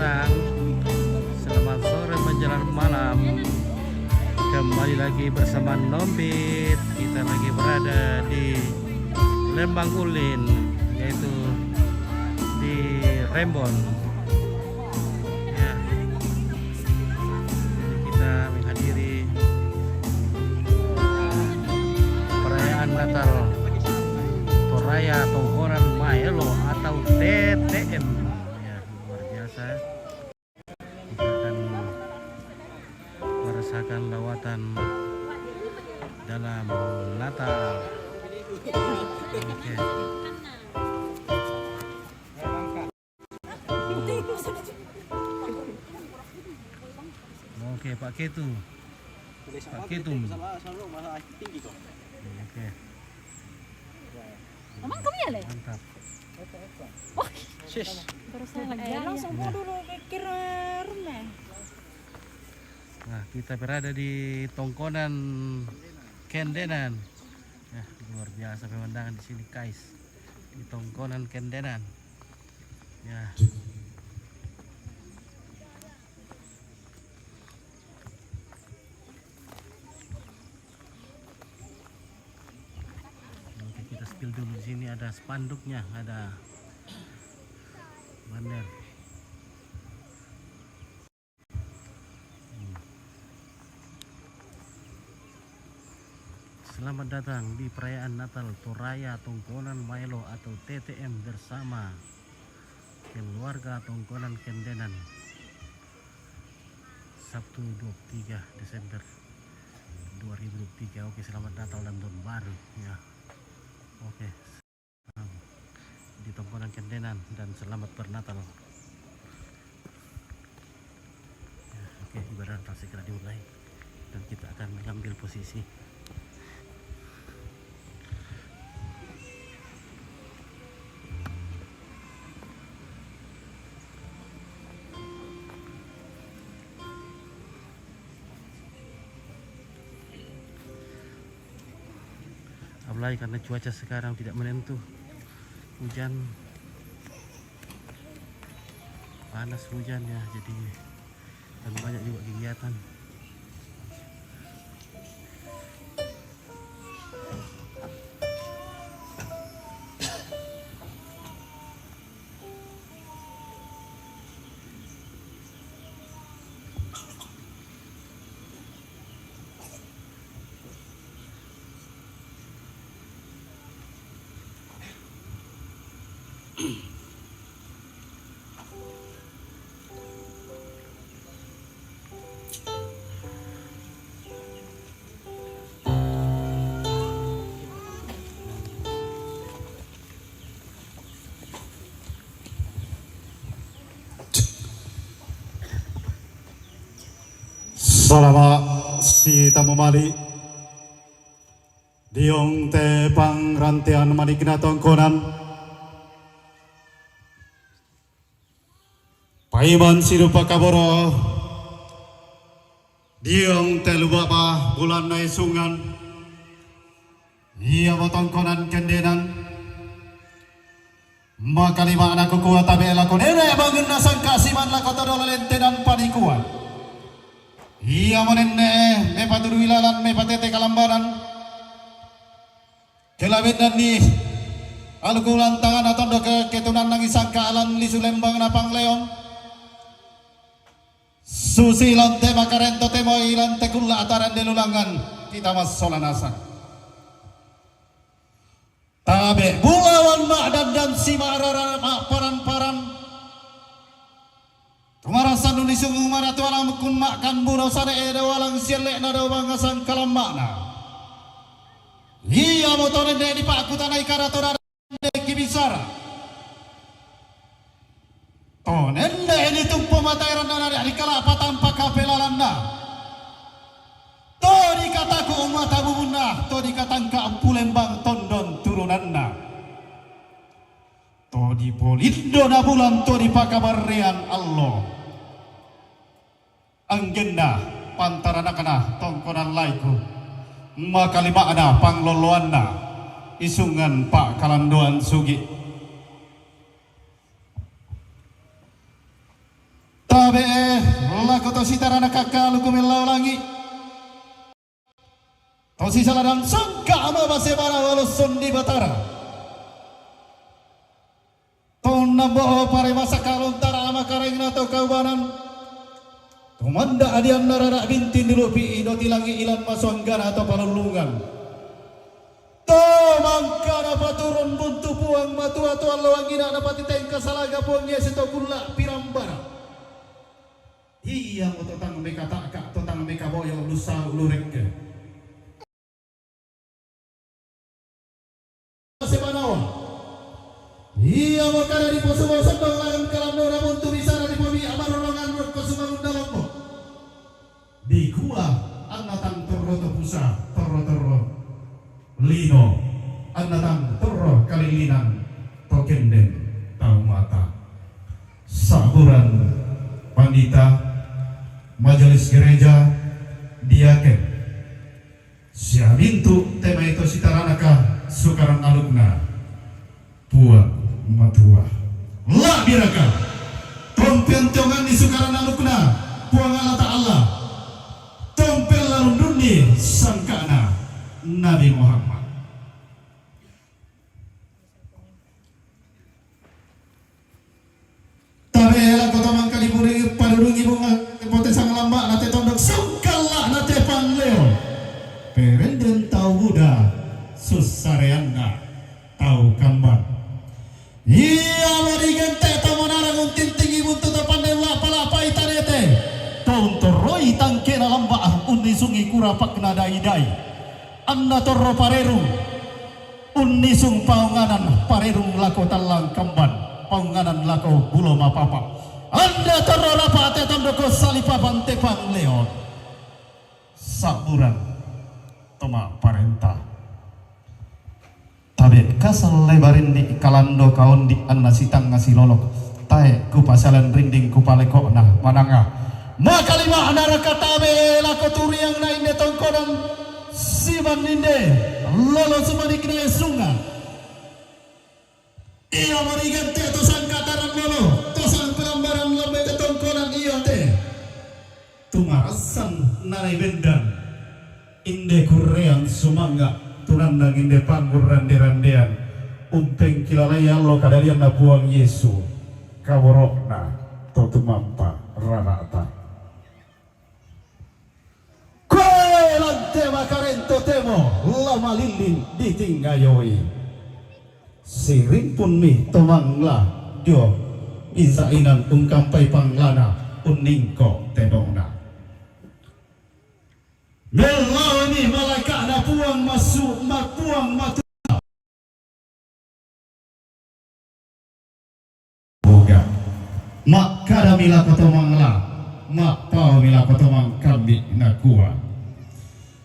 datang, selamat sore menjelang malam. Kembali lagi bersama Nombit. Kita lagi berada di Lembang Ulin, yaitu di Rembon. Ya, kita menghadiri perayaan Natal Toraya Tongkonan Maelo atau TTM. Ya, luar biasa. Kita akan merasakan lawatan dalam Natal. Oke. Oke, Pak Ketum. Pak Ketum. Oke. Emang kamu ya, Le? Mantap. Wah, langsung mau dulu mikir rumah. Nah, kita berada di Tongkonan Kendenan. Ya, luar biasa pemandangan di sini, guys. Di Tongkonan Kendenan. Ya. Oke, kita spill dulu di sini, ada spanduknya, ada banner. Selamat datang di perayaan Natal Toraya Tongkonan Maelo atau TTM bersama keluarga Tongkonan Kendenan. Sabtu 23 Desember 2023. Oke, selamat Natal dan tahun baru ya. Oke, di Tongkonan Kendenan dan selamat bernatal ya. Oke, ibadah Natal segera dimulai dan kita akan mengambil posisi. Apalagi karena cuaca sekarang tidak menentu, hujan, panas hujan ya, jadi dan banyak juga kegiatan. Salamat si tamu mali diong te pangrantian manikna Tongkonan paiman sirupa kaboro diong te lubapa bulan nai sungan iya Tongkonan Kendenan maka lima anakku kuat tabe lakon ere bangun nasan kasiman lakoto lentenan panikuan. Iya monenne me paturu wilalan me patete kalambaran kelabetan ni alkulan tangan atau ke ketunan nang isangka alam lisu lembang napang leon susi lante makarento temo ilante kulla ataran delulangan kita mas solanasan tabe bulawan ma'dan dan simarara paran-paran Tumarasan nulisung umaratu alam kun makan buno sare eda walang sielek nada bangasan kalam makna. Iya motoren de di paku tanai karatora de kibisara. Tonen de ini tumpo matairan nada di kala apa tanpa kapelalanda. To dikataku umat abu munah, to dikatangka ampulembang tondon turunanna. To di polindo na bulan to di pakabarrian Allah anggenda pantarana kana Tongkonan laiku makalima ana pangloloanna isungan Pak Kalandoan Sugi Tabe laku to sitarana kakalu kumilau langi. Tosi saladan sangka ama basebara waloson di batara. Ton nambo pare masa kaluntara ama kareng nato kaubanan. Tumanda adian narara bintin dilupi ino tilangi ilan maswanggan atau palulungan. Mangkana paturun buntu puang matu atau alawangina dapat diteng kasalaga puang yesi to kula pirambara. Iya mo totang meka taka totang meka boyo lusa ulurek. Sebanaon. Iya mo kada di poso sedang langan kalamno ramun tu bisa di pomi amarolongan rok kosumangun dalokmo. Di gua anatang torro to pusa torro lino anatang torro kalilinan tokenden tau mata saburan pandita majelis gereja diaken siabintu tema itu sitaranaka sukaran alumna puang matua la biraka tompentongan di sukaran alumna puang Allah ta'ala tompel lalu dunia sangkana Nabi Muhammad. Tabela kota mangka diburi padurungi bunga pote sang lambak nate tondok sangkala nate pangleo. Perenden tau buda susareanda tau kamban. Iya marigente tamanarang untin tinggi buntut pandela palapa itanete. Tontoroi tangkena lambak unni sungi kura pakna dai-dai. Anna torro parerung unnisung paunganan parerung lako talang kamban paunganan lako bulo mapapa anda torro rapate tondoko salipa bante pangleo saburan toma parenta tabe kasal lebarin di kalando kaon di anna sitang ngasih lolok tae ku pasalan rinding ku paleko nah mananga makalima anaraka tabe lako turiang na inde tongkonan siman ninde lolo sumani kena sunga iya marigante to sangkataran lolo to sang perambaran lambe ketongkonan iya te tumarasan nanai bendan inde kurean sumangga tunandang inde panggur rande-randean umpeng kilalaya lo kadalian na buang Yesu kaworokna to tumampa rarata tema karento temo lama lilin ditinggayoi siring pun mi tomangla dio bisa inan ungkampai panglana uningko tenongna melawani malaikat na puang masuk puang matu boga mak kada mila kotomangla mak pau mila kotomang kambi na kuat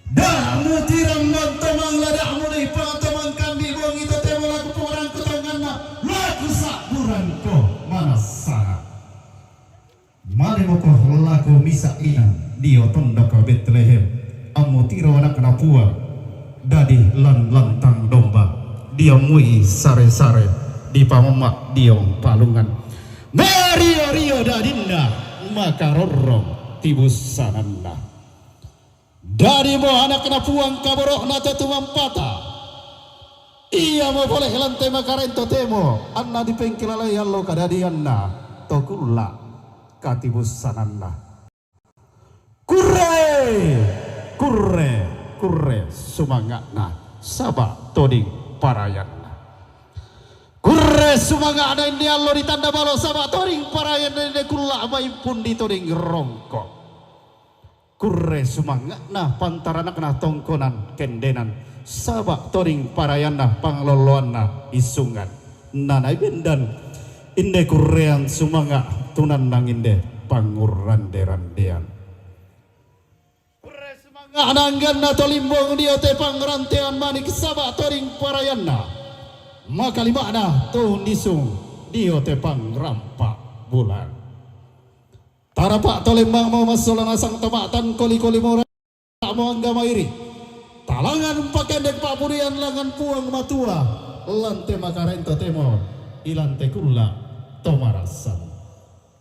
dah mutiram mantomang ladak mulai pantomang kandi buang itu temo laku porang ketongan na laku saburan ko mana sana mari moko laku misa inan dio tondok ke Bethlehem amutiro anak napua dadi lan lantang domba dia mui sare-sare di pamemak diong palungan Mario Rio dadinda maka rorong tibus sananda dari mo anak kena puang kaborok na tumampata iya mo boleh lantai makarento temo anna di pengkilalay allo kadadian na tokulla katibus sananna kurre sumangat na sabak toding parayan kurre sumangat na ini allo ditanda balo sabak toding parayan na kulla may pun di toding rongkok kurre sumangat nah pantaranak nah tongkonan kendenan sabak toring parayan nah pangloloan nah isungan nanai bendan inde kurrean sumangat tunan nang inde pangurrande-randean kurre sumangat nanggan nah tolimbong dia te pangrantean manik sabak toring parayan nah maka lima nah tuh nisung dia te pangrampak bulan tarapak tolembang mau masulan asang tematan koli-koli mora mau anggama iri talangan pakai dek pak purian langan puang matua lante makarento temo ilante kulla tomarasan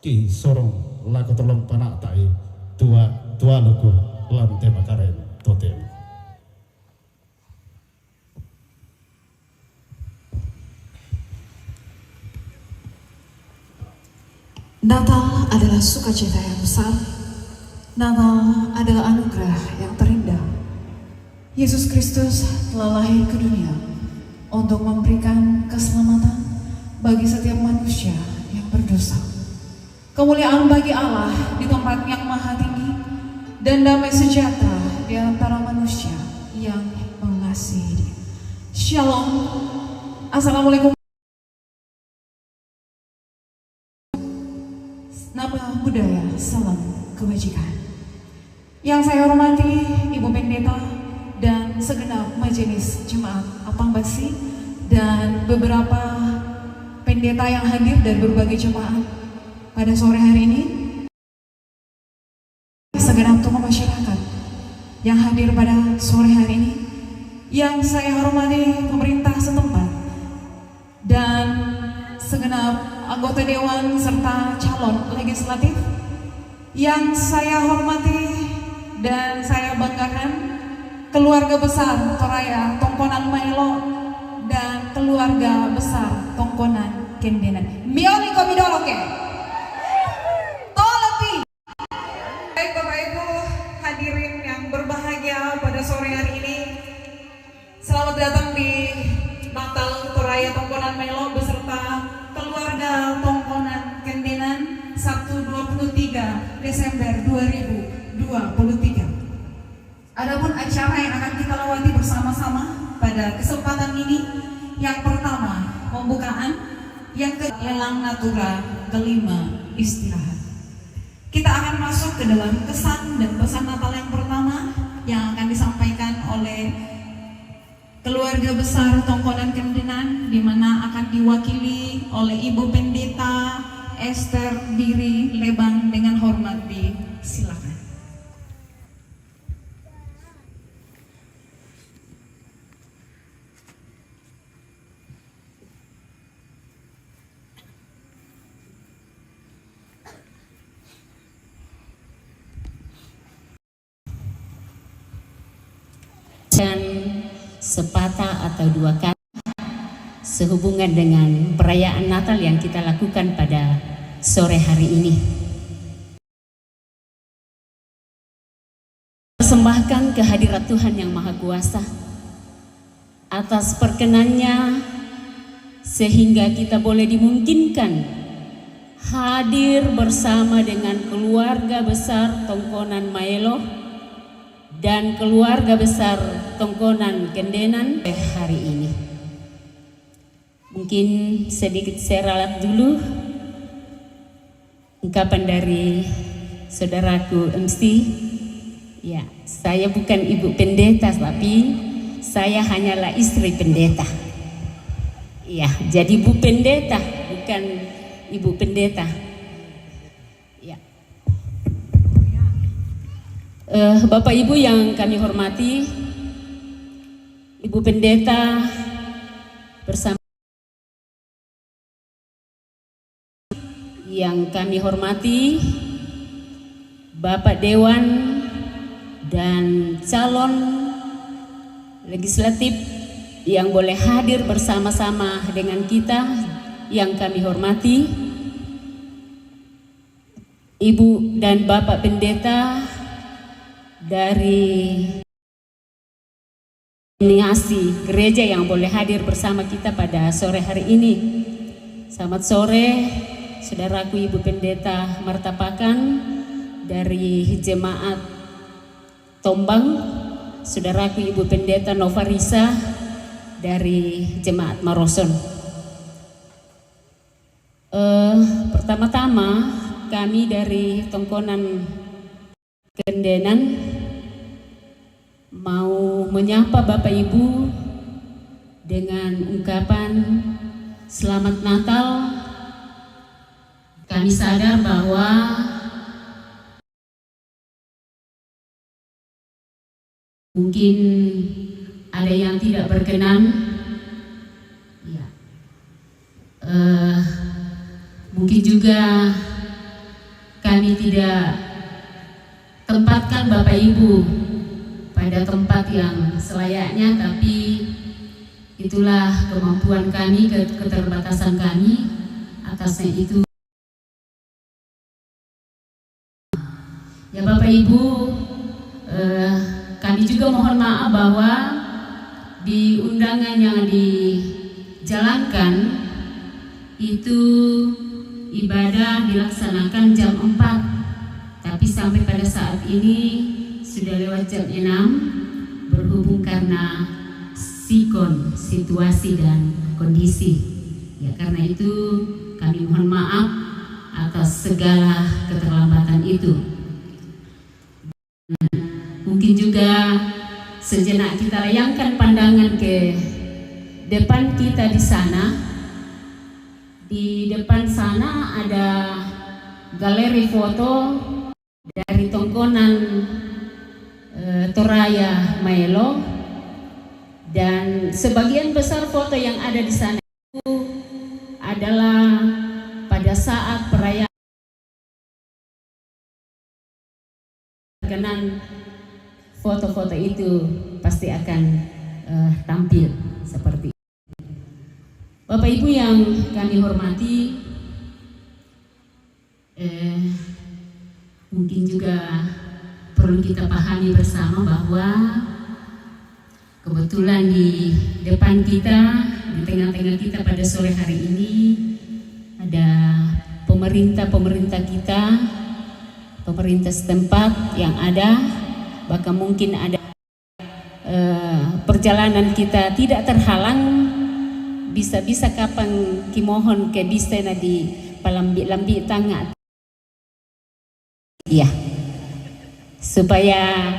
ki sorong laku tolong panak tai tua luku lante makaren totem. Natal adalah sukacita yang besar. Natal adalah anugerah yang terindah. Yesus Kristus telah lahir ke dunia untuk memberikan keselamatan bagi setiap manusia yang berdosa. Kemuliaan bagi Allah di tempat yang maha tinggi dan damai sejahtera di antara manusia yang mengasihi Dia. Shalom. Assalamualaikum. Nama budaya, salam kebajikan. Yang saya hormati Ibu Pendeta dan segenap majelis jemaat Apang Basi dan beberapa pendeta yang hadir dari berbagai jemaat pada sore hari ini, segenap tokoh masyarakat yang hadir pada sore hari ini, yang saya hormati pemerintah setempat dan segenap anggota dewan serta calon legislatif yang saya hormati dan saya banggakan, keluarga besar Toraya Tongkonan Maelo dan keluarga besar Tongkonan Kendenan. Mioni komidoloke. Tolepi. Baik Bapak Ibu hadirin yang berbahagia pada sore hari ini, selamat datang di Natal Toraya Tongkonan Maelo beserta keluarga Tongkonan Kendenan Sabtu 23 Desember 2023. Adapun acara yang akan kita lewati bersama-sama pada kesempatan ini, yang pertama pembukaan, yang kedua lelang natura, kelima istirahat. Kita akan masuk ke dalam kesan dan pesan Natal yang pertama yang akan disampaikan oleh keluarga besar Tongkonan Kendenan, di mana akan diwakili oleh Ibu Pendeta Esther Diri Lebang dengan hormat disilakan. Dan sepatah atau dua kata sehubungan dengan perayaan Natal yang kita lakukan pada sore hari ini. Persembahkan kehadirat Tuhan yang Maha Kuasa atas perkenannya sehingga kita boleh dimungkinkan hadir bersama dengan keluarga besar Tongkonan Maelo dan keluarga besar Tongkonan Kendenan hari ini. Mungkin sedikit saya ralat dulu ungkapan dari saudaraku MC. Ya, saya bukan ibu pendeta, tapi saya hanyalah istri pendeta. Ya, jadi bu pendeta, bukan ibu pendeta. Ya. Bapak Ibu yang kami hormati, Ibu Pendeta bersama yang kami hormati Bapak Dewan dan calon legislatif yang boleh hadir bersama-sama dengan kita yang kami hormati, Ibu dan Bapak Pendeta dari Niasi gereja yang boleh hadir bersama kita pada sore hari ini. Selamat sore saudaraku Ibu Pendeta Martapakan dari Jemaat Tombang, saudaraku Ibu Pendeta Novarisa dari Jemaat Maroson. Pertama-tama kami dari Tongkonan Kendenan mau menyapa Bapak Ibu dengan ungkapan Selamat Natal. Kami sadar bahwa mungkin ada yang tidak berkenan, ya. Mungkin juga tidak tempatkan Bapak Ibu pada tempat yang selayaknya, tapi itulah kemampuan kami, keterbatasan kami. Atasnya itu ya Bapak Ibu, kami juga mohon maaf bahwa di undangan yang dijalankan itu ibadah dilaksanakan jam 4, tapi sampai pada saat ini sudah lewat jam 6 berhubung karena situasi dan kondisi. Ya, karena itu kami mohon maaf atas segala keterlambatan itu. Mungkin juga sejenak kita layangkan pandangan ke depan kita di sana. Di depan sana ada galeri foto dari tongkonan Toraya Maelo, dan sebagian besar foto yang ada di sana itu adalah pada saat perayaan berkenan. Foto-foto itu pasti akan tampil seperti itu. Bapak Ibu yang kami hormati, mungkin juga perlu kita pahami bersama bahwa kebetulan di depan kita, di tengah-tengah kita pada sore hari ini ada pemerintah kita, pemerintah setempat yang ada, bahkan mungkin ada perjalanan kita tidak terhalang, bisa kapan kimohon ke bisa di palambi tangga, ya, supaya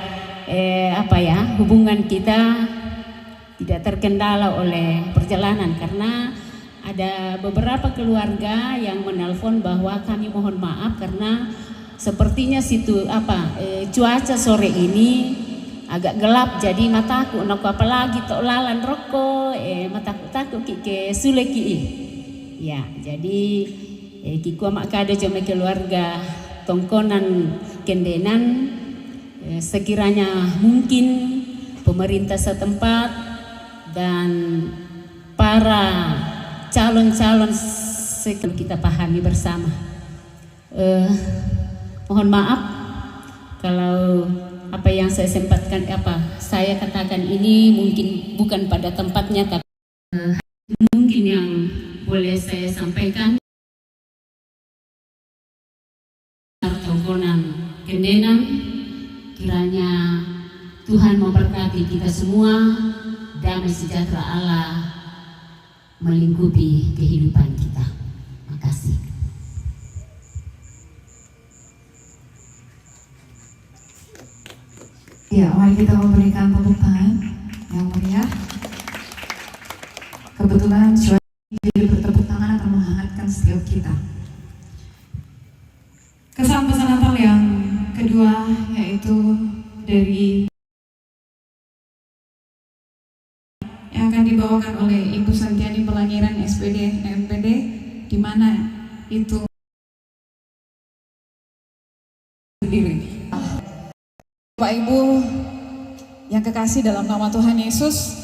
hubungan kita tidak terkendala oleh perjalanan, karena ada beberapa keluarga yang menelpon bahwa kami mohon maaf karena sepertinya cuaca sore ini agak gelap, jadi mataku nok apalagi tok lalan rokok mataku ke sule ki. Ya, jadi kiku mak kada cuma keluarga tongkonan kendenan, sekiranya mungkin pemerintah setempat dan para calon-calon kita pahami bersama. Mohon maaf kalau apa yang saya sempatkan, saya katakan ini mungkin bukan pada tempatnya, tapi mungkin yang boleh saya sampaikan tongkonan kendenan, kiranya Tuhan memberkati kita semua, damai sejahtera Allah melingkupi kehidupan kita. Makasih. Ya, mari kita memberikan tepuk tangan yang meriah. Kebetulan jadi bertepuk tangan akan menghangatkan setiap kita. Kesan pesan Natal yang kedua yaitu dari yang akan dibawakan oleh Ibu Santiani Pelangiran SPD MPD, di mana itu berdiri. Bapak Ibu yang kekasih dalam nama Tuhan Yesus,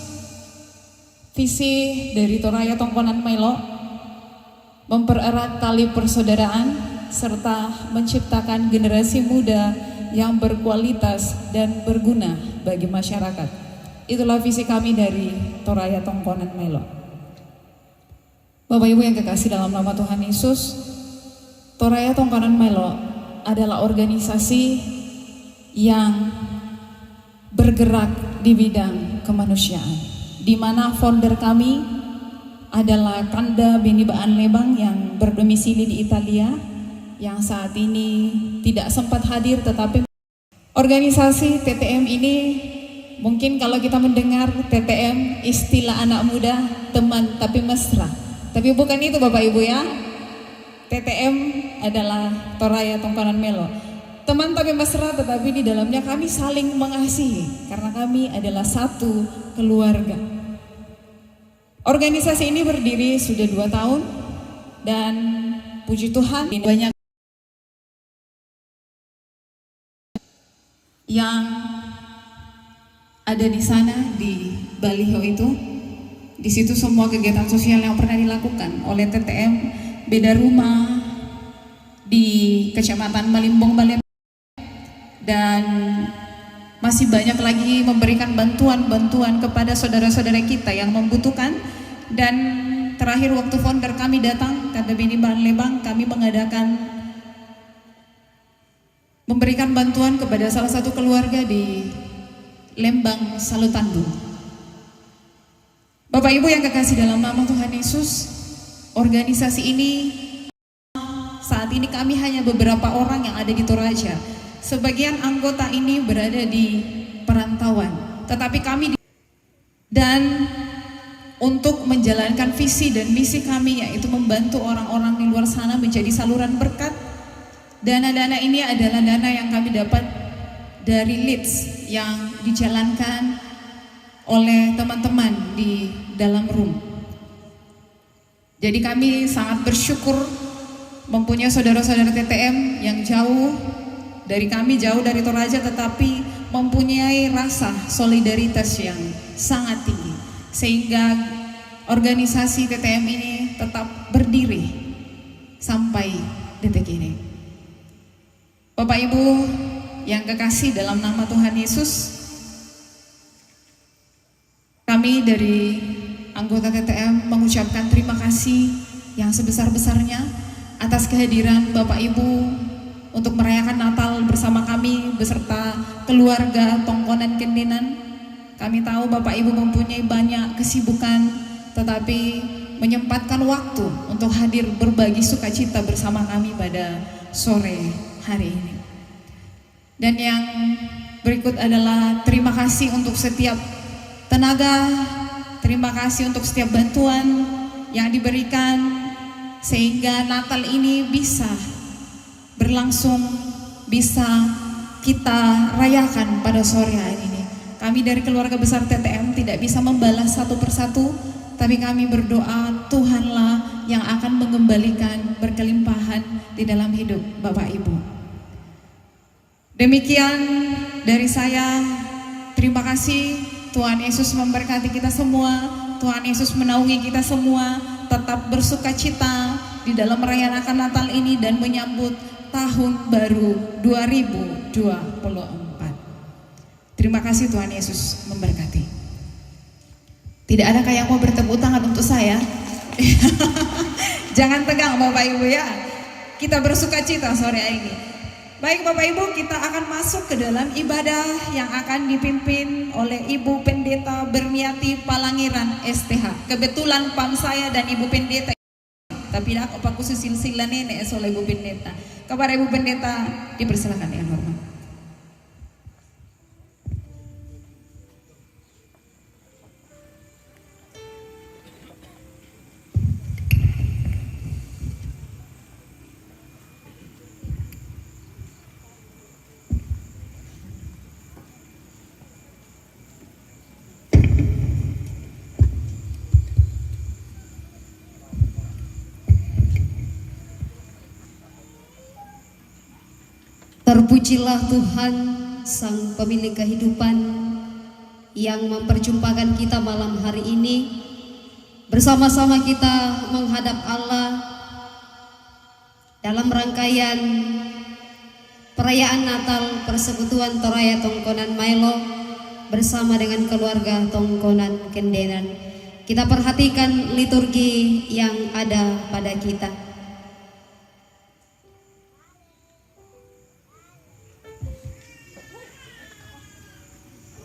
visi dari Toraya Tongkonan Maelo mempererat tali persaudaraan serta menciptakan generasi muda yang berkualitas dan berguna bagi masyarakat. Itulah visi kami dari Toraya Tongkonan Maelo. Bapak Ibu yang kekasih dalam nama Tuhan Yesus, Toraya Tongkonan Maelo adalah organisasi yang bergerak di bidang kemanusiaan, di mana founder kami adalah Kanda Beni Baan Lebang yang berdomisili di Italia, yang saat ini tidak sempat hadir, tetapi organisasi TTM ini, mungkin kalau kita mendengar TTM istilah anak muda, teman tapi mesra, tapi bukan itu Bapak Ibu ya. TTM adalah Toraya Tongkonan Maelo, teman tapi mesra, tetapi di dalamnya kami saling mengasihi karena kami adalah satu keluarga. Organisasi ini berdiri sudah 2 tahun dan puji Tuhan banyak yang ada di sana di baliho itu. Di situ semua kegiatan sosial yang pernah dilakukan oleh TTM Beda Rumah di Kecamatan Malimbong, Balem, dan masih banyak lagi memberikan bantuan-bantuan kepada saudara-saudara kita yang membutuhkan. Dan terakhir waktu founder kami datang, kata Bini Bahan Lebang, kami memberikan bantuan kepada salah satu keluarga di Lembang, Salutandu. Bapak Ibu yang kekasih dalam nama Tuhan Yesus, organisasi ini saat ini kami hanya beberapa orang yang ada di Toraja. Sebagian anggota ini berada di perantauan, tetapi kami dan untuk menjalankan visi dan misi kami, yaitu membantu orang-orang di luar sana menjadi saluran berkat. Dana-dana ini adalah dana yang kami dapat dari leads yang dijalankan oleh teman-teman di dalam room. Jadi kami sangat bersyukur mempunyai saudara-saudara TTM yang jauh dari kami, jauh dari Toraja, tetapi mempunyai rasa solidaritas yang sangat tinggi, sehingga organisasi TTM ini tetap berdiri sampai detik ini. Bapak Ibu yang kekasih dalam nama Tuhan Yesus, kami dari anggota TTM mengucapkan terima kasih yang sebesar-besarnya atas kehadiran Bapak Ibu untuk merayakan Natal bersama kami beserta keluarga Tongkonan Kendenan. Kami tahu Bapak Ibu mempunyai banyak kesibukan, tetapi menyempatkan waktu untuk hadir berbagi sukacita bersama kami pada sore hari ini. Dan yang berikut adalah terima kasih untuk setiap tenaga, terima kasih untuk setiap bantuan yang diberikan sehingga Natal ini bisa berlangsung, bisa kita rayakan pada sore hari ini. Kami dari keluarga besar TTM tidak bisa membalas satu persatu, tapi kami berdoa Tuhanlah yang akan mengembalikan berkelimpahan di dalam hidup Bapak Ibu. Demikian dari saya, terima kasih. Tuhan Yesus memberkati kita semua, Tuhan Yesus menaungi kita semua, tetap bersukacita di dalam merayakan Natal ini dan menyambut tahun baru 2024. Terima kasih, Tuhan Yesus memberkati. Tidak adakah yang mau bertepuk tangan untuk saya? Jangan tegang Bapak Ibu ya, kita bersukacita sore hari ini. Baik Bapak Ibu, kita akan masuk ke dalam ibadah yang akan dipimpin oleh Ibu Pendeta Berniati Palangiran STH. Kebetulan pam saya dan Ibu Pendeta, tapi aku khusus silsilah nenek oleh Ibu Pendeta. Kepada Ibu Pendeta dipersilakan dengan hormat. Terpujilah Tuhan, Sang Pemilik kehidupan, yang memperjumpakan kita malam hari ini. Bersama-sama kita menghadap Allah dalam rangkaian perayaan Natal Persekutuan Toraya Tongkonan Maelo bersama dengan keluarga Tongkonan Kendenan. Kita perhatikan liturgi yang ada pada kita.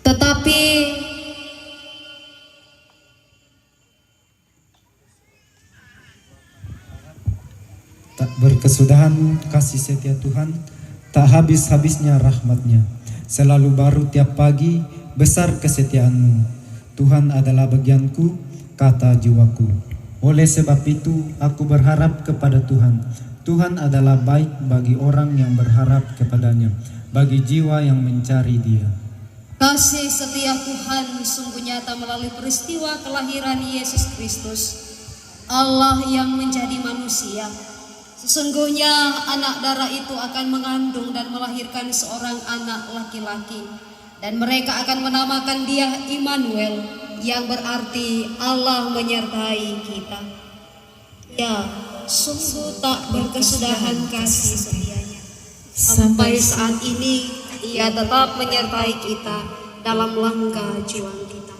Tetapi tak berkesudahan kasih setia Tuhan, tak habis-habisnya rahmat-Nya. Selalu baru tiap pagi, besar kesetiaan-Mu. Tuhan adalah bagianku, kata jiwaku. Oleh sebab itu, aku berharap kepada Tuhan. Tuhan adalah baik bagi orang yang berharap kepadanya, bagi jiwa yang mencari Dia. kasih setia Tuhan sungguh nyata melalui peristiwa kelahiran Yesus Kristus, Allah yang menjadi manusia, Sesungguhnya anak darah itu akan mengandung dan melahirkan seorang anak laki-laki, dan mereka akan menamakan dia Immanuel, yang berarti Allah menyertai kita. Ya, sungguh tak berkesudahan kasih setianya. Sampai saat ini ia tetap menyertai kita dalam langkah juang kita.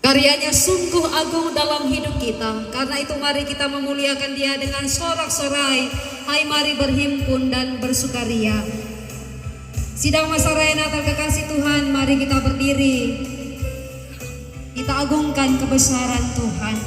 Karyanya sungguh agung dalam hidup kita. Karena itu mari kita memuliakan dia dengan sorak-sorai. Hai, mari berhimpun dan bersukaria. Sidang masa raya Natal kekasih Tuhan, mari kita berdiri. Kita agungkan kebesaran Tuhan.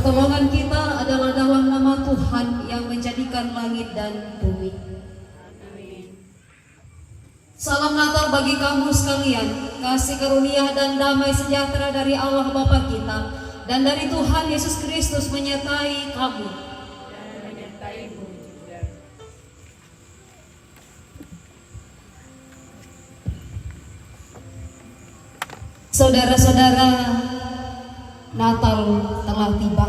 Pertolongan kita adalah dalam nama Tuhan yang menjadikan langit dan bumi. Salam Natal bagi kamu sekalian. Kasih karunia dan damai sejahtera dari Allah Bapa kita dan dari Tuhan Yesus Kristus menyertai kamu. Saudara-saudara, Natal telah tiba.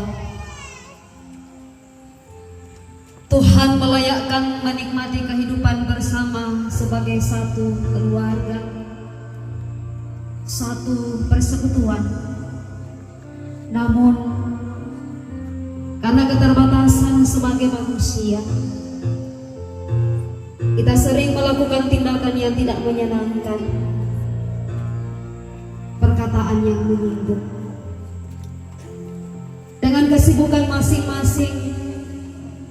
Tuhan melayakkan menikmati kehidupan bersama sebagai satu keluarga, satu persekutuan. Namun, karena keterbatasan sebagai manusia, kita sering melakukan tindakan yang tidak menyenangkan, perkataan yang menyinggung. Dengan kesibukan masing-masing,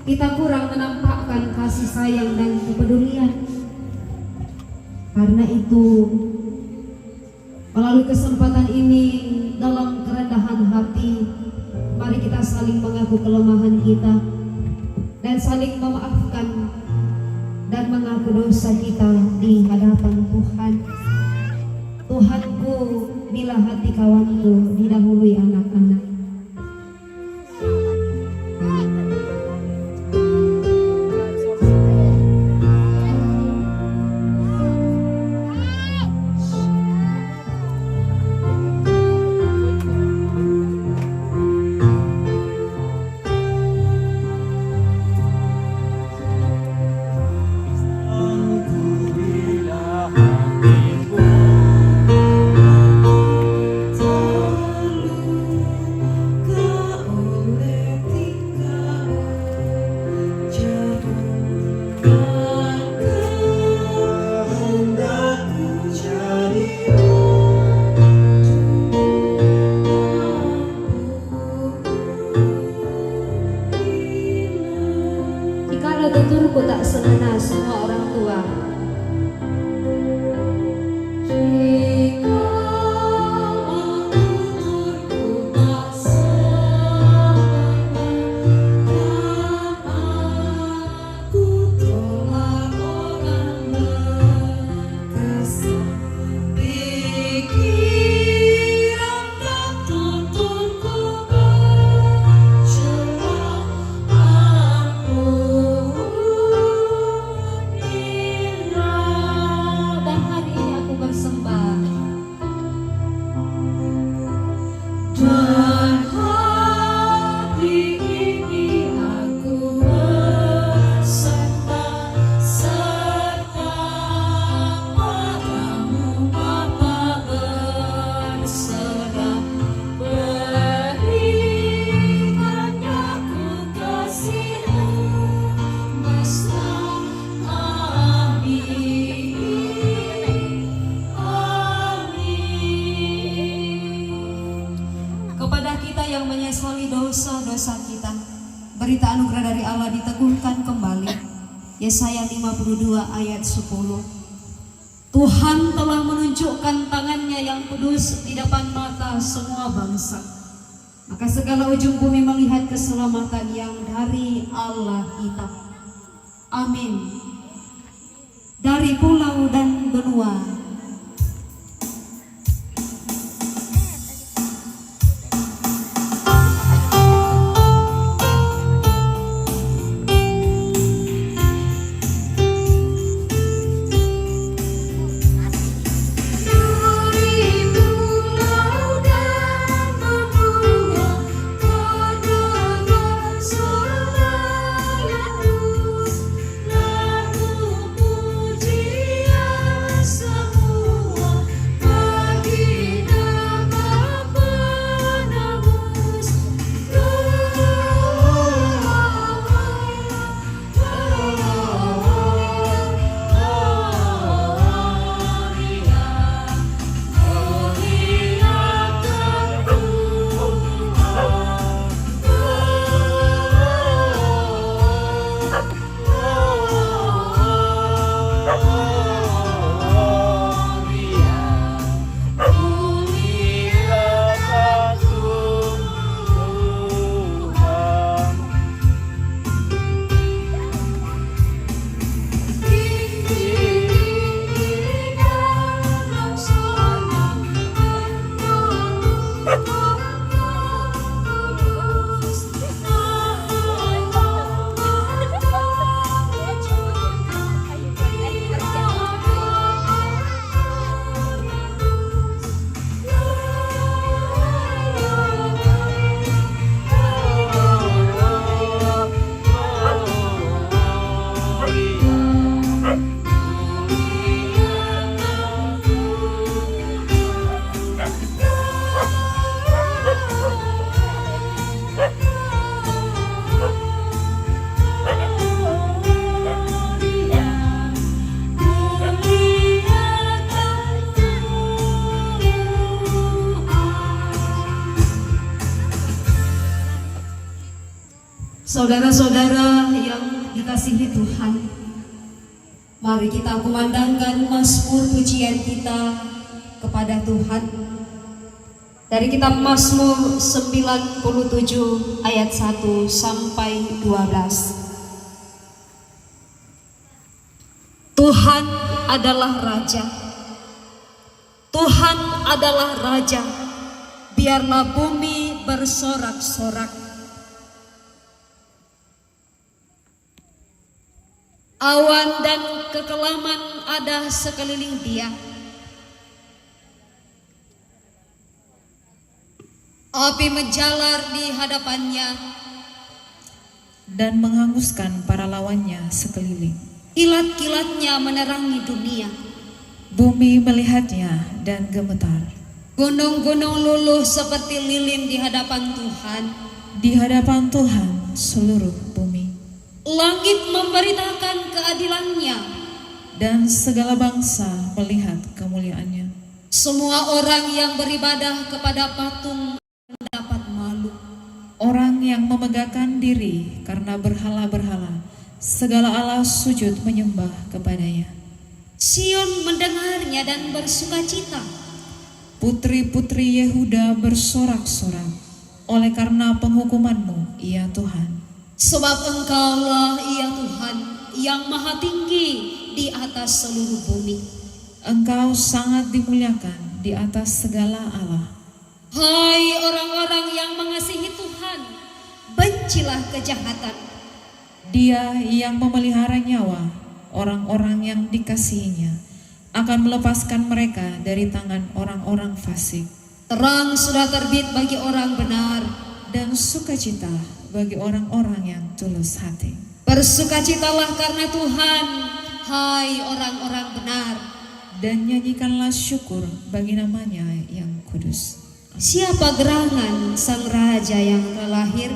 kita kurang menampakkan kasih sayang dan kepedulian. Karena itu, melalui kesempatan ini, dalam kerendahan hati, mari kita saling mengaku kelemahan kita dan saling memaafkan dan mengaku dosa kita di hadapan Tuhan. Tuhanku, bila hati kawanku didahului anak-anak. Dan hari ini aku bersandar serta padamu Bapa berserah, berikannya ku kasih-Mu mesra. Kepada kita yang menyesali dosa-dosa kita, berita anugerah dari Allah diteguhkan kembali. Yesaya 52 ayat 10. Tuhan telah menunjukkan tangannya yang kudus di depan mata semua bangsa. Maka segala ujung bumi melihat keselamatan yang dari Allah kita. Amin. Dari pulau dan benua, saudara-saudara yang dikasihi Tuhan, mari kita kumandangkan mazmur pujian kita kepada Tuhan dari kitab Mazmur 97 ayat 1 sampai 12. Tuhan adalah Raja, Tuhan adalah Raja, biarlah bumi bersorak-sorak. Awan dan kekelaman ada sekeliling Dia. Api menjalar di hadapannya dan menghanguskan para lawannya sekeliling. Kilat-kilatnya menerangi dunia. Bumi melihatnya dan gemetar. Gunung-gunung luluh seperti lilin di hadapan Tuhan. Di hadapan Tuhan seluruh bumi. Langit memberitakan keadilannya, dan segala bangsa melihat kemuliaannya. Semua orang yang beribadah kepada patung mendapat malu. Orang yang memegahkan diri karena berhala-berhala, segala Allah sujud menyembah kepadanya. Sion mendengarnya dan bersukacita. Putri-putri Yehuda bersorak-sorak oleh karena penghukuman-Mu, ya Tuhan. Sebab Engkaulah, ya Tuhan, yang maha tinggi di atas seluruh bumi. Engkau sangat dimuliakan di atas segala Allah. Hai orang-orang yang mengasihi Tuhan, bencilah kejahatan. Dia yang memelihara nyawa orang-orang yang dikasihinya akan melepaskan mereka dari tangan orang-orang fasik. Terang sudah terbit bagi orang benar, dan sukacita bagi orang-orang yang tulus hati. bersukacitalah karena Tuhan, hai orang-orang benar. Dan nyanyikanlah syukur bagi namanya yang kudus. Siapa gerangan sang raja yang terlahir?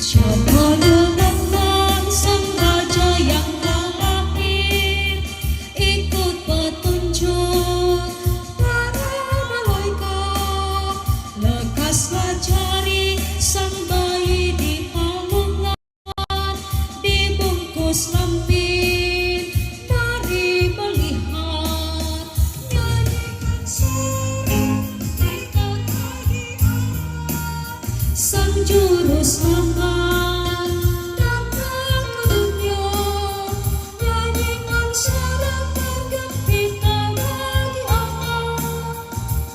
Siapa gerangan sang raja yang terlahir? Ikut petunjuk para malaikat, lekaslah cari sang bayi di palungan, dibungkus lampin, mari melihat, nyanyikan sorak kita bagi Allah, sang juru selamat datang ke dunia, nyanyikan sorak kita bagi Allah,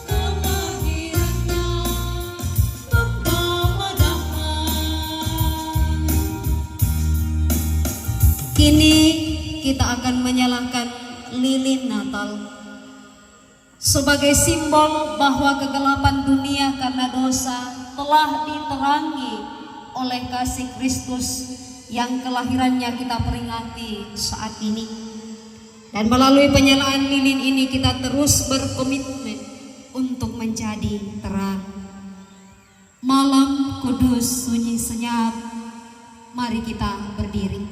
kelahirannya membawa damai. Kini kita akan menyalakan lilin Natal sebagai simbol bahwa kegelapan dunia karena dosa telah diterangi oleh kasih Kristus yang kelahirannya kita peringati saat ini. Dan melalui penyalaan lilin ini kita terus berkomitmen untuk menjadi terang. Malam kudus sunyi senyap, mari kita berdiri.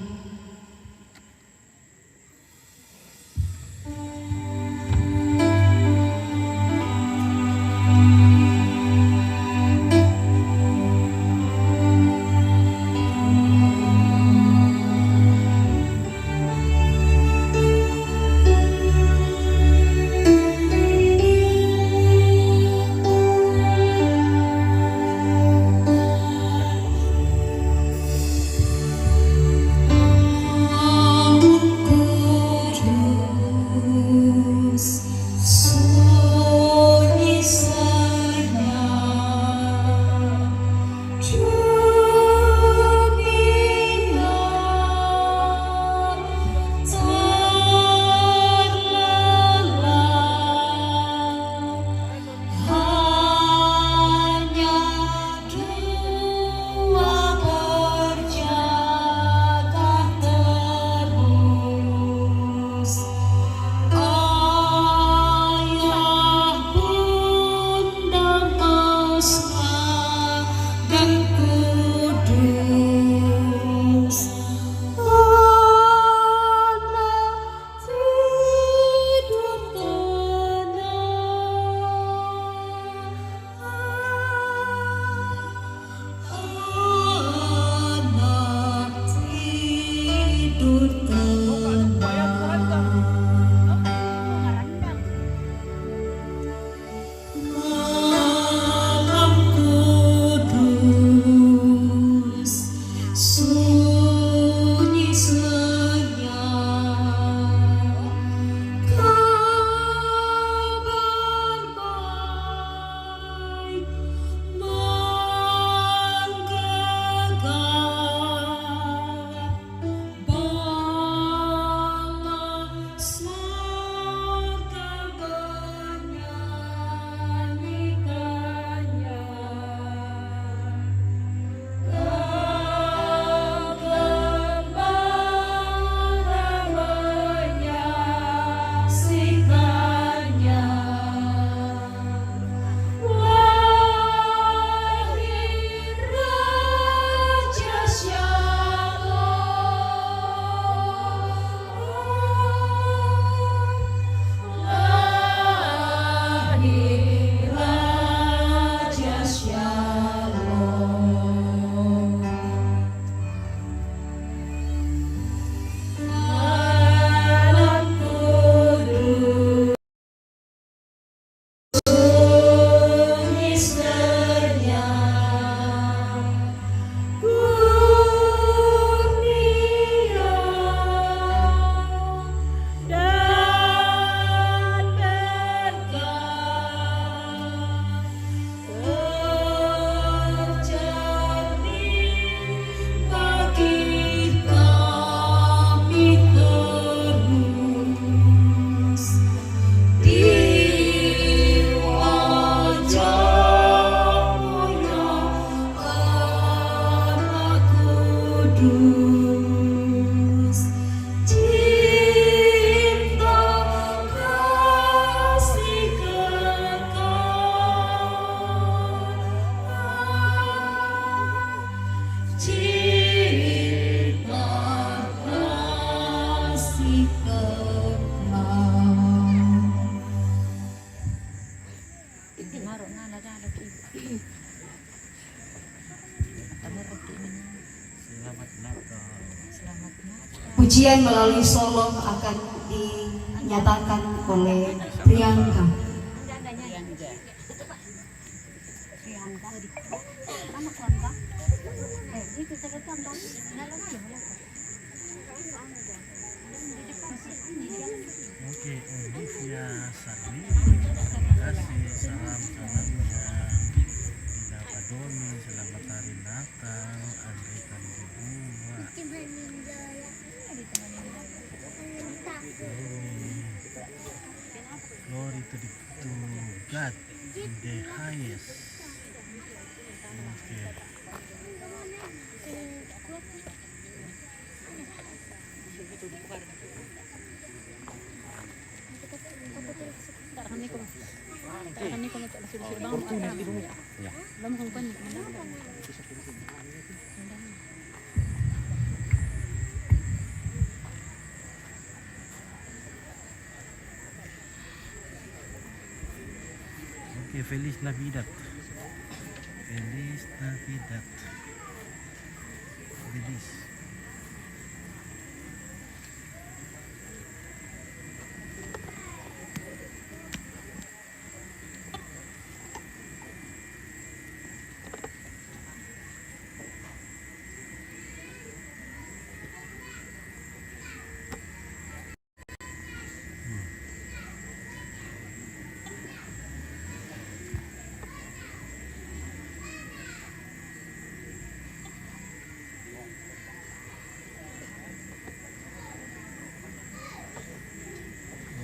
Sunyi senyap. naruh na ada lagi. Selamat Natal. Selamat Natal. Pujian melalui solo akan dinyatakan oleh Priyanka. Oke, Olivia Sarni, terima kasih salamnya. Dina Padoni, selamat hari Natal. Andri Kandibua, glory to God in the highest. Oke. Oke, Feliz Navidad. Feliz Navidad. Feliz.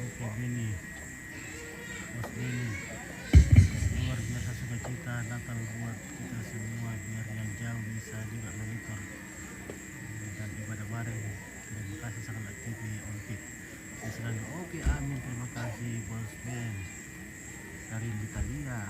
Oke, Beni, Mas Beni, luar biasa sukacita Natal buat kita semua, biar yang jauh bisa juga monitor dan ibadah bareng. Terima kasih sangat TV Onpit. Selalu oke, amin. Terima kasih Bos Ben dari Italia.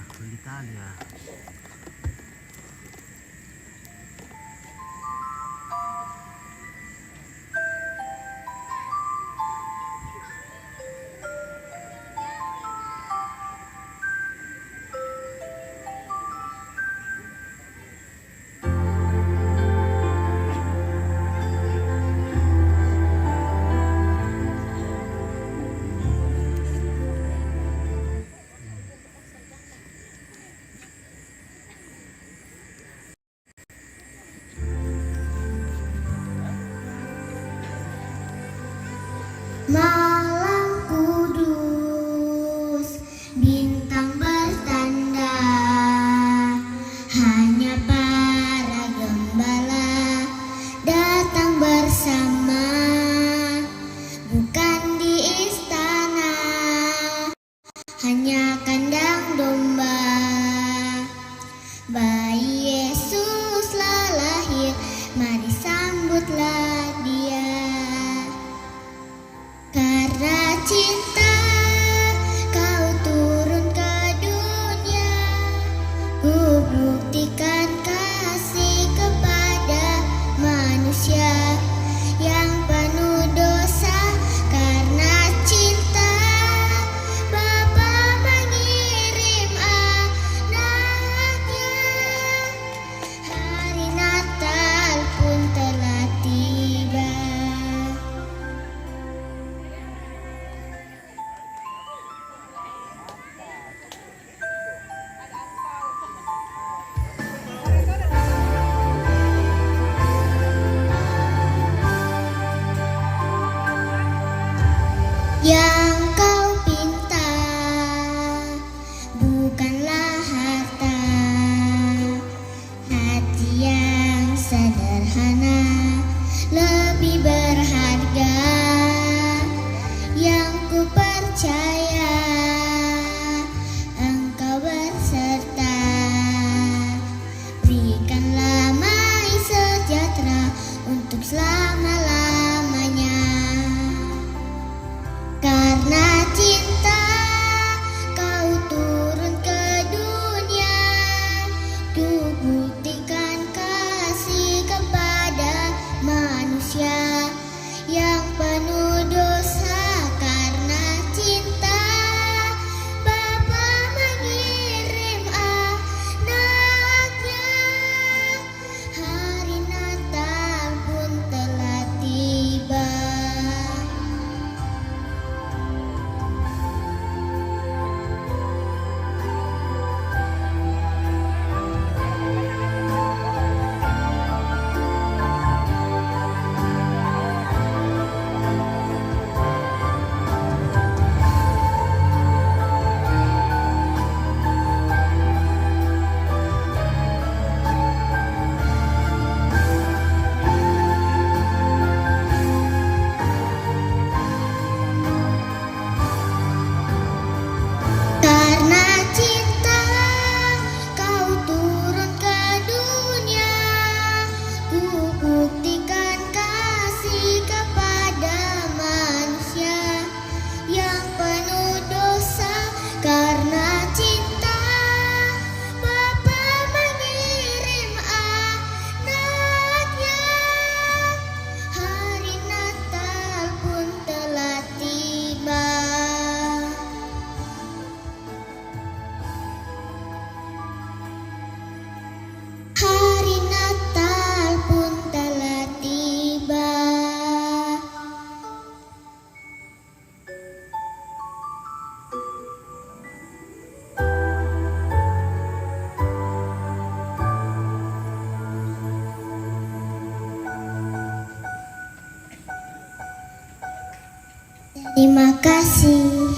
Terima kasih.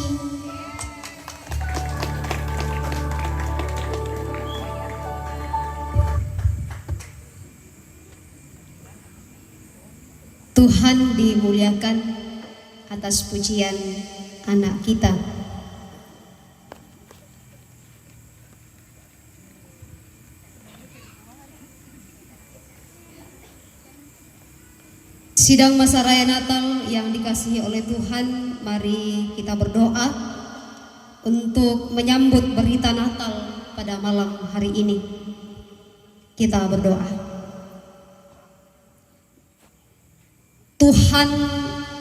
Tuhan dimuliakan atas pujian anak kita. Sidang masa raya Natal yang dikasihi oleh Tuhan, mari kita berdoa untuk menyambut berita Natal pada malam hari ini. Kita berdoa. Tuhan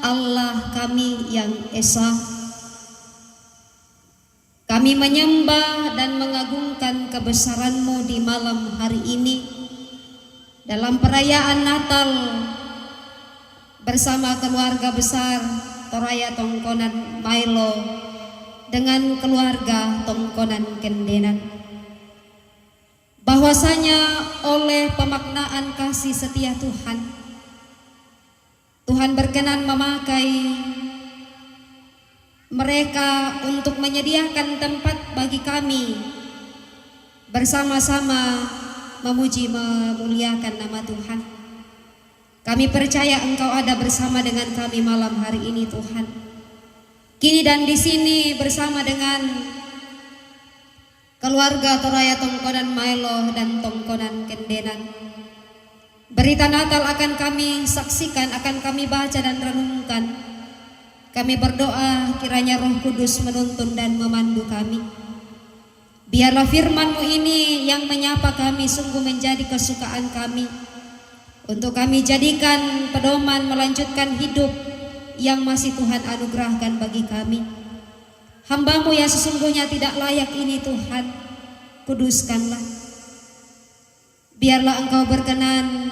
Allah kami yang esa, kami menyembah dan mengagungkan kebesaran-Mu di malam hari ini dalam perayaan Natal bersama keluarga besar Toraya Tongkonan Mailo dengan keluarga Tongkonan Kendenan. Bahwasanya oleh pemaknaan kasih setia Tuhan, Tuhan berkenan memakai mereka untuk menyediakan tempat bagi kami bersama-sama memuji memuliakan nama Tuhan. Kami percaya Engkau ada bersama dengan kami malam hari ini, Tuhan. Kini dan di sini bersama dengan keluarga Toraya Tongkonan Mailo dan Tongkonan Kendenan. Berita Natal akan kami saksikan, akan kami baca dan renungkan. Kami berdoa kiranya Roh Kudus menuntun dan memandu kami. Biarlah firman-Mu ini yang menyapa kami sungguh menjadi kesukaan kami, untuk kami jadikan pedoman melanjutkan hidup yang masih Tuhan anugerahkan bagi kami. Hamba-Mu yang sesungguhnya tidak layak ini, Tuhan, kuduskanlah. Biarlah Engkau berkenan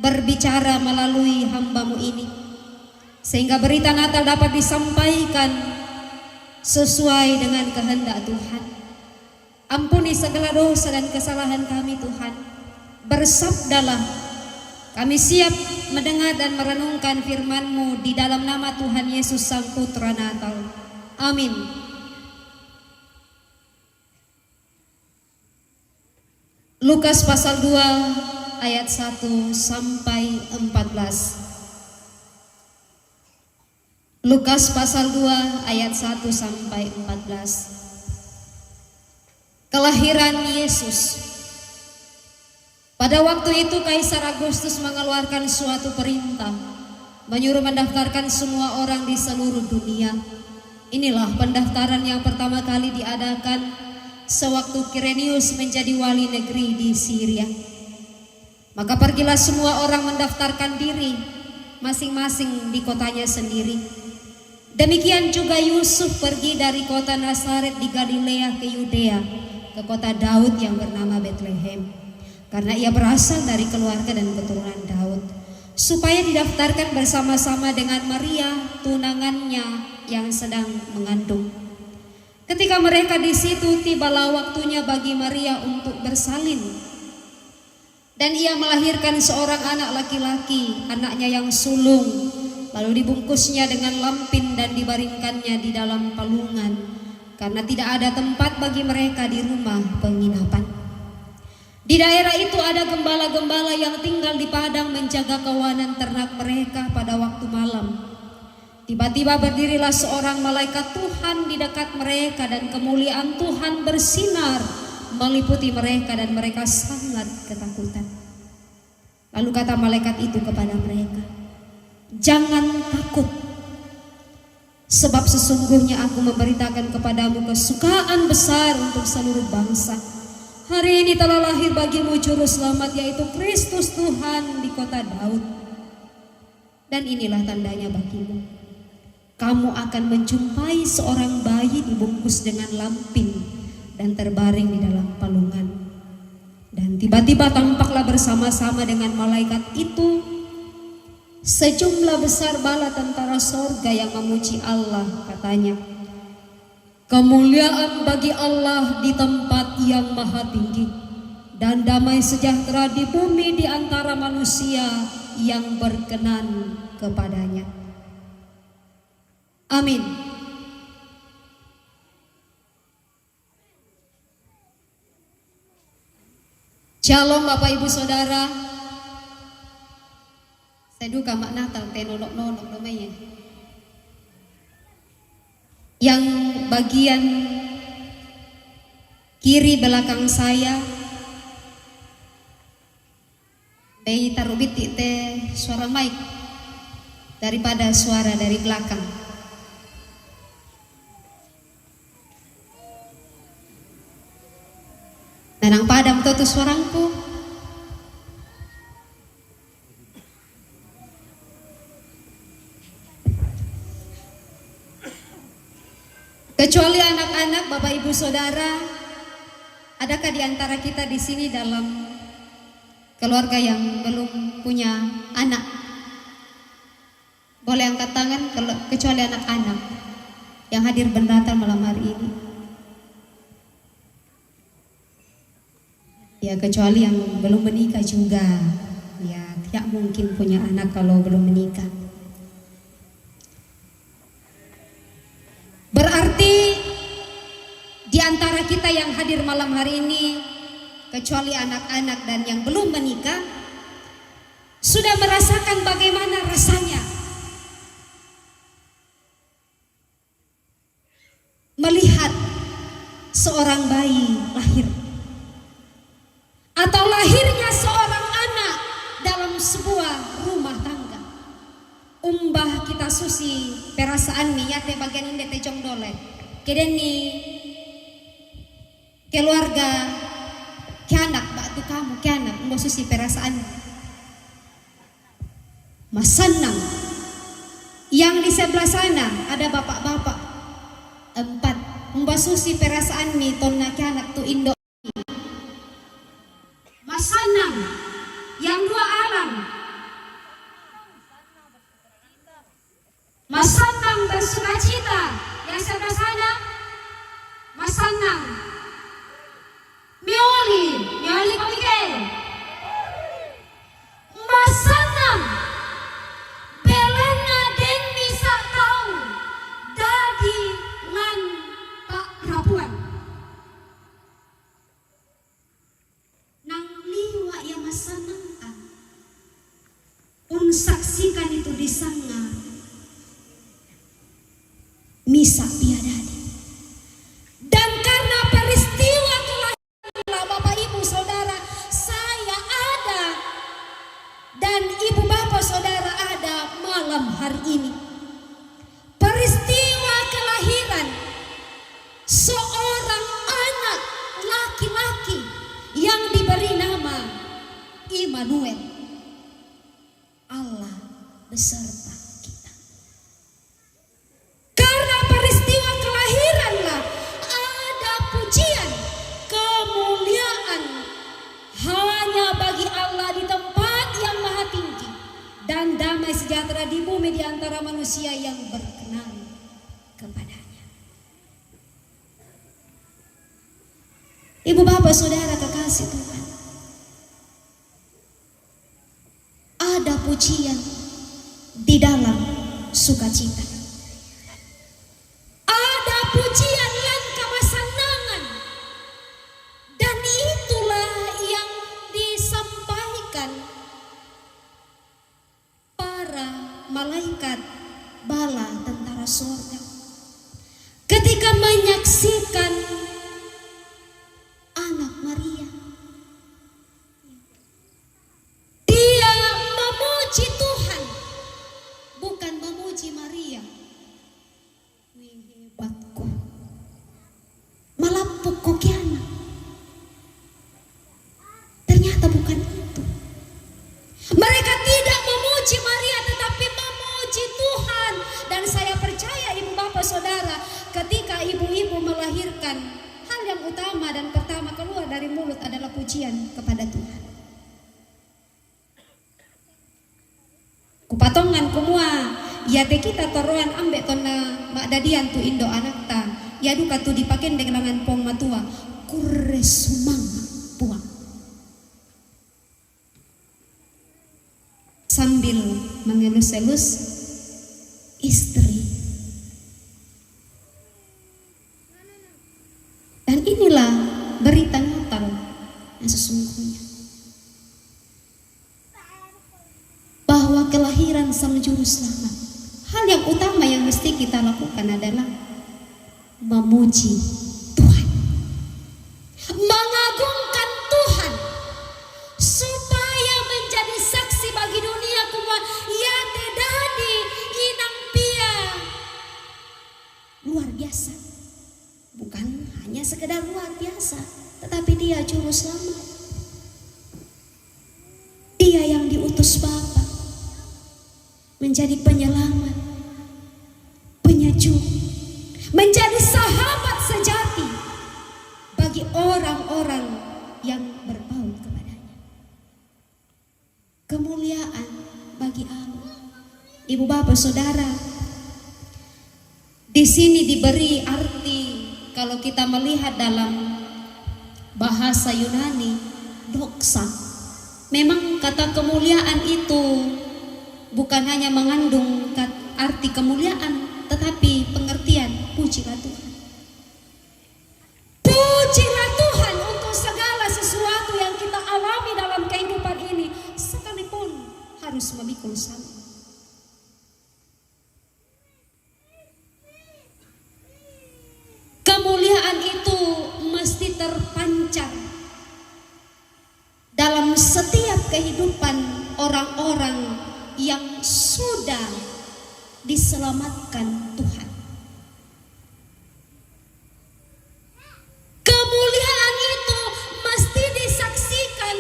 berbicara melalui hamba-Mu ini, sehingga berita Natal dapat disampaikan sesuai dengan kehendak Tuhan. Ampuni segala dosa dan kesalahan kami, Tuhan. Bersabdalah, kami siap mendengar dan merenungkan firman-Mu di dalam nama Tuhan Yesus Sang Putra Natal. Amin. Lukas pasal 2 ayat 1 sampai 14. Lukas pasal 2 ayat 1 sampai 14. Kelahiran Yesus. Pada waktu itu Kaisar Agustus mengeluarkan suatu perintah, menyuruh mendaftarkan semua orang di seluruh dunia. Inilah pendaftaran yang pertama kali diadakan sewaktu Kirenius menjadi wali negeri di Syria. Maka pergilah semua orang mendaftarkan diri masing-masing di kotanya sendiri. Demikian juga Yusuf pergi dari kota Nazaret di Galilea ke Yudea, ke kota Daud yang bernama Betlehem, karena ia berasal dari keluarga dan keturunan Daud, supaya didaftarkan bersama-sama dengan Maria, tunangannya yang sedang mengandung. Ketika mereka di situ, tibalah waktunya bagi Maria untuk bersalin. Dan ia melahirkan seorang anak laki-laki, anaknya yang sulung. Lalu dibungkusnya dengan lampin dan dibaringkannya di dalam palungan, karena tidak ada tempat bagi mereka di rumah penginapan. Di daerah itu ada gembala-gembala yang tinggal di padang menjaga kawanan ternak mereka pada waktu malam. Tiba-tiba berdirilah seorang malaikat Tuhan di dekat mereka, dan kemuliaan Tuhan bersinar meliputi mereka, dan mereka sangat ketakutan. Lalu kata malaikat itu kepada mereka, "Jangan takut, sebab sesungguhnya aku memberitakan kepadamu kesukaan besar untuk seluruh bangsa. Hari ini telah lahir bagimu juru selamat, yaitu Kristus Tuhan di kota Daud. Dan inilah tandanya bagimu. Kamu akan menjumpai seorang bayi dibungkus dengan lampin dan terbaring di dalam palungan." Dan tiba-tiba tampaklah bersama-sama dengan malaikat itu sejumlah besar bala tentara sorga yang memuji Allah, katanya, "Kemuliaan bagi Allah di tempat yang maha tinggi, dan damai sejahtera di bumi di antara manusia yang berkenan kepadanya." Amin. Shalom Bapak Ibu Saudara. Saya duka mak Natal tenonok-nonok namanya. Yang bagian kiri belakang saya bayi taruh bitik teh suara mic daripada suara dari belakang. Nanang padam tuh suarangku. Kecuali anak-anak, Bapak Ibu Saudara, adakah di antara kita di sini dalam keluarga yang belum punya anak? Boleh angkat tangan kecuali anak-anak yang hadir bernatal malam hari ini. Ya, kecuali yang belum menikah juga. Ya, tidak mungkin punya anak kalau belum menikah. Berarti di antara kita yang hadir malam hari ini, kecuali anak-anak dan yang belum menikah, sudah merasakan bagaimana rasanya melihat seorang bayi lahir atau lahirnya seorang anak dalam sebuah rumah tangga. Umbah kita susi perasaan mi yate bagian ini te jong dole. Kedeni keluarga kianak batu kamu kianak umbah susi perasaan masanang. Yang di sebelah sana ada bapak-bapak 4 umbah susi perasaan mi tonna kianak tu indo. Masanang yang 2 alam. Masanang bersukacita yang sebelah sana. Masanang mioli pamike. Masanang belena den bisa tahu dadi lan pak rapuan. Nang liwa yang masanang saksikan itu di sana. Misa biadadi. Dan karena peristiwa kelahiran Bapak Ibu Saudara, saya ada dan Ibu Bapak Saudara ada malam hari ini. Peristiwa kelahiran seorang anak laki-laki yang diberi nama Immanuel. Allah beserta kita. Karena peristiwa kelahiranlah ada pujian, kemuliaan hanya bagi Allah di tempat yang maha tinggi, dan damai sejahtera di bumi di antara manusia yang berkenan kepadanya. Ibu bapak saudara kekasih Tuhan, ada pujian di dalam sukacita. Ada pujian dan kesenangan. Dan itulah yang disampaikan para malaikat bala tentara surga ketika menyaksikan anak Maria. Dia memuji Tuhan, bukan memuji Maria. Wih, hebatku, malampuk kokiana. Ternyata bukan itu. Mereka tidak memuji Maria, tetapi memuji Tuhan. Dan saya percaya ibu bapak saudara, ketika ibu-ibu melahirkan, hal yang utama dan pertama keluar dari mulut adalah pujian kepada Tuhan. Kupatongan kumua ya te kita toruan ambek tona mak dadian tu indo anak ta ya duka tu dipaken dengan pong matua kurre sumang puang sambil mengelus-elus istri yang sesungguhnya. Bahwa kelahiran Sang Juru Selamat, hal yang utama yang mesti kita lakukan adalah memuji Tuhan, mengagungkan Tuhan, supaya menjadi saksi bagi dunia kumwa ya tedadi inang pia luar biasa. Bukan hanya sekedar luar biasa, tetapi dia Juru Selamat, dia yang diutus Bapa menjadi penyelamat, penyejuk, menjadi sahabat sejati bagi orang-orang yang berpaut kepadanya. Kemuliaan bagi Allah. Ibu bapak saudara, di sini diberi arti, kalau kita melihat dalam bahasa Yunani, doxa. Memang kata kemuliaan itu bukan hanya mengandung arti kemuliaan, tetapi pengertian pujilah Tuhan. Pujilah Tuhan untuk segala sesuatu yang kita alami dalam kehidupan ini, sekalipun harus memikul salib. Kemuliaan itu mesti terpancar dalam setiap kehidupan orang-orang yang sudah diselamatkan Tuhan. Kemuliaan itu mesti disaksikan,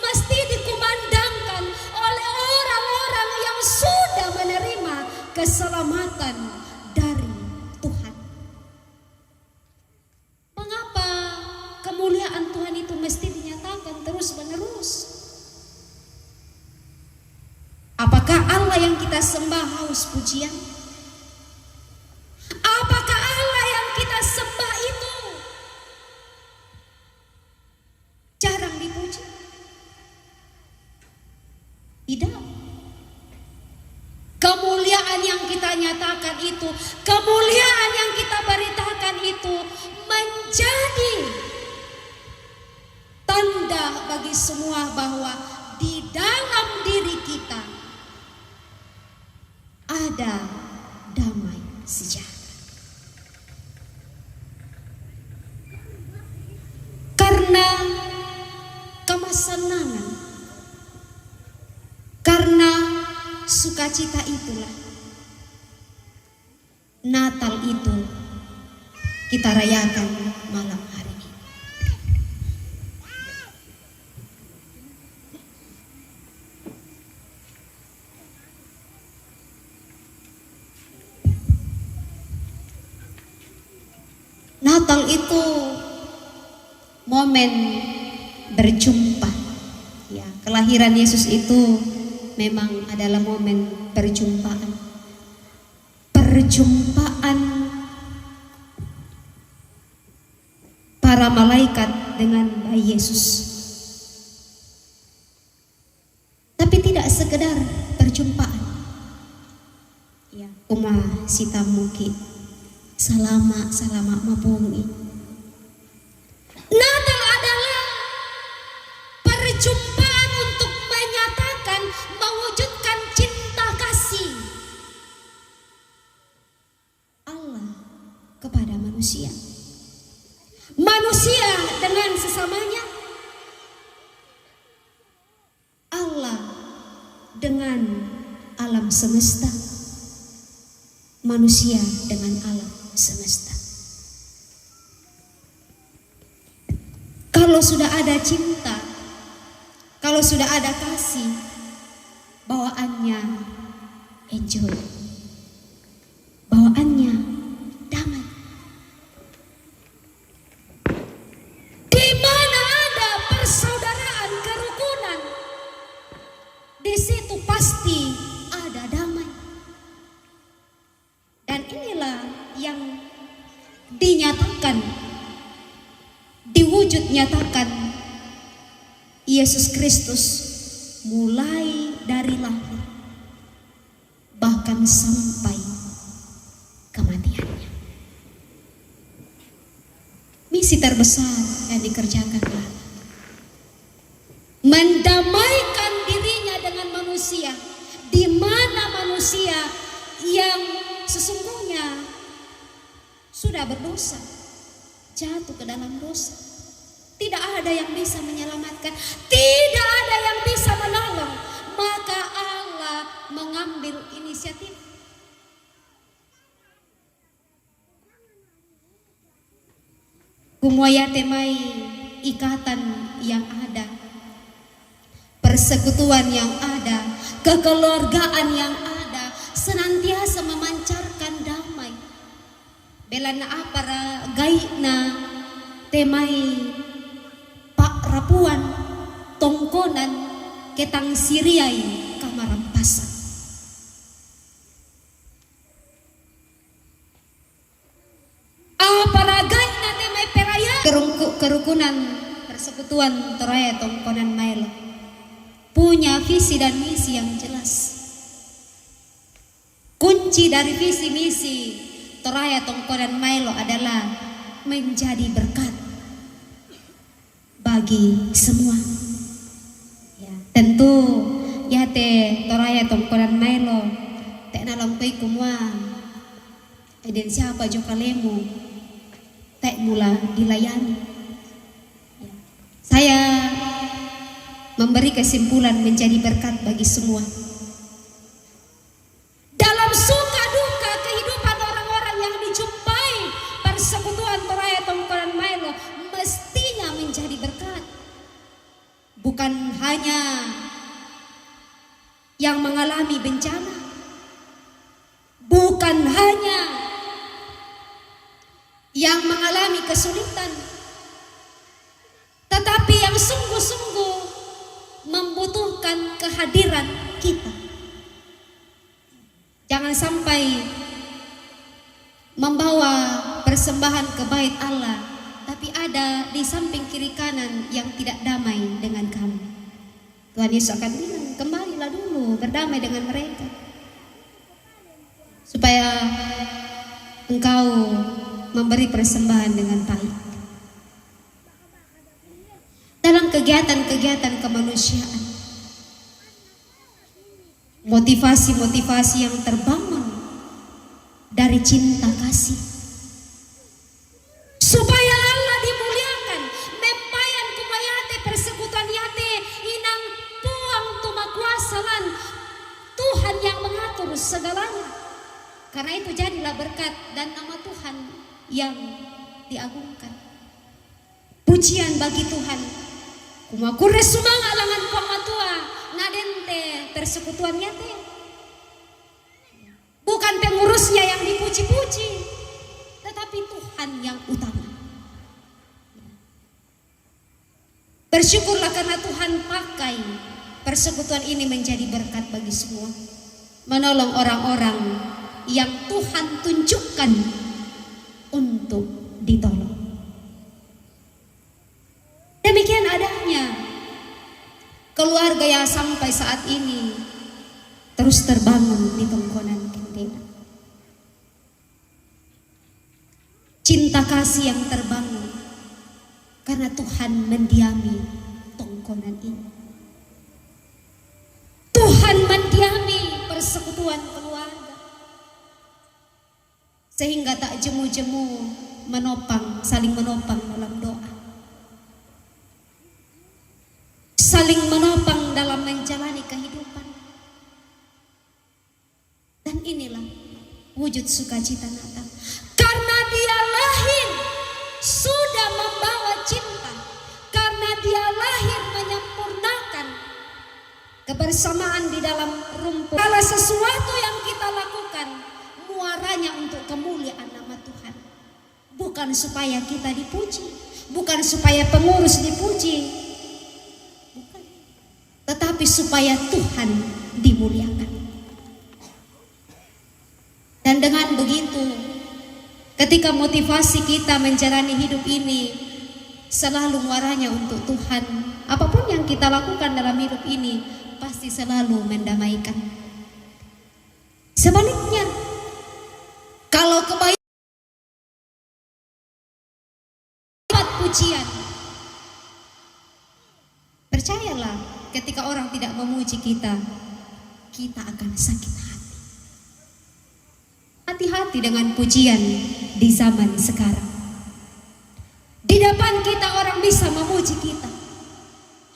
mesti dikumandangkan oleh orang-orang yang sudah menerima keselamatan dari Tuhan. Mengapa kemuliaan Tuhan itu mesti dinyatakan terus-menerus? Apakah Allah yang kita sembah haus pujian? Apakah Allah yang kita sembah itu jarang dipuji? Tidak. Kemuliaan yang kita nyatakan itu, kemuliaan yang kita beritakan itu menjadi tanda bagi semua bahwa di dalam diri kita ada damai sejahtera. Karena kemasenangan, karena sukacita itulah Natal itu kita rayakan malam hari ini. Natal itu momen berjumpa. Ya, kelahiran Yesus itu memang adalah momen perjumpaan. Perjumpaan para malaikat dengan bayi Yesus. Tapi tidak sekedar perjumpaan. Ya, kuma sita mungkin. Salama mabungi. Natal adalah perjumpaan untuk menyatakan, mewujudkan cinta kasih Allah kepada manusia. Manusia dengan sesamanya, Allah dengan alam semesta, manusia dengan alam semesta. Kalau sudah ada cinta, kalau sudah ada kasih, bawaannya enjoy, bawaannya damai. Di mana ada persaudaraan, kerukunan, di situ pasti ada damai. Dan inilah yang dinyatakan, diwujud nyatakan Yesus Kristus mulai dari lahir bahkan sampai kematiannya. Misi terbesar yang dikerjakan Allah mendamaikan dirinya dengan manusia, di mana manusia yang sesungguhnya sudah berdosa, jatuh ke dalam dosa. Tidak ada yang bisa menyelamatkan, tidak ada yang bisa menolong. Maka Allah mengambil inisiatif. Kumoya temai ikatan yang ada, persekutuan yang ada, kekeluargaan yang ada, senantiasa memancarkan damai. Belana para gaina temai pak rapuan tongkonan ketang siriai kamarampasan. Para gaina temai peraya kerukunan persekutuan Toraya Tongkonan Maelo punya visi dan misi yang jelas. Kunci dari visi misi Toraya Tongkonan Maelo adalah menjadi berkat bagi semua. Ya, tentu ya te Toraya Tongkonan Maelo te nalampai kumwa eden siapa jo kalemu te mula dilayani. Ya. Saya memberi kesimpulan menjadi berkat bagi semua. Dalam suka duka kehidupan orang-orang yang dijumpai persekutuan Toraya Tongkonan Maelo mestinya menjadi berkat. Bukan hanya yang mengalami bencana, bukan hanya yang mengalami kesulitan, tetapi yang sungguh-sungguh membutuhkan kehadiran kita. Jangan sampai membawa persembahan ke bait Allah, tapi ada di samping kiri kanan yang tidak damai dengan kamu. Tuhan Yesus akan bilang, kembalilah dulu berdamai dengan mereka, supaya engkau memberi persembahan dengan baik. Dalam kegiatan-kegiatan kemanusiaan, motivasi-motivasi yang terbangun dari cinta kasih, supaya Allah dimuliakan. Mempayan kumayate persekutuan yate inang puang tumakwasalan Tuhan yang mengatur segalanya. Karena itu jadilah berkat dan nama Tuhan yang diagungkan. Pujian bagi Tuhan. Kumakure sumang alangan pamatua nadente persekutuan yate. Bukan pengurusnya yang dipuji-puji, tetapi Tuhan yang utama. Bersyukurlah karena Tuhan pakai persekutuan ini menjadi berkat bagi semua. Menolong orang-orang yang Tuhan tunjukkan untuk ditolong. Demikian adanya keluarga yang sampai saat ini terus terbangun di Tongkonan Kentena. Cinta kasih yang terbangun karena Tuhan mendiami Tongkonan ini. Tuhan mendiami persekutuan keluarga, sehingga tak jemu-jemu saling menopang dalam doa, saling menopang dalam menjalani kehidupan. Dan inilah wujud sukacita Natal. Karena dia lahir sudah membawa cinta, karena dia lahir menyempurnakan kebersamaan di dalam rumput. Kalau sesuatu yang kita lakukan muaranya untuk kemuliaan nama Tuhan, bukan supaya kita dipuji, bukan supaya pengurus dipuji, bukan, tetapi supaya Tuhan dimuliakan. Dan dengan begitu, ketika motivasi kita menjalani hidup ini selalu muaranya untuk Tuhan, apapun yang kita lakukan dalam hidup ini pasti selalu mendamaikan. Sebaliknya, kalau kebaikan pujian, Percayalah, ketika orang tidak memuji kita, kita akan sakit hati. Hati-hati dengan pujian di zaman sekarang. Di depan kita orang bisa memuji kita.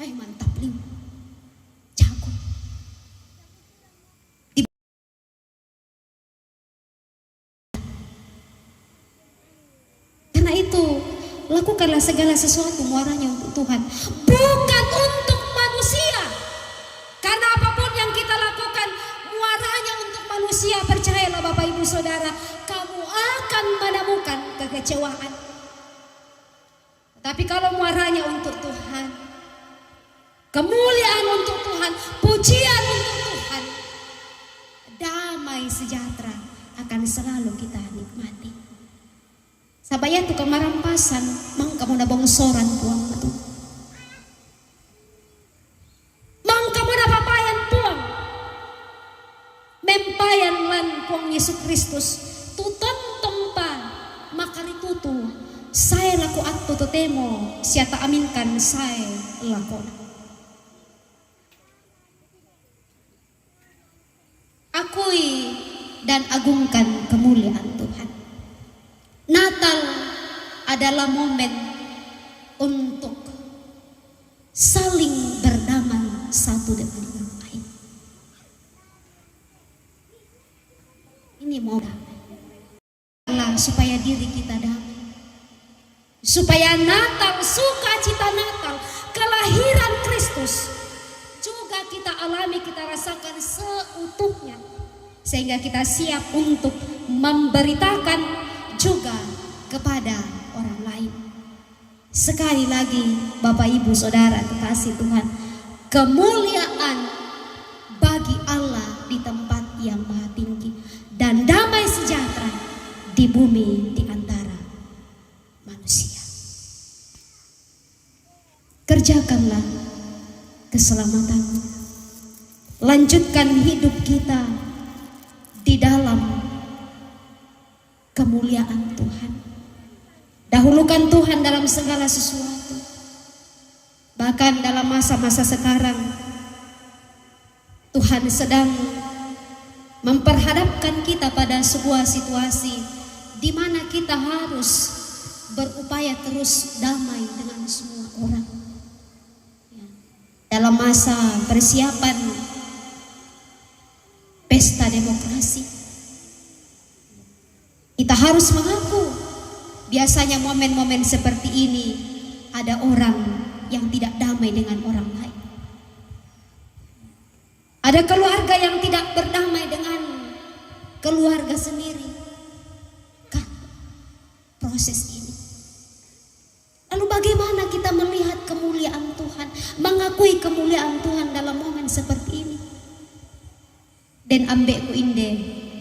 Hai mantap Lim, jago. Karena itu, lakukanlah segala sesuatu muaranya untuk Tuhan, bukan untuk manusia. Karena apapun yang kita lakukan muaranya untuk manusia, percayalah Bapak Ibu Saudara, kamu akan menemukan kekecewaan. Tapi kalau muaranya untuk Tuhan, kemuliaan untuk Tuhan, pujian untuk Tuhan, damai sejahtera akan selalu kita nikmati. Sabaya tu kemarampasan, mang kamu na bongsoran puang itu. Mang kamu na papayan puang. Mempayan lan puang Yesus Kristus. Tutontong pa makaritutu. Saya laku atto totemo, siya ta aminkan saya lakona. Akui dan agungkan kemuliaan Tuhan. Natal adalah momen untuk saling berdamai satu dengan yang lain. Ini momen supaya diri kita damai. Supaya Natal, sukacita Natal, kelahiran Kristus juga kita alami, kita rasakan seutuhnya. Sehingga kita siap untuk memberitakan juga kepada orang lain. Sekali lagi Bapak Ibu Saudara kekasih Tuhan, kemuliaan bagi Allah di tempat yang maha tinggi dan damai sejahtera di bumi di antara manusia. Kerjakanlah keselamatan, lanjutkan hidup kita di dalam kemuliaan Tuhan. Dahulukan Tuhan dalam segala sesuatu. Bahkan dalam masa-masa sekarang, Tuhan sedang memperhadapkan kita pada sebuah situasi di mana kita harus berupaya terus damai dengan semua orang. Dalam masa persiapan pesta demokrasi, kita harus mengaku, biasanya momen-momen seperti ini ada orang yang tidak damai dengan orang lain. Ada keluarga yang tidak berdamai dengan keluarga sendiri. Kan proses ini. Lalu bagaimana kita melihat kemuliaan Tuhan, mengakui kemuliaan Tuhan dalam momen seperti ini? Dan ambek ku inde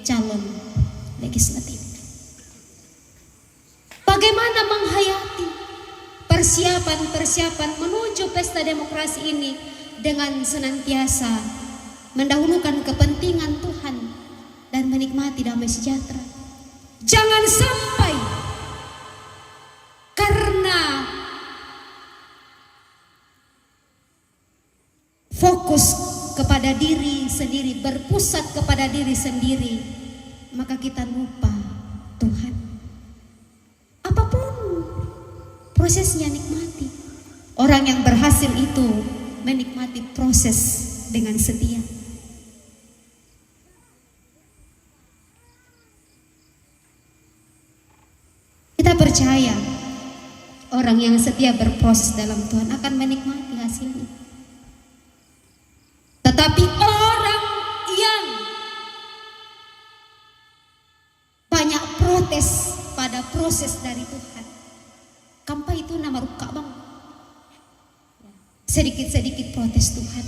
calon legislatif. Bagaimana menghayati persiapan menuju pesta demokrasi ini dengan senantiasa mendahulukan kepentingan Tuhan dan menikmati damai sejahtera. Jangan sampai karena fokus kepada diri sendiri, berpusat kepada diri sendiri, maka kita lupa Tuhan. Apapun prosesnya nikmati. Orang yang berhasil itu menikmati proses dengan setia. Kita percaya orang yang setia berproses dalam Tuhan akan menikmati hasilnya. Tetapi orang yang banyak protes pada proses dari Tuhan, kampa itu nama ruka bang. Sedikit-sedikit protes Tuhan,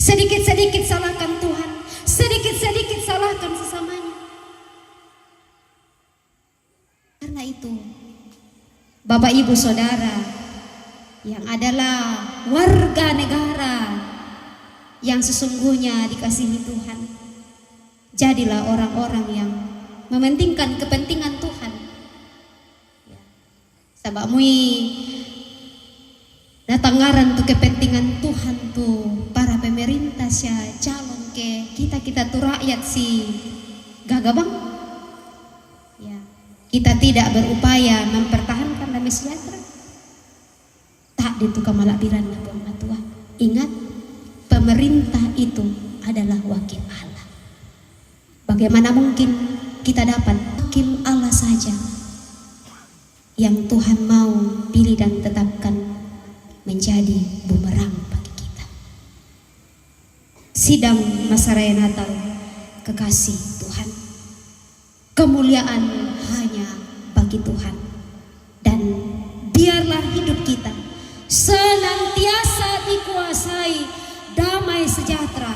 sedikit-sedikit salahkan Tuhan, sedikit-sedikit salahkan sesamanya. Karena itu, Bapak Ibu Saudara yang adalah warga negara yang sesungguhnya dikasihi Tuhan, jadilah orang-orang yang mementingkan kepentingan Tuhan. Sabak mui Natangaran tu kepentingan Tuhan tu para pemerintah sia calon ke kita tu rakyat si gagabang. Ya, kita tidak berupaya mempertahankan damai sejahtera. Tak ditu kamalabiran na buang matua. Ingat, pemerintah itu adalah wakil Allah. Bagaimana mungkin kita dapat wakil Allah saja yang Tuhan mau pilih dan tetapkan menjadi bumerang bagi kita. Sidang masa raya Natal, kekasih Tuhan, kemuliaan hanya bagi Tuhan, dan biarlah hidup kita senantiasa dikuasai damai sejahtera,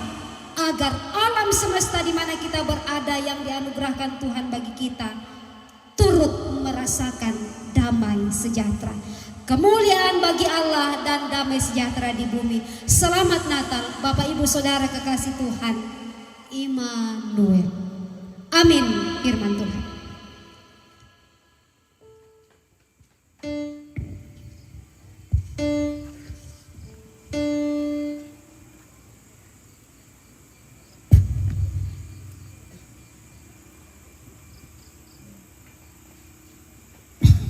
agar alam semesta di mana kita berada yang dianugerahkan Tuhan bagi kita turut merasakan damai sejahtera. Kemuliaan bagi Allah dan damai sejahtera di bumi. Selamat Natal Bapak Ibu Saudara kekasih Tuhan. Immanuel. Amin firman Tuhan.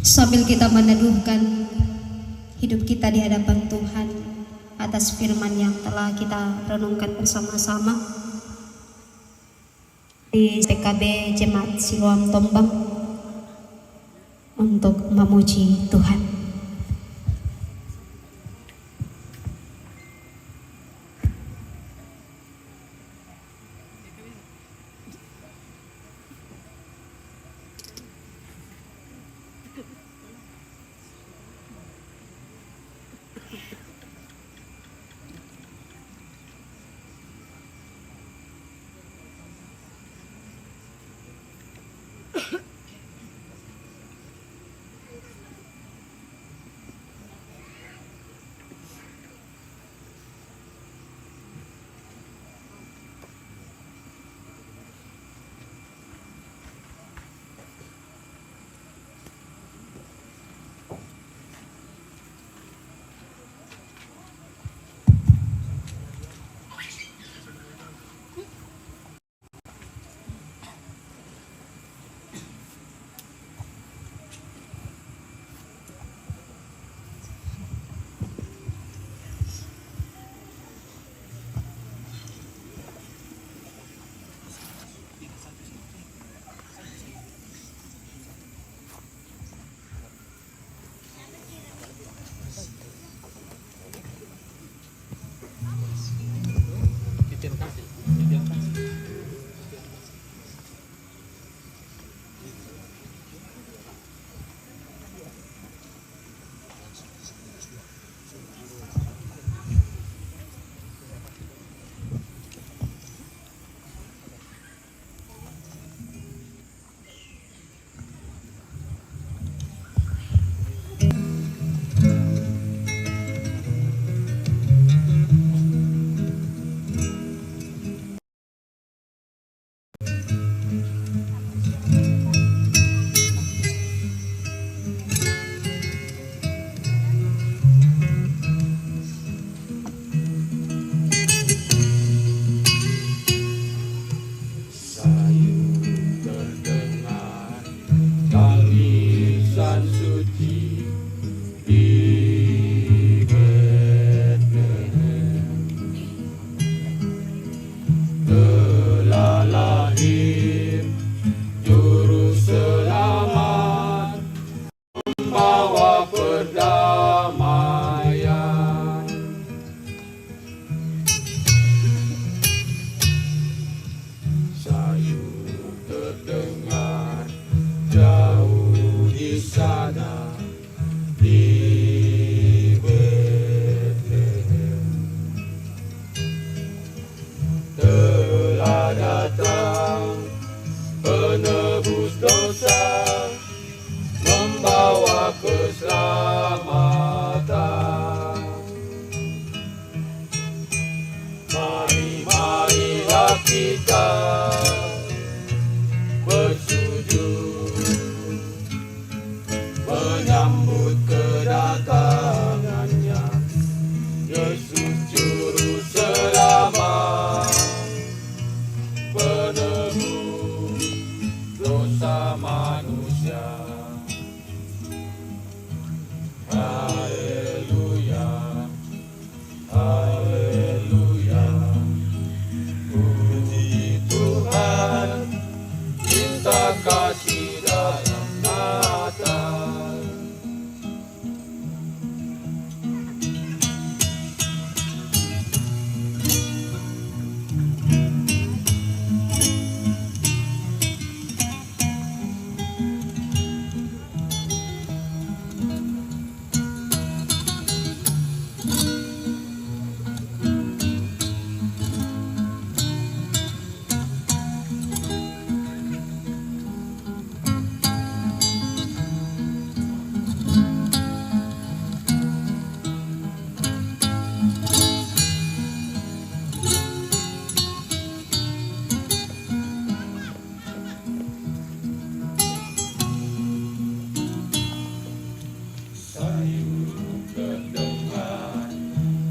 Sambil kita meneduhkan hidup kita di hadapan Tuhan atas firman yang telah kita renungkan bersama-sama di PKB Jemaat Siloam Tombang untuk memuji Tuhan.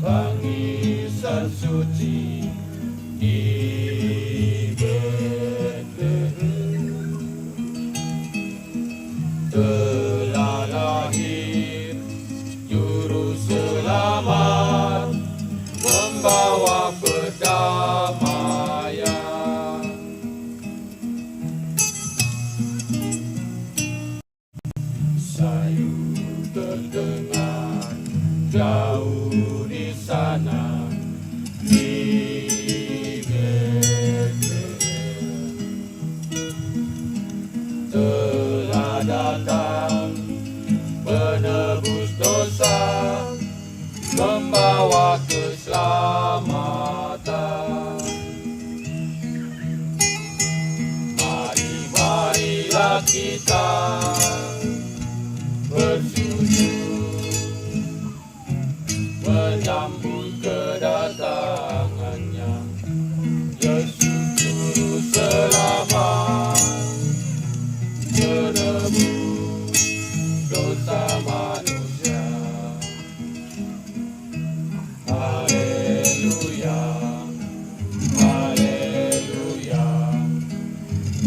Tangisan suci di Betlehem telah lahir juru selamat membawa perdamaian. Sayu terdengar jauh di sana di Betlehem telah datang penebus dosa membawa keselamatan. Marilah kita bersujud menyambut kedatangannya, Yesus Juru Selamat, penebus dosa manusia. Haleluya, haleluya,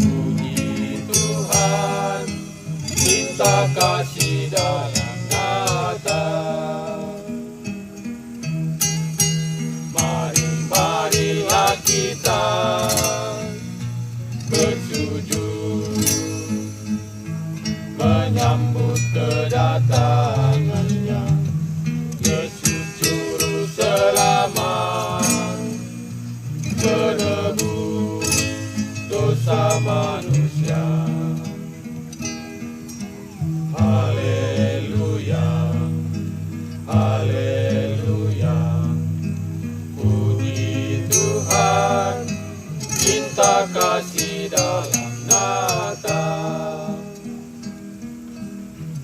puji Tuhan, cinta kasih dalam Natal. Marilah kita bersujud menyambut kedatangannya, Yesus Juru Selamat, penebus dosa manusia. Haleluya, haleluya, puji Tuhan, cinta kasih dalam Natal,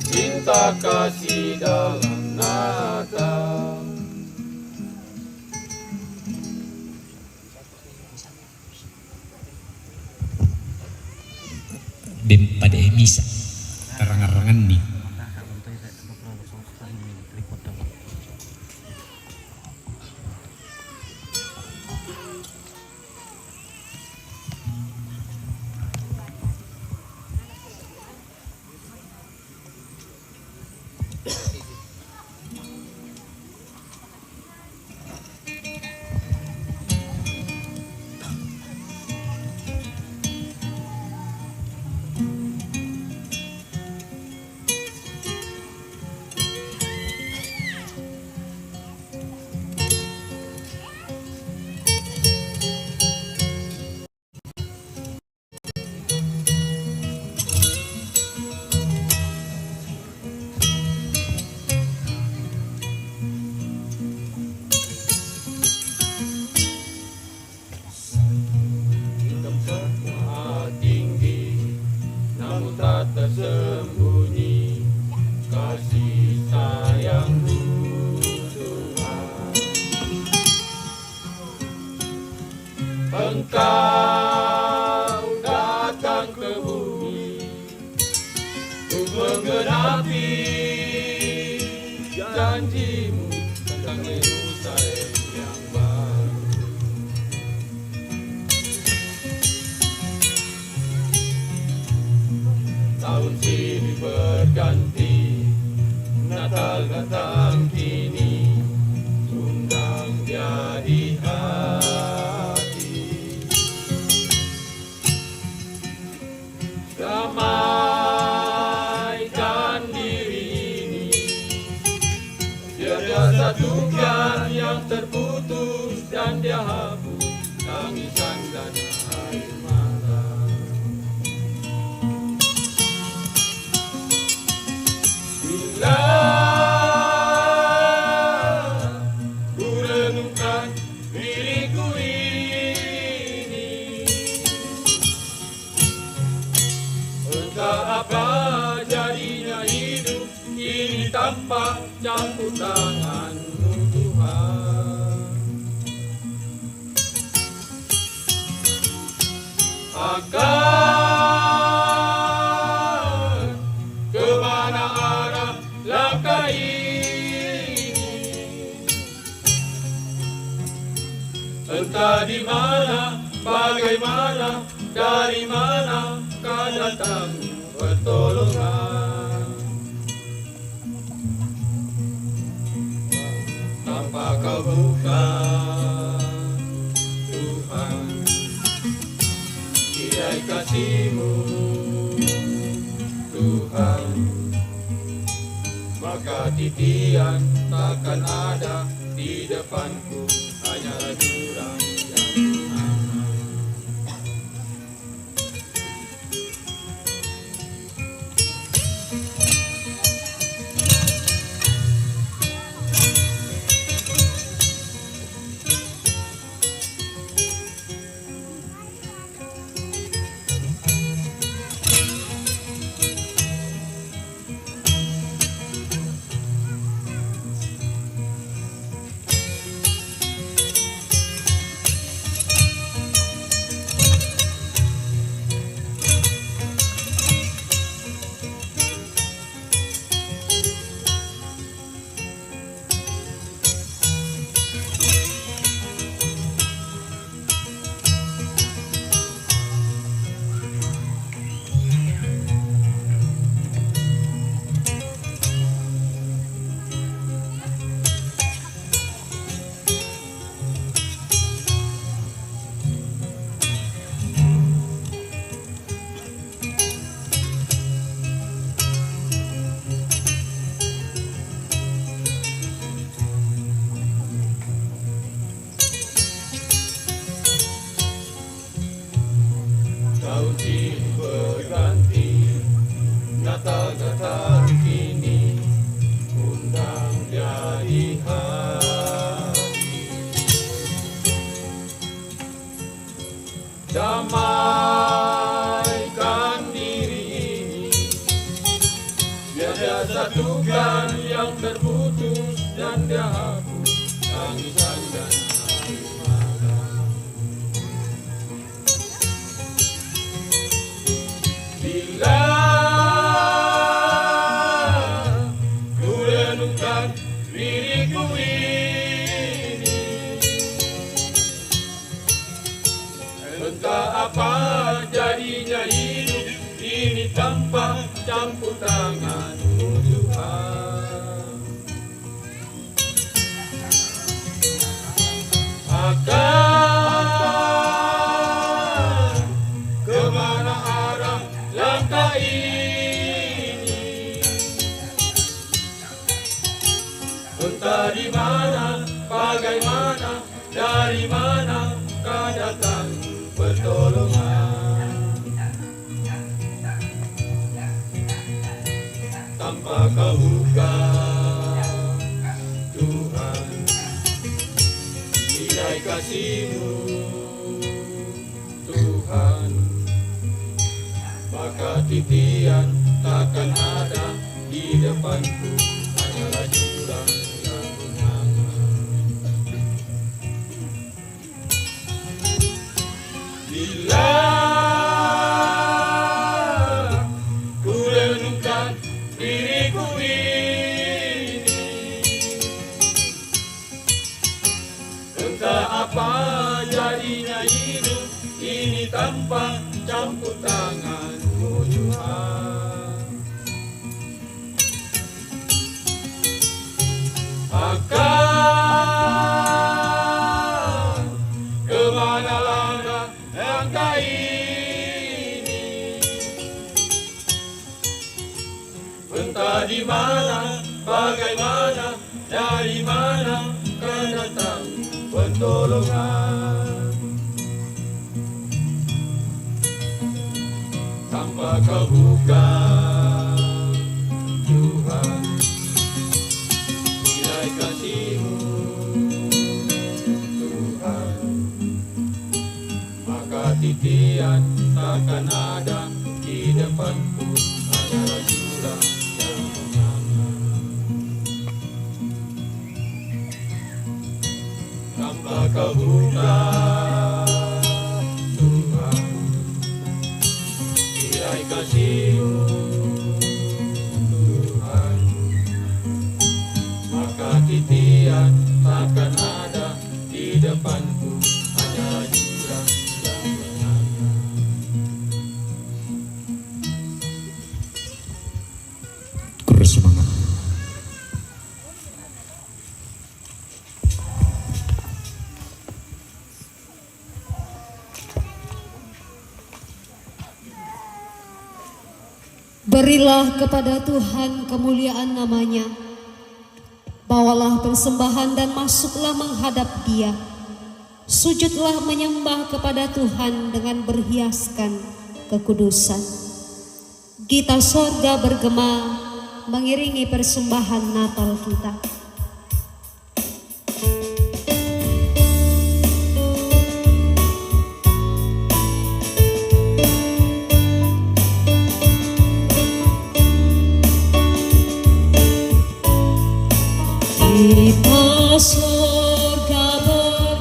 cinta kasih dalam Natal. Bem pada emisa terang-terangan nih. Tersembunyi kasih sayang-Mu Tuhan, Engkau datang ke bumi untuk menggenapi janji-Mu tentang Yerusalem yang baru. Tahun silih berganti, Natal datang kini, undang dia di hati. Damaikan diri ini, biar dia satukan yang terputus dan dia hapus tangisan dan air mata. Bila ku renungkan diriku ini, entah apa jadinya hidup ini tanpa campur tangan-Mu Tuhan. Akan kemana arah langkah ini? Entah di mana, bagaimana, dari mana kau datang pertolongan. Tanpa kau buka, Tuhan, tirai kasih-Mu, Tuhan, maka titian takkan ada di depanku, hanyalah jurang yang aman. Tahun silih berganti, Natal datang kini, undang jadi hari. Damaikan diri ini, biar dia satukan yang terputus dan dia hapus tangisan dan air mata. Bila ku renungkan diriku ini, entah apa jadinya hidup ini tanpa campur tangan-Mu, Tuhan. Akan kemana arah langkah ini? Entah di mana, bagaimana, dari mana kau datang pertolongan. Tanpa kau buka, Tuhan, tirai kasih-Mu, Tuhan, maka titian takkan ada di depanku, hanyalah jurang yang menganga. Bila ku renungkan diriku ini, entah apa jadinya hidup ini tanpa campur tangan-Mu, Tuhan. Akan kemana langkah ini? Entah di mana, bagaimana, dari mana kau datang pertolongan. Tanpa kau buka, Tuhan, tirai kasih-Mu, Tuhan, maka titian takkan ada di depanku, hanyalah jurang yang menganga. Tanpa kau buka, Tuhan, tirai kasih-Mu, Tuhan, maka titian takkan ada di depanku, Berilah kepada Tuhan kemuliaan namanya. Bawalah persembahan dan masuklah menghadap Dia. Sujudlah menyembah kepada Tuhan dengan berhiaskan kekudusan. Gita sorga bergema mengiringi persembahan Natal kita. Gita sorga bergema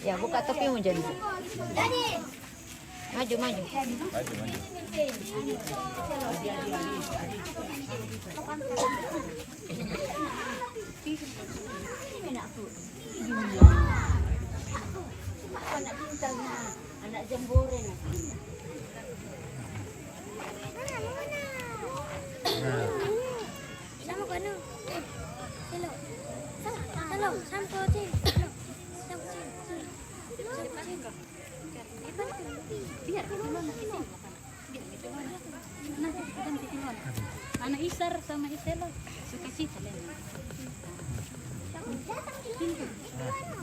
Ya, buka topimu jadi. Maju, maju. Anak jembore. Sama kono. Hello, sampo tin. Anak Isar sama Iselo suka cita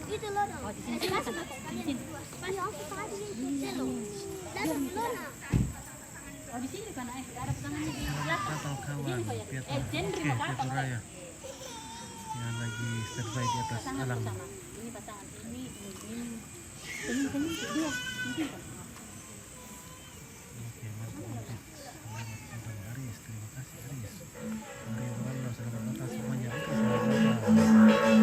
itu loh. Oh, di sini. Oh, di sini kan arah tangannya di belakang. Kawan, Piatu Raya yang lagi survei di atas alam. Ini pasangan ini. Dia. Oke, mantap. Selamat untuk Aris, terima kasih Aris. Mari Allah selamat datang semuanya. Oke, selamat datang.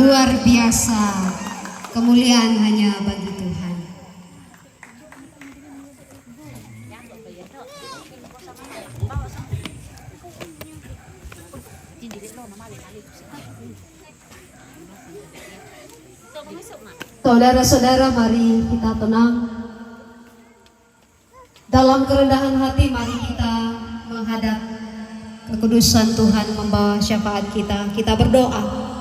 luar biasa. Kemuliaan hanya bagi Tuhan. Saudara-saudara, mari kita tenang. Dalam kerendahan hati mari kita menghadap kekudusan Tuhan membawa syafaat kita. Kita berdoa.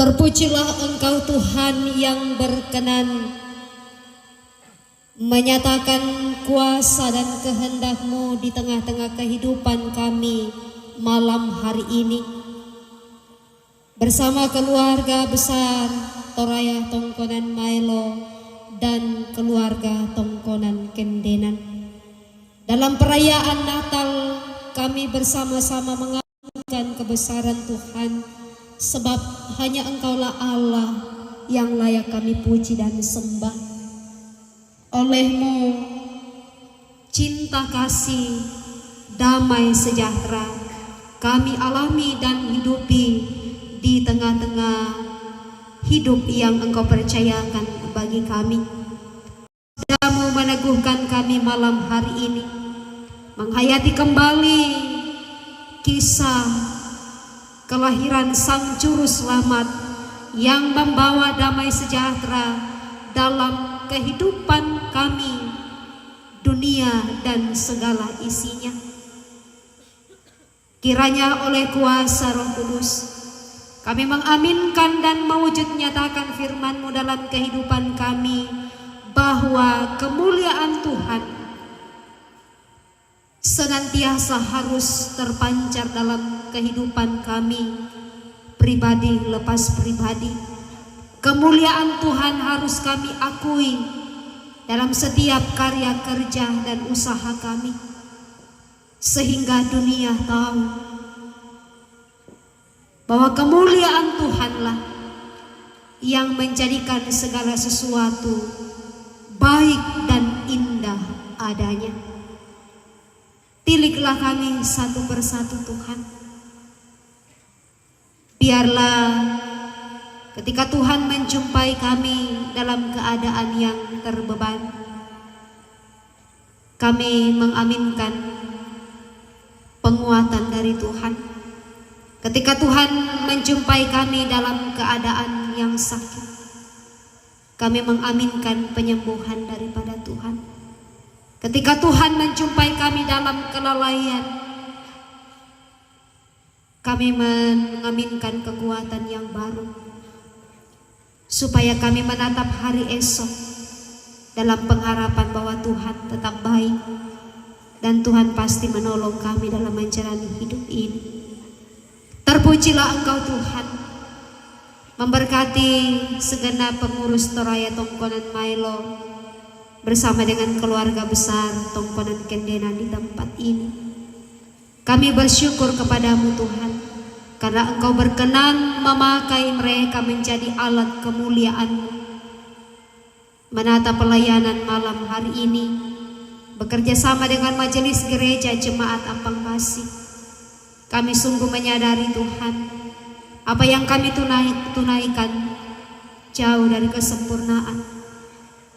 Terpujilah Engkau Tuhan yang berkenan menyatakan kuasa dan kehendak-Mu di tengah-tengah kehidupan kami malam hari ini. Bersama keluarga besar Toraya Tongkonan Maelo dan keluarga Tongkonan Kendenan. Dalam perayaan Natal kami bersama-sama mengagungkan kebesaran Tuhan, sebab hanya Engkaulah Allah yang layak kami puji dan sembah. Oleh-Mu cinta kasih, damai sejahtera kami alami dan hidupi di tengah-tengah hidup yang Engkau percayakan bagi kami. Sudah-Mu meneguhkan kami malam hari ini, menghayati kembali kisah kelahiran Sang Juru Selamat yang membawa damai sejahtera dalam kehidupan kami, dunia dan segala isinya. Kiranya oleh kuasa Roh Kudus kami mengaminkan dan mewujud nyatakan firman-Mu dalam kehidupan kami, bahwa kemuliaan Tuhan senantiasa harus terpancar dalam kehidupan kami, pribadi lepas pribadi. Kemuliaan Tuhan harus kami akui dalam setiap karya kerja dan usaha kami, sehingga dunia tahu bahwa kemuliaan Tuhanlah yang menjadikan segala sesuatu baik dan indah adanya. Tiliklah kami satu persatu Tuhan. Biarlah ketika Tuhan menjumpai kami dalam keadaan yang terbeban, kami mengaminkan penguatan dari Tuhan. Ketika Tuhan menjumpai kami dalam keadaan yang sakit, kami mengaminkan penyembuhan daripada Tuhan. Ketika Tuhan menjumpai kami dalam kelalaian, kami mengaminkan kekuatan yang baru, supaya kami menatap hari esok dalam pengharapan bahwa Tuhan tetap baik dan Tuhan pasti menolong kami dalam menjalani hidup ini. Terpujilah Engkau Tuhan, memberkati segenap pengurus Toraya Tongkonan Maelo bersama dengan keluarga besar Tongkonan Kendenan di tempat ini. Kami bersyukur kepadamu Tuhan, karena Engkau berkenan memakai mereka menjadi alat kemuliaan-Mu. Menata pelayanan malam hari ini, bekerja sama dengan majelis gereja Jemaat Ampang Kasih. Kami sungguh menyadari Tuhan, apa yang kami tunaikan jauh dari kesempurnaan.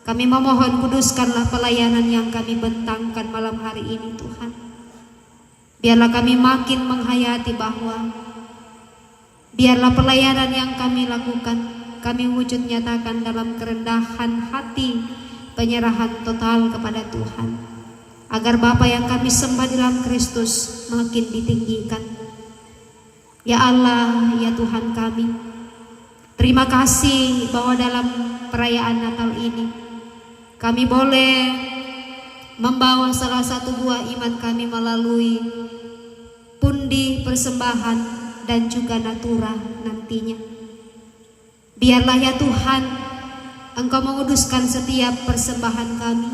Kami memohon kuduskanlah pelayanan yang kami bentangkan malam hari ini Tuhan. Biarlah kami makin menghayati bahwa biarlah pelayanan yang kami lakukan, kami wujud nyatakan dalam kerendahan hati, penyerahan total kepada Tuhan. Agar Bapa yang kami sembah dalam Kristus makin ditinggikan. Ya Allah, ya Tuhan kami, terima kasih bahwa dalam perayaan Natal ini kami boleh membawa salah satu buah iman kami melalui pundi persembahan dan juga natura nantinya. Biarlah ya Tuhan, Engkau menguduskan setiap persembahan kami,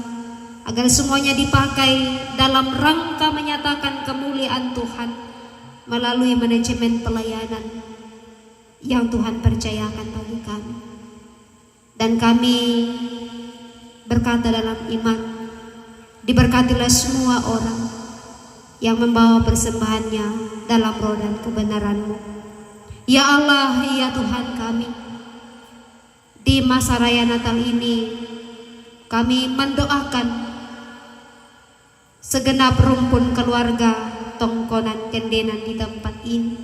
agar semuanya dipakai dalam rangka menyatakan kemuliaan Tuhan melalui manajemen pelayanan yang Tuhan percayakan bagi kami. Dan kami berkata dalam iman, diberkatilah semua orang yang membawa persembahannya dalam roh dan kebenaran-Mu. Ya Allah, ya Tuhan kami, di masa raya Natal ini kami mendoakan segenap rumpun keluarga Tongkonan Kendenan di tempat ini,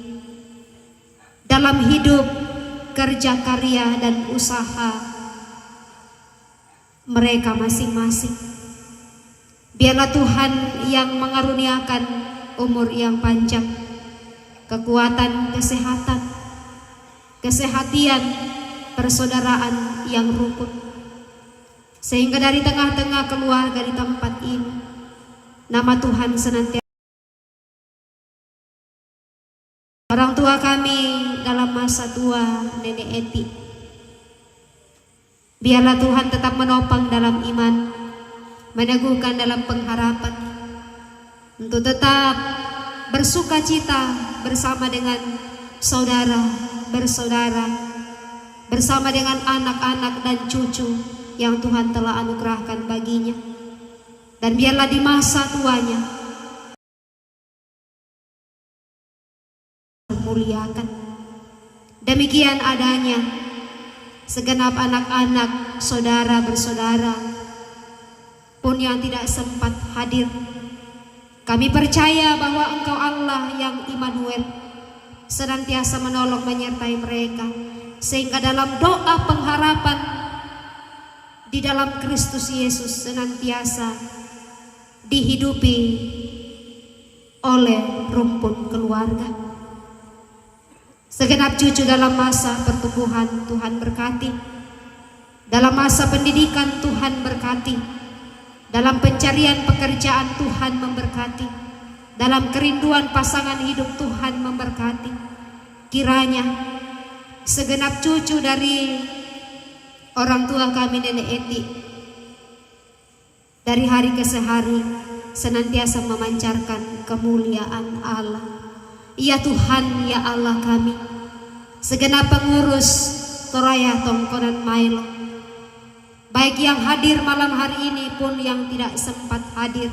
dalam hidup, kerja, karya, dan usaha mereka masing-masing. Biarlah Tuhan yang mengaruniakan umur yang panjang, kekuatan, kesehatan, persaudaraan yang rukun, sehingga dari tengah-tengah keluarga di tempat ini nama Tuhan senantiasa. Orang tua kami dalam masa tua, Nenek Eti, biarlah Tuhan tetap menopang dalam iman, meneguhkan dalam pengharapan, untuk tetap bersuka cita bersama dengan saudara, bersaudara, bersama dengan anak-anak dan cucu yang Tuhan telah anugerahkan baginya. Dan biarlah di masa tuanya muliakan. Demikian adanya segenap anak-anak, saudara bersaudara pun yang tidak sempat hadir. Kami percaya bahwa Engkau Allah yang Immanuel senantiasa menolong menyertai mereka, sehingga dalam doa pengharapan di dalam Kristus Yesus senantiasa dihidupi oleh rumpun keluarga. Segenap cucu dalam masa pertumbuhan Tuhan berkati, dalam masa pendidikan Tuhan berkati, dalam pencarian pekerjaan Tuhan memberkati, dalam kerinduan pasangan hidup Tuhan memberkati. Kiranya segenap cucu dari orang tua kami Nenek Eti dari hari ke hari senantiasa memancarkan kemuliaan Allah. Ya Tuhan, ya Allah kami, segenap pengurus Toraya Tongkonan Mailo, baik yang hadir malam hari ini pun yang tidak sempat hadir,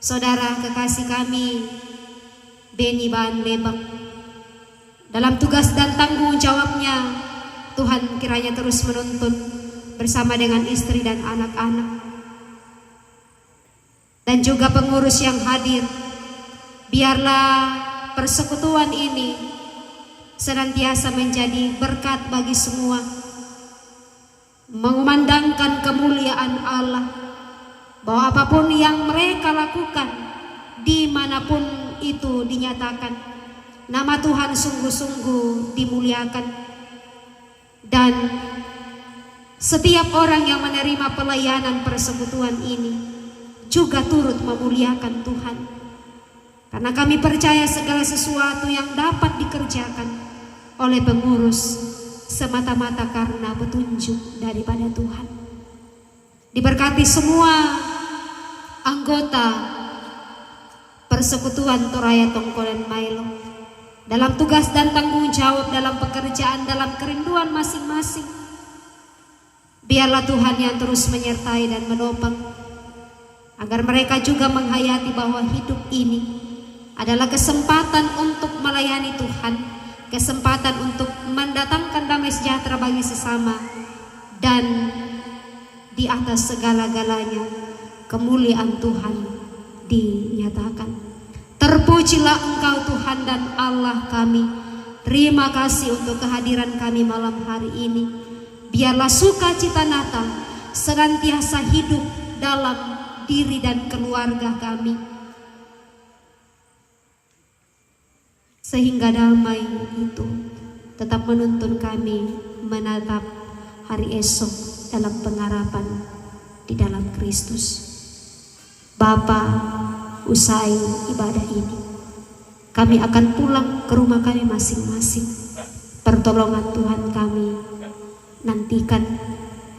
saudara kekasih kami Beni Baan Lebang, dalam tugas dan tanggung jawabnya Tuhan kiranya terus menuntun bersama dengan istri dan anak-anak, dan juga pengurus yang hadir. Biarlah persekutuan ini senantiasa menjadi berkat bagi semua, mengumandangkan kemuliaan Allah, bahwa apapun yang mereka lakukan dimanapun itu dinyatakan nama Tuhan sungguh-sungguh dimuliakan, dan setiap orang yang menerima pelayanan persekutuan ini juga turut memuliakan Tuhan. Karena kami percaya segala sesuatu yang dapat dikerjakan oleh pengurus semata-mata karena petunjuk daripada Tuhan. Diberkati semua anggota persekutuan Toraya Tongkonan Mailo dalam tugas dan tanggung jawab, dalam pekerjaan, dalam kerinduan masing-masing. Biarlah Tuhan yang terus menyertai dan menopang, agar mereka juga menghayati bahwa hidup ini adalah kesempatan untuk melayani Tuhan, kesempatan untuk mendatangkan damai sejahtera bagi sesama, dan di atas segala-galanya kemuliaan Tuhan dinyatakan. Terpujilah Engkau Tuhan dan Allah kami. Terima kasih untuk kehadiran kami malam hari ini. Biarlah sukacita Natal senantiasa hidup dalam diri dan keluarga kami, sehingga damai itu tetap menuntun kami menatap hari esok dalam pengharapan di dalam Kristus. Bapa, usai ibadah ini kami akan pulang ke rumah kami masing-masing. Pertolongan Tuhan kami nantikan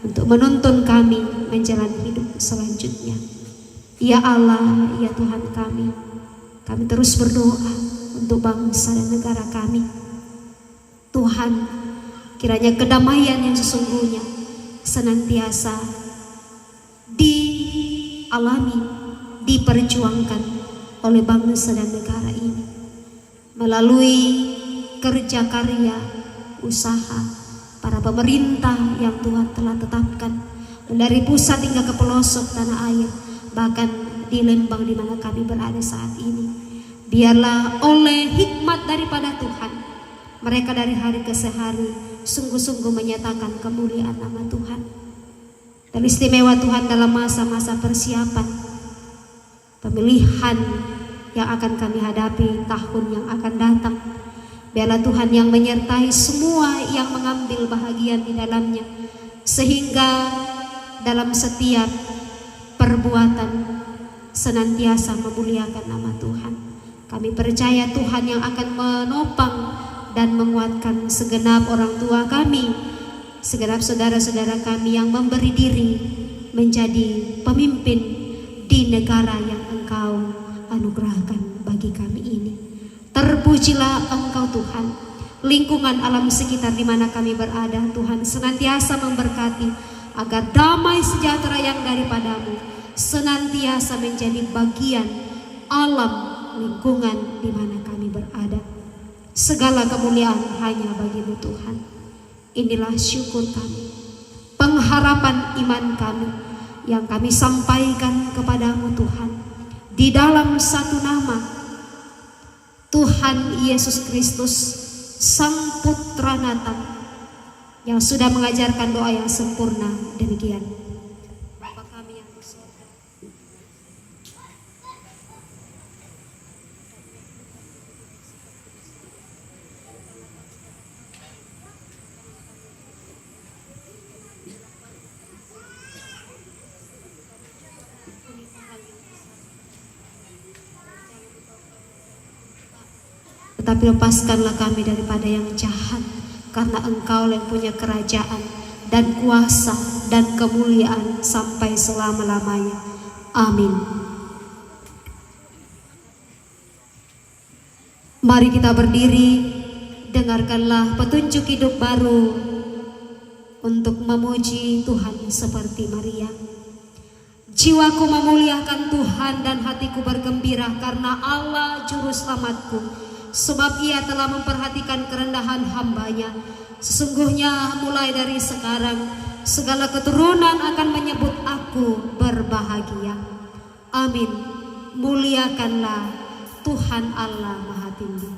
untuk menuntun kami menjalani hidup selanjutnya. Ya Allah, ya Tuhan kami terus berdoa untuk bangsa dan negara kami. Tuhan, kiranya kedamaian yang sesungguhnya senantiasa dialami, diperjuangkan oleh bangsa dan negara ini melalui kerja karya, usaha, para pemerintah yang Tuhan telah tetapkan dari pusat hingga ke pelosok tanah air, bahkan di Lembang di mana kami berada saat ini. Biarlah oleh hikmat daripada Tuhan, mereka dari hari ke hari sungguh-sungguh menyatakan kemuliaan nama Tuhan. Dan istimewa Tuhan dalam masa-masa persiapan pemilihan yang akan kami hadapi tahun yang akan datang. Biarlah Tuhan yang menyertai semua yang mengambil bahagian di dalamnya, sehingga dalam setiap perbuatan senantiasa memuliakan nama Tuhan. Kami percaya Tuhan yang akan menopang dan menguatkan segenap orang tua kami, segenap saudara-saudara kami yang memberi diri menjadi pemimpin di negara yang Engkau anugerahkan bagi kami ini. Terpujilah Engkau Tuhan. Lingkungan alam sekitar di mana kami berada, Tuhan senantiasa memberkati agar damai sejahtera yang daripadamu senantiasa menjadi bagian alam lingkungan di mana kami berada. Segala kemuliaan hanya bagimu Tuhan. Inilah syukur kami, pengharapan iman kami yang kami sampaikan kepadamu Tuhan, di dalam satu nama, Tuhan Yesus Kristus, Sang Putra Nathan, yang sudah mengajarkan doa yang sempurna demikian. Bapa kami yang di surga, tetapi lepaskanlah kami daripada yang jahat, karena Engkau yang punya kerajaan dan kuasa dan kemuliaan sampai selama-lamanya. Amin. Mari kita berdiri, dengarkanlah petunjuk hidup baru untuk memuji Tuhan seperti Maria. Jiwaku memuliakan Tuhan dan hatiku bergembira karena Allah juru selamatku, sebab Ia telah memperhatikan kerendahan hamba-Nya. Sesungguhnya mulai dari sekarang segala keturunan akan menyebut aku berbahagia. Amin. Muliakanlah Tuhan Allah Maha Tinggi.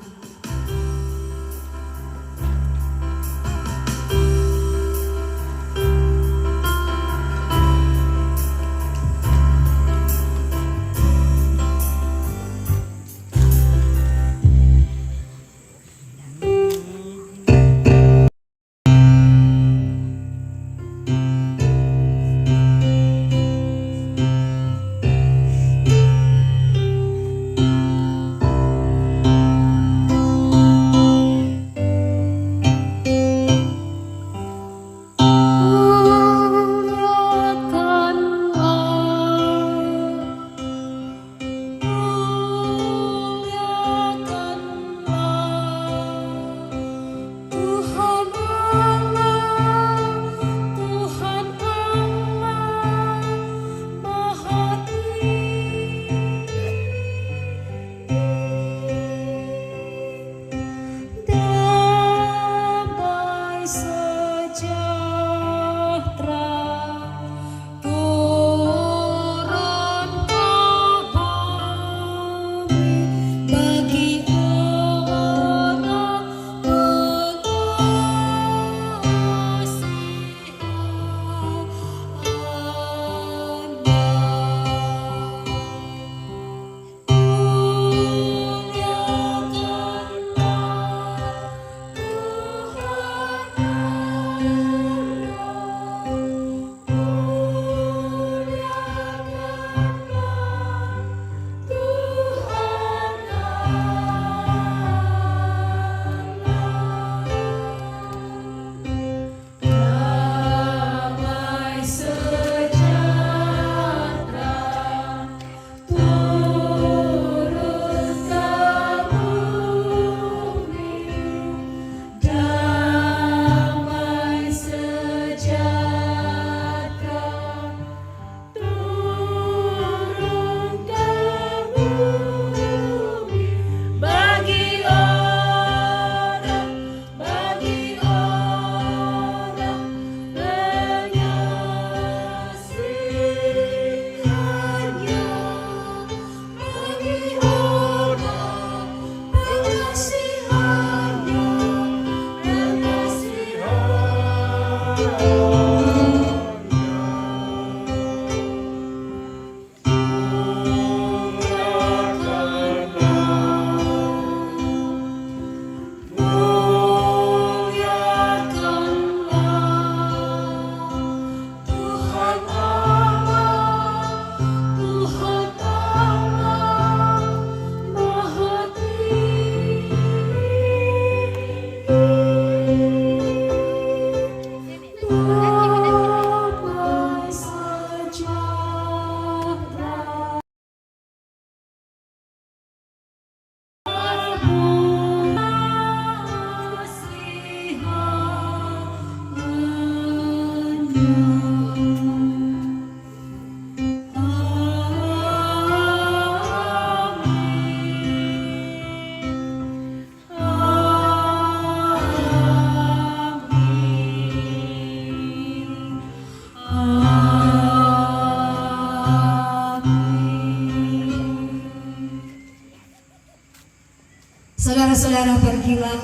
Saudara-saudara, pergilah,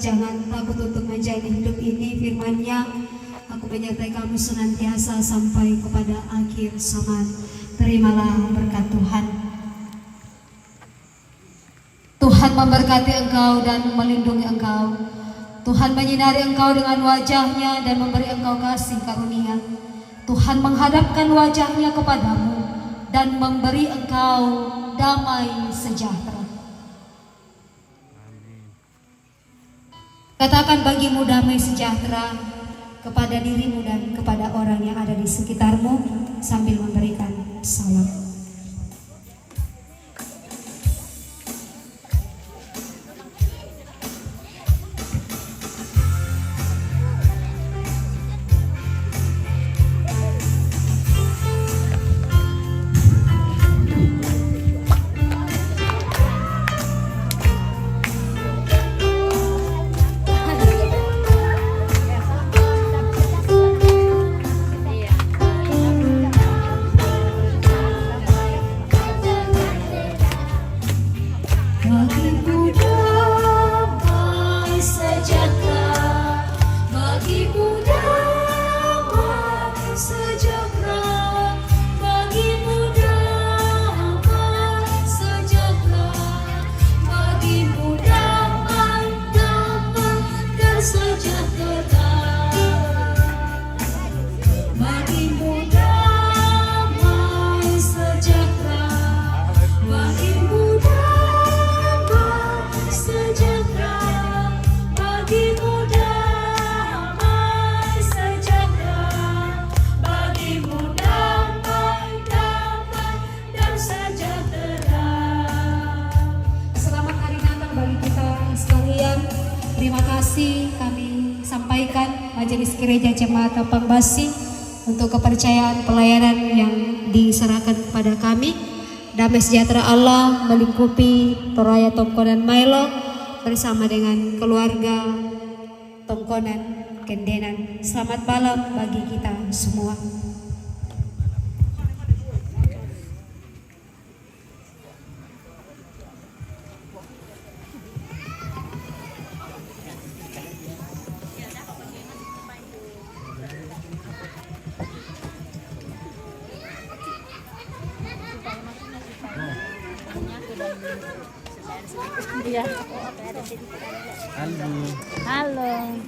jangan takut untuk menjalani hidup ini. Firman-Nya, aku menyertai kamu senantiasa sampai kepada akhir zaman. Terimalah berkat Tuhan. Tuhan memberkati engkau dan melindungi engkau. Tuhan menyinari engkau dengan wajah-Nya dan memberi engkau kasih karunia. Tuhan menghadapkan wajah-Nya kepadamu dan memberi engkau damai sejahtera. Katakan bagimu damai sejahtera kepada dirimu dan kepada orang yang ada di sekitarmu sambil memberikan salam. Bagimu damai sejahtera, bagimu damai sejahtera, bagimu damai sejahtera, bagimu damai, damai dan sejahtera, bagimu damai sejahtera, bagimu terima kasih kami sampaikan Majelis Gereja Jemaat Tampang Basi untuk kepercayaan pelayanan yang diserahkan kepada kami. Damai sejahtera Allah melingkupi Toraya Tongkonan Maelo bersama dengan keluarga Tongkonan Kendenan. Selamat malam bagi kita semua. Iya. Halo. Halo.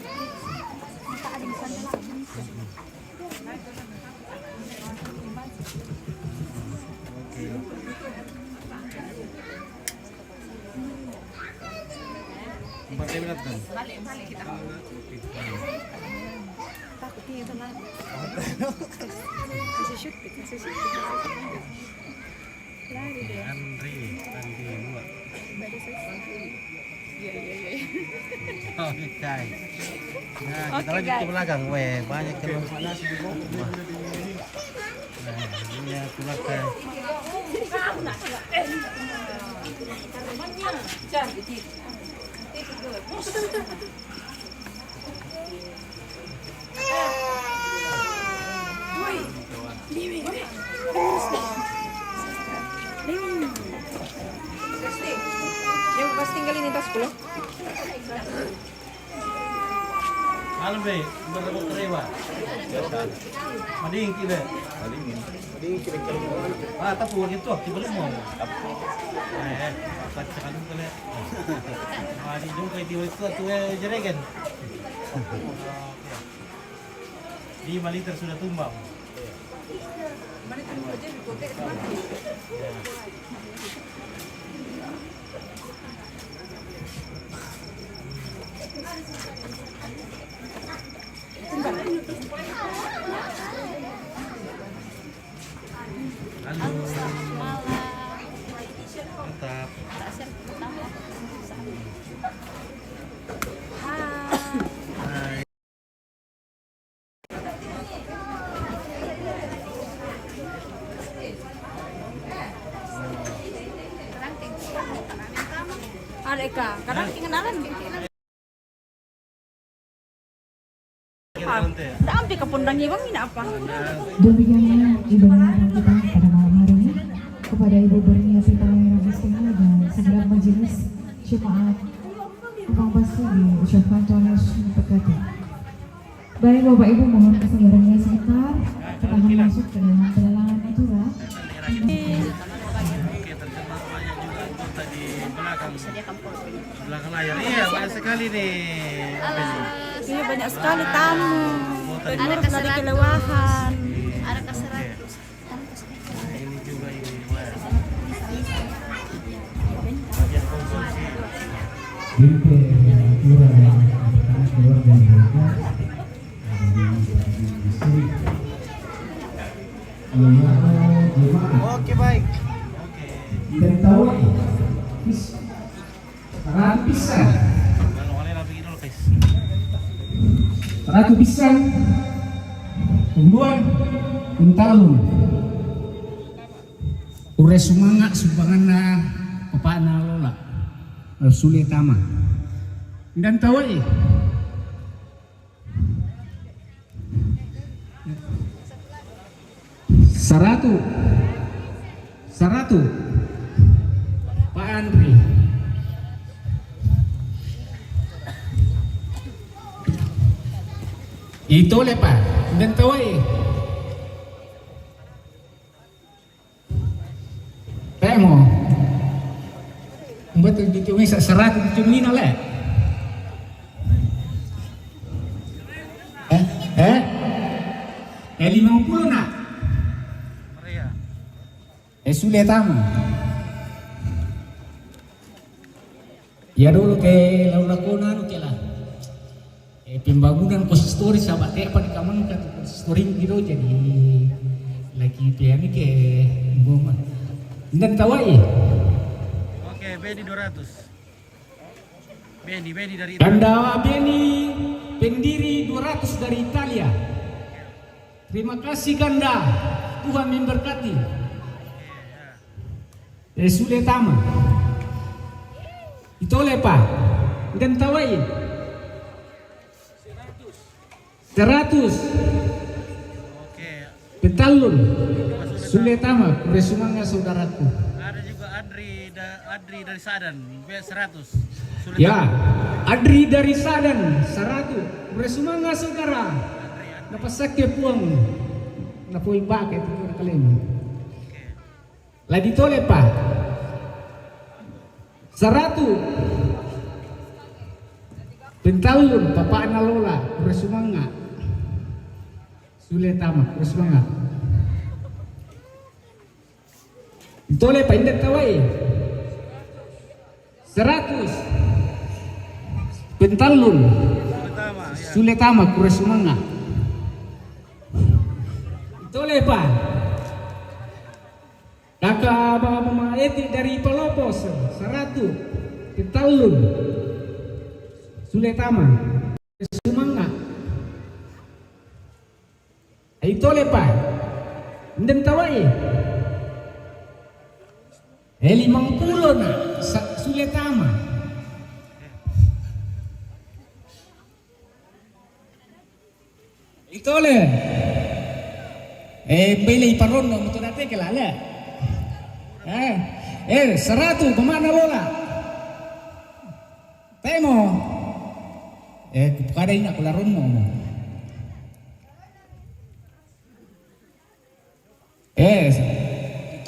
Balik kan? Balik kita. Takutnya itu lah. Kasih shoot. Lari deh. Andri dua. Iya. Oke guys. Nah, kita lanjut ke belakang, banyak keluar panas di bawah. Nah, ini ya keluar ke Yang pas tinggalin di tas pulau. Halo be, berapa terewa? Mading kita. Mading kira-kira. Ah, tapi waktu itu aktif belum mau. Tak cakap kali. Mading dong kayak dia itu tuh jeragan. Di maliter sudah tumbang. Mana tuh aja di kotek mana? Halo. Mantap. Hai. Ada Eka, kadang kenalan. Dah ambil ke pundangnya bang, ini apa? Demikianlah ibadah kita pada malam hari ini kepada Ibu Berniasi Pangeran Istimewa dan segenap majelis jemaat Abang Pasti diucapkan Tuhan Yesus memberkati. Baik Bapak Ibu, mohon kesabarannya sebentar. Kita akan masuk ke dalam pelelangan aturan. Oke, terjemah banyak juga anggota di belakang layar. Iya, banyak sekali nih. Iya banyak sekali tamu. Pengurus dari Kelewahan. Ada ke-100. Ini juga ini. Bagian konsumsi. Oke, baik. Dan tahu ratu pisang, Kalau kalian begini dulu, guys. ratu pisang, pembuat, pentalun, ure sumanga sumbangan na papana lola, sulit tama. Dan tahu Saratu, Pak Andri. Itu lepa dan tawai. Temo. Betul dicumi 100 dicumi nolak. Eh? 50 nak. Maria. Sulit tamu. Ya dulu ke launa ke lah. Pembangunan konsistori sahabat apa di kaman kan konsistori gitu jadi lagi dia ni ke bom. Dan tawai. Oke, Beni 200. Beni dari Anda Beni pendiri 200 dari Italia. Terima kasih Ganda. Tuhan memberkati. Sudah tamu. Itu lepa. Dan tawai. 100. Oke. Petalun. Sudah tamu. Resumanga saudaraku. Ada juga Adri dari Sadan, 100. Sulit Ya, Adri dari Sadan, 100. Resumanga saudara. Dapat sakit puang. Napoy bakit itu kalian. Lagi tole pa. 100. Pentalun, Bapak Nalola, resumanga. Sulit tamat, resumanga. Tole pa indet kawai. 100. Pentalun. Sulit tamat, resumanga. Tole pa. Kakak Mama Eti dari Pelopos 100. Pentalun. Sulit tamat. Resumanga. Tole pa. Indet kawai. 50 na sulit tama. Itole. Beli paron no motor dati kelala. 100 kemana lola? Temo. Kada ini aku laron mo.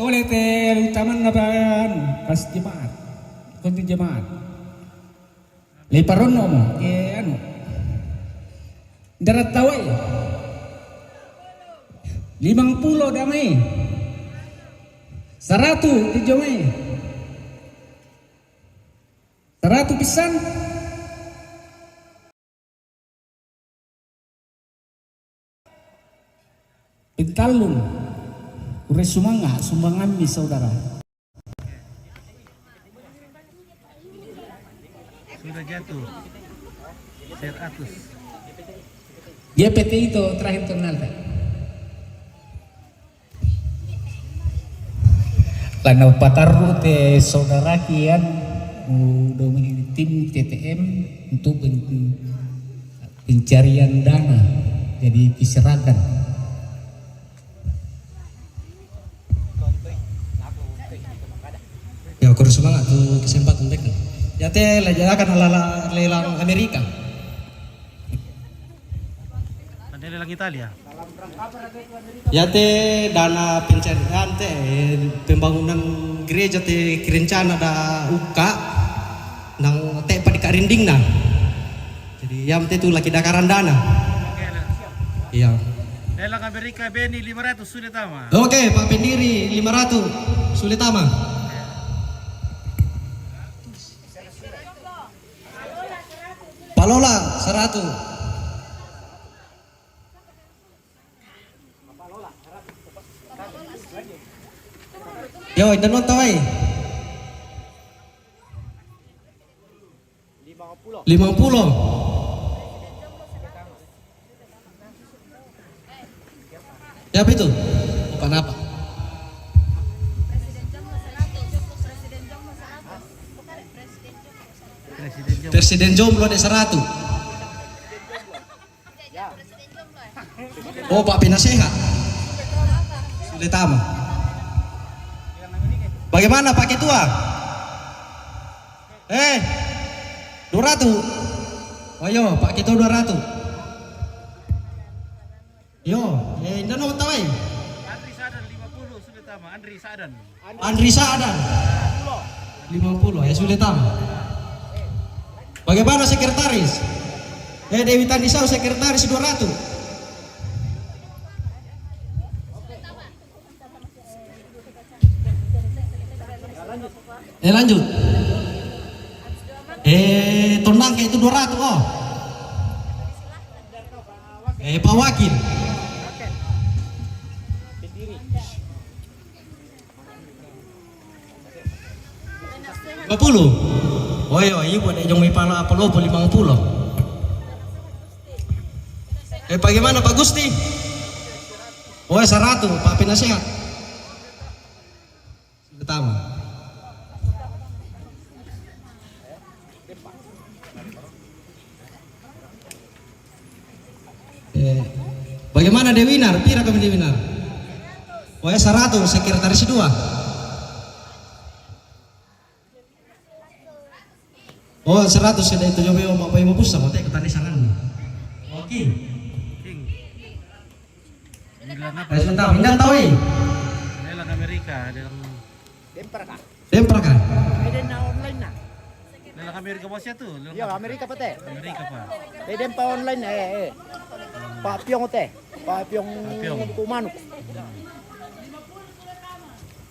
Tole te utaman na ban pas jemaat. Konti jemaat. Liparon mo. Ano? Darat tawai. 50 damai. 100 di jomai. 100 pisan. Pintalun. Ure sumbangan mi saudara. sudah jatuh. 100. GPT itu terakhir kenal tak? Lana pataru te saudara kian domini tim TTM untuk pencarian dana jadi diserahkan. Ya kurang semangat tuh kesempatan mereka. Ya teh akan lelang Amerika. Ada lelang Italia. Ya teh dana pencarian teh pembangunan gereja teh rencana ada uka nang teh pada karinding nah. Jadi yang teh tu lagi dakaran dana. Iya. Lelang Amerika Beni 500 sudah tama. Oke, Pak Pendiri 500 sulit tama. Palola 100. Yo, dan nonton ay. 50. Ya apa itu? Bukan apa? Presiden jomblo ada 100. Oh, Pak Penasehat. Sudah tama. Bagaimana Pak Ketua? 200. Ayo Pak Ketua 200. Yo, indah nomor tahu ya? Andri Sadan 50 sudah tama. Andri Sadan. Andri Sadan 50 ya sudah tama. Bagaimana sekretaris? Dewi Tandisau sekretaris 200. Lanjut. Tonang kayak itu 200 oh. Pak Wakil. Puluh. Oh iya, ibu ada yang may pala apa lo 50. Bagaimana Pak Gusti? Oh 100, Pak Penasehat. Pertama. Bagaimana Dewinar? Pira kami Dewinar? Oh 100, sekretaris 2. Oh 100 sudah itu coba mau apa yang mau pusat, mau teh ketani sangan. Oke. Sebentar, pindah tahu eh. Lelang Amerika, lelang Dempra kan? lelang Amerika bosnya tuh. Iya, Amerika pa teh. Amerika pa. Deden pa online Pak Piong teh. Pak Piong kumanuk.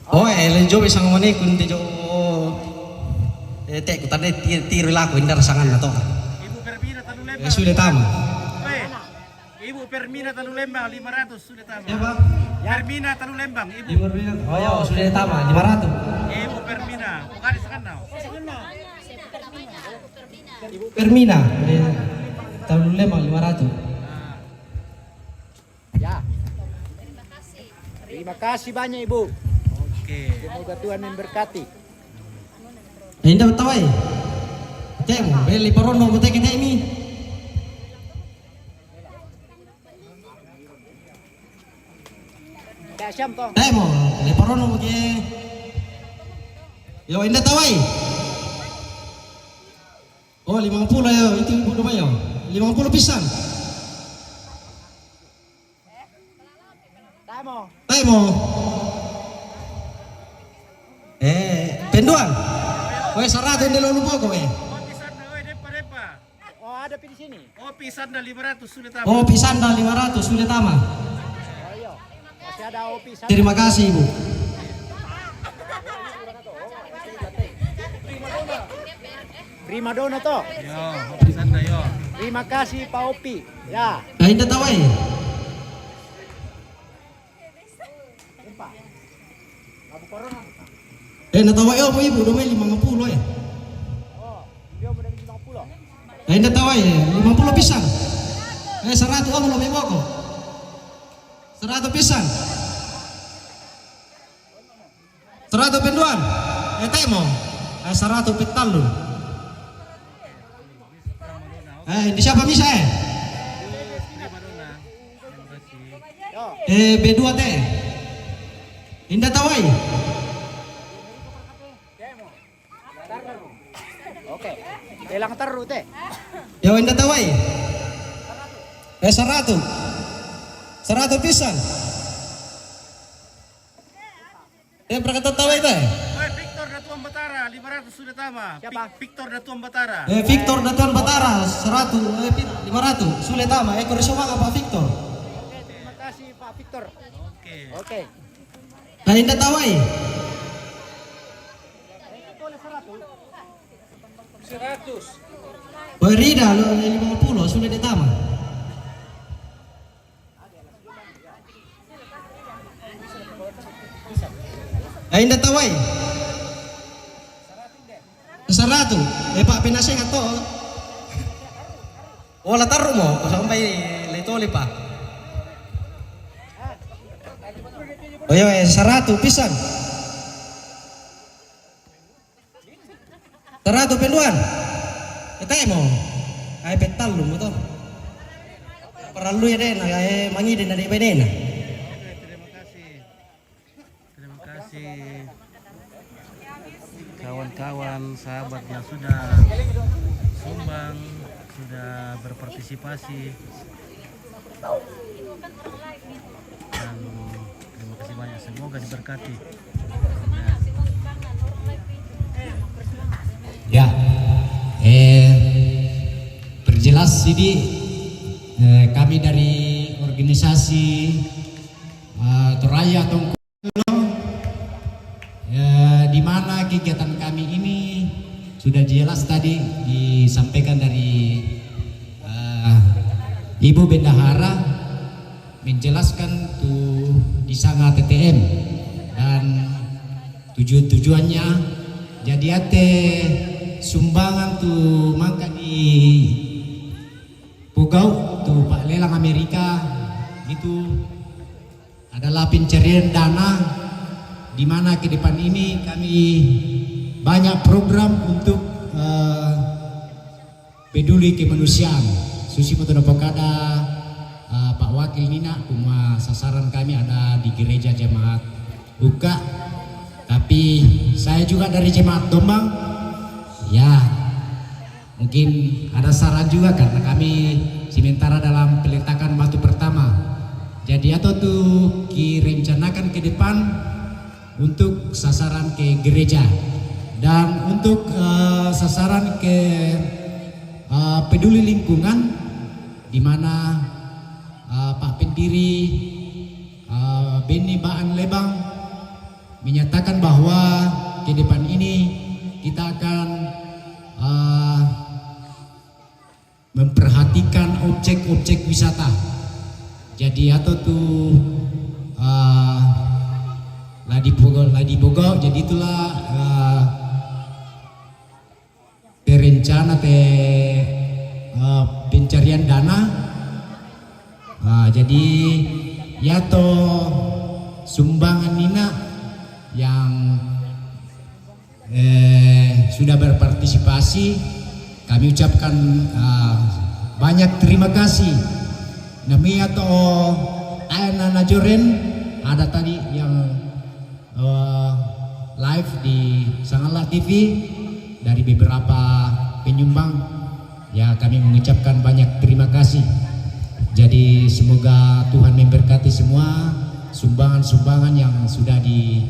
Oh, lenjo bisa ngomongin kunti jo. Teh kutane tiru laku indar sangan atau. Ibu Permina Talu Lembang. Sudah tamu. Ibu Permina Talu Lembang 500 sudah tamu. Siapa? Permina Talu Lembang, Ibu. Oh ya, sudah tamu 500. Ibu Permina, bukan di sana. Ibu Permina, Talu Lembang 500. Ya. Terima kasih banyak Ibu. Oke. Semoga Tuhan memberkati. Indah tahu eh. Temu, beli perono buat kita ini. Kasyam toh. Temu, beli perono buat. Yo indah tahu eh. Oh 50 ya, itu ibu doa ya. 50 pisan. Temu. Penduan. Kowe 100 yang lalu pokok eh. Oh ada di sini. Oh pisan dah 500 sudah tamu. Oh pisan dah 500 sudah tama. Oh iya. Masih ada opi. Terima kasih Ibu. Prima dona toh. Yo, pisan dah yo. Terima kasih Pak Opi. Ya. Nah indah tahu eh. Natawa eh apa Ibu domai 50 ya. Oh, dia udah 50. Indah tahu eh 50 pisan. 100 om lebih pokok. 100 pisan. 100 penduan. Temo. 100 petalu. Ini siapa misa B2 teh. Indah tawai. Oke. Hilang terus teh. Ya indah tawai. 100. 100 pisan. Berkata tawai teh. Victor Datuan Batara 500 sudah tama. Siapa? Victor Datuan Batara. Victor Datuan Batara 100 500 sudah tama. Ekor semangat Pak Victor. Oke, terima kasih Pak Victor. Oke. Nah indah tawai. 100. Berida 50 sudah ditama. Indah tawai. 100. Pak penasehat to. Wala taruh mo sampai letole pa. Oh ya 100 pisan. 100 penduan. Mo. Ay petal mo to. Perlu ya deh, ay mangidin dari bedena. Terima kasih kawan-kawan sahabat yang sudah sumbang, sudah berpartisipasi, dan terima kasih banyak, semoga diberkati. Ya, perjelas ini kami dari organisasi Toraya Tongkono, di mana kegiatan kami ini sudah jelas tadi disampaikan dari Ibu Bendahara, menjelaskan tuh di sana TTM dan tujuannya jadi ate sumbangan tuh mangka di Pugau tuh Pak Lelang Amerika itu adalah pencarian dana, di mana ke depan ini kami banyak program untuk peduli kemanusiaan. Susi Motono Pokada, Pak Wakil Nina, cuma sasaran kami ada di gereja jemaat UKA, tapi saya juga dari jemaat Dombang. Ya, mungkin ada saran juga karena kami sementara dalam peletakan batu pertama. Jadi atau tuh direncanakan ke depan untuk sasaran ke gereja dan untuk sasaran ke peduli lingkungan, di mana Pak Pendiri Beni Baan Lebang menyatakan bahwa ke depan ini kita akan memperhatikan objek-objek wisata. Jadi atau tuh Ladi Bogor, jadi itulah perencana pencarian dana. Jadi ya toh sumbangan Nina yang sudah berpartisipasi, kami ucapkan banyak terima kasih. Namanya toh Ayana Najoren ada tadi yang live di Sangala TV dari beberapa penyumbang. Ya, kami mengucapkan banyak terima kasih. Jadi semoga Tuhan memberkati semua sumbangan-sumbangan yang sudah diberikan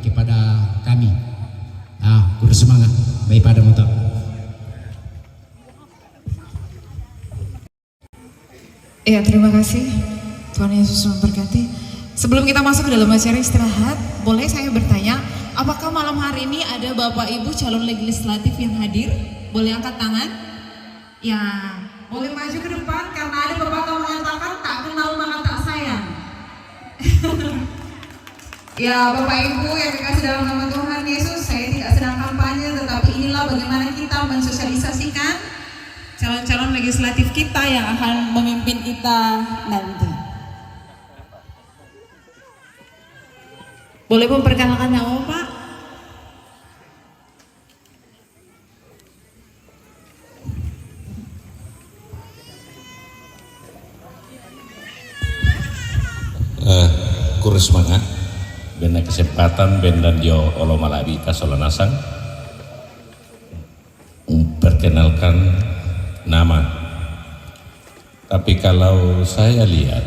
kepada kami. Kurus semangat, baik pada motor. Ya, terima kasih. Tuhan Yesus memberkati. Sebelum kita masuk ke dalam acara istirahat, boleh saya bertanya, apakah malam hari ini ada Bapak Ibu calon legislatif yang hadir? Boleh angkat tangan? Ya, boleh maju ke depan karena ada Bapak yang mengatakan tak kenal maka tak sayang. Ya, Bapak Ibu yang dikasih dalam nama Tuhan Yesus, saya tidak sedang kampanye, tetapi inilah bagaimana kita mensosialisasikan calon-calon legislatif kita yang akan memimpin kita nanti. Boleh memperkenalkan nama Pak? Kurus semangat benda kesempatan benda dio olo malabita solanasang perkenalkan nama. Tapi kalau saya lihat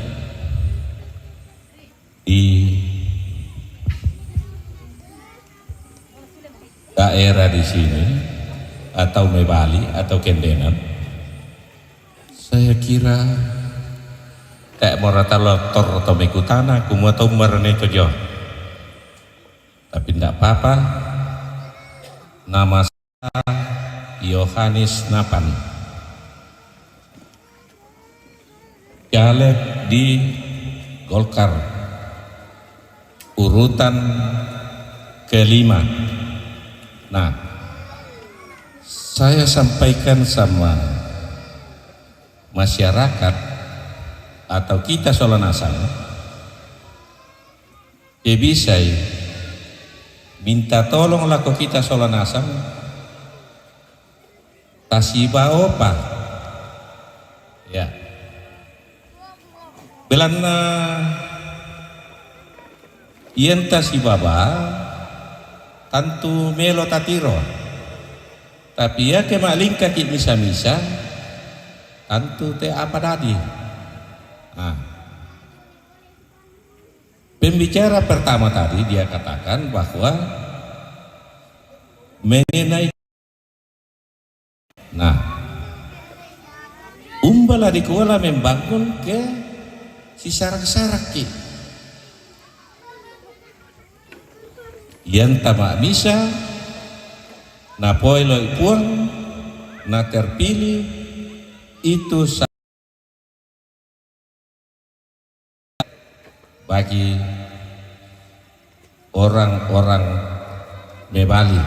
di daerah di sini atau Mebali atau Kendenan, saya kira tak mau rata lotor atau mekutana kumua atau merene tojo. Tapi tidak apa-apa. Nama saya Yohanes Napan, caleg di Golkar urutan kelima. Nah, saya sampaikan sama masyarakat atau kita Solanasang, ya bisa minta tolong laku kita Solanasang tasiba opa ya belana yen tasibaba tantu melo tatiro, tapi ya kemalingka kit misa-misa tantu te apa tadi. Nah, pembicara pertama tadi dia katakan bahwa mengenai umbala di kuala membangun ke si sarak-sarak ki yang tamak misa na poilo ipuang na terpilih itu bagi orang-orang Mebali.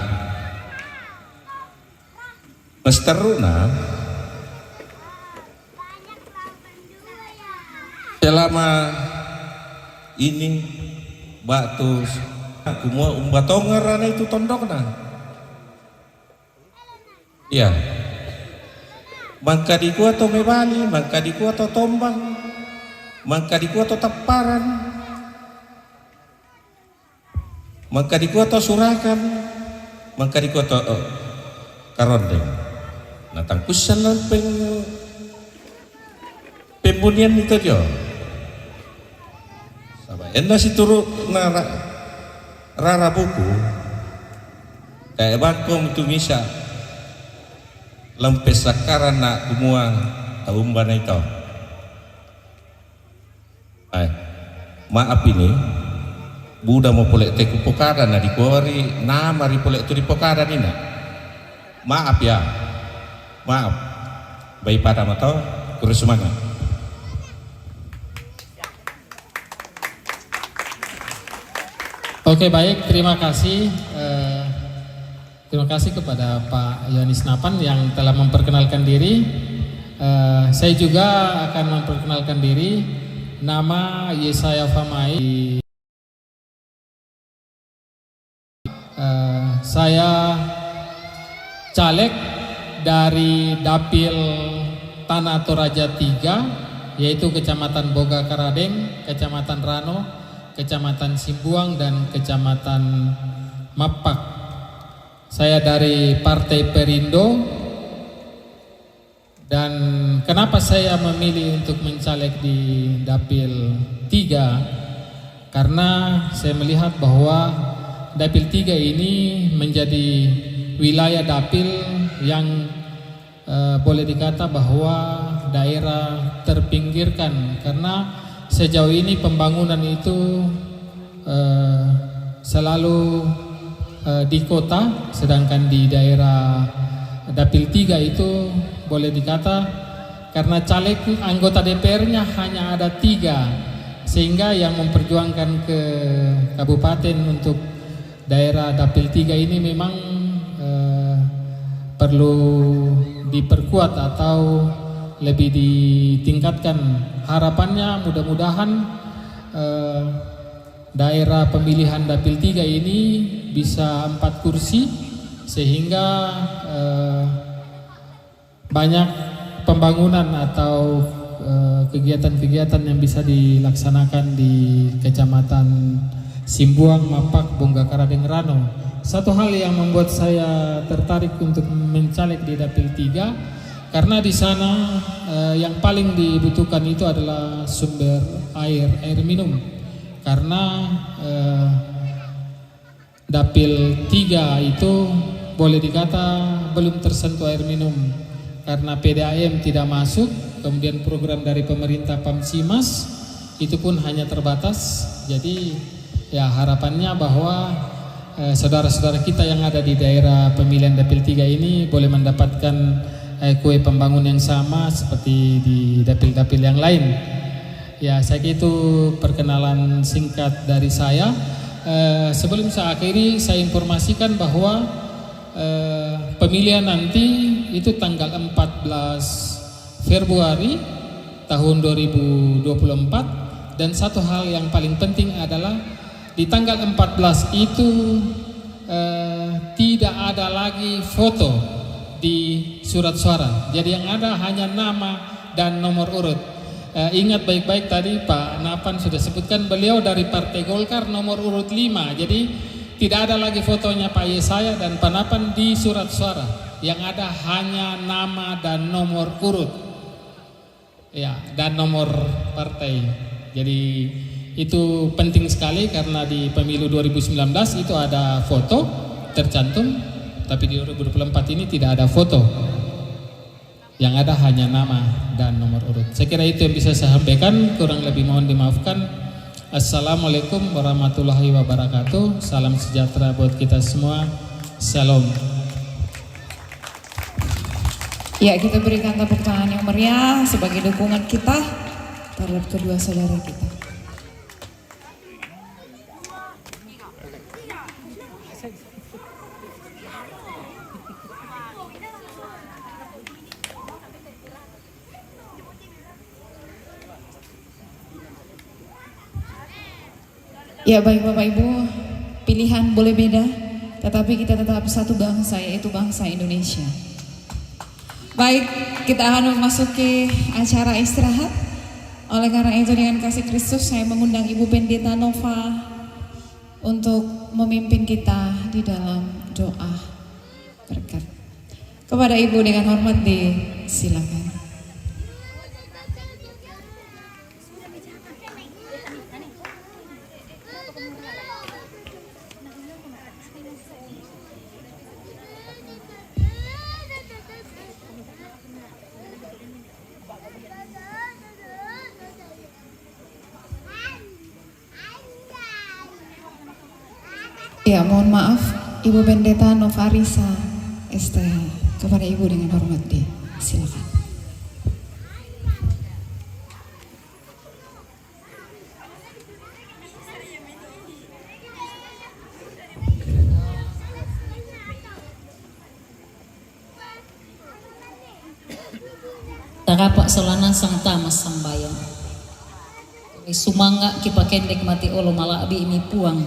Mesteruna selama ini batu kumua umbatongarana itu tondokna. Ya. Mangka di kuato Mebali, mangka di kuato Tombang, mangka di kuato Taparan, mangka di kuato Surakan, mangka di kuato Karondeng. Nah tangkusan lang pembunian itu jo. Sabay enda si turu na rara buku kayak bangkong itu misa lempes sakaran na kumua taumban itu. Ay, maaf ini Buddha mau polek te kupokada na di kuari nama ri polek tu di pokada ni na. Maaf ya, maaf. Baik pada matau kurus semangat. Oke baik, terima kasih. Terima kasih kepada Pak Yohanes Napan yang telah memperkenalkan diri. Saya juga akan memperkenalkan diri. Nama Yesaya Famai. Saya caleg dari Dapil Tanah Toraja 3, yaitu Kecamatan Boga Karadeng, Kecamatan Rano, Kecamatan Simbuang, dan Kecamatan Mapak. Saya dari Partai Perindo. Dan kenapa saya memilih untuk mencaleg di Dapil 3? Karena saya melihat bahwa Dapil 3 ini menjadi wilayah dapil yang boleh dikata bahwa daerah terpinggirkan, karena sejauh ini pembangunan itu selalu di kota, sedangkan di daerah Dapil 3 itu boleh dikata karena caleg anggota DPR-nya hanya ada 3, sehingga yang memperjuangkan ke kabupaten untuk daerah Dapil 3 ini memang perlu diperkuat atau lebih ditingkatkan. Harapannya mudah-mudahan daerah pemilihan Dapil 3 ini bisa 4 kursi, sehingga banyak pembangunan atau kegiatan-kegiatan yang bisa dilaksanakan di Kecamatan Simbuang, Mapak, Bonggakara, dan Rano. Satu hal yang membuat saya tertarik untuk mencaleg di Dapil 3 karena di sana yang paling dibutuhkan itu adalah sumber air minum. Karena Dapil 3 itu boleh dikata belum tersentuh air minum karena PDAM tidak masuk, kemudian program dari pemerintah Pamsimas itu pun hanya terbatas. Jadi ya harapannya bahwa saudara-saudara kita yang ada di daerah pemilihan Dapil 3 ini boleh mendapatkan kue pembangunan yang sama seperti di dapil-dapil yang lain. Ya, saya kira itu perkenalan singkat dari saya. Sebelum saya akhiri, saya informasikan bahwa pemilihan nanti itu tanggal 14 Februari tahun 2024, dan satu hal yang paling penting adalah di tanggal 14 itu tidak ada lagi foto di surat suara. Jadi yang ada hanya nama dan nomor urut. Ingat baik-baik tadi Pak Napan sudah sebutkan beliau dari Partai Golkar nomor urut 5. Jadi tidak ada lagi fotonya Pak Yesaya dan Pak Napan di surat suara. Yang ada hanya nama dan nomor urut. Ya, dan nomor partai. Jadi itu penting sekali karena di pemilu 2019 itu ada foto tercantum, tapi di 2024 ini tidak ada foto. Yang ada hanya nama dan nomor urut. Saya kira itu yang bisa saya sampaikan, kurang lebih mohon dimaafkan. Assalamualaikum warahmatullahi wabarakatuh. Salam sejahtera buat kita semua. Shalom. Ya, kita berikan tepuk tangan yang meriah sebagai dukungan kita terhadap kedua saudara kita. Ya, baik Bapak Ibu, pilihan boleh beda, tetapi kita tetap satu bangsa, yaitu bangsa Indonesia. Baik, kita akan memasuki acara istirahat. Oleh karena itu dengan kasih Kristus saya mengundang Ibu Pendeta Nova untuk memimpin kita di dalam doa berkat. Kepada Ibu dengan hormat disilakan. Ya, mohon maaf, Ibu Pendeta Novarisa STH. Kepada Ibu dengan hormat disilakan. Tarapak solana sang tamas sambayang. Sumanga kipakendek mati olo malabi imi puang.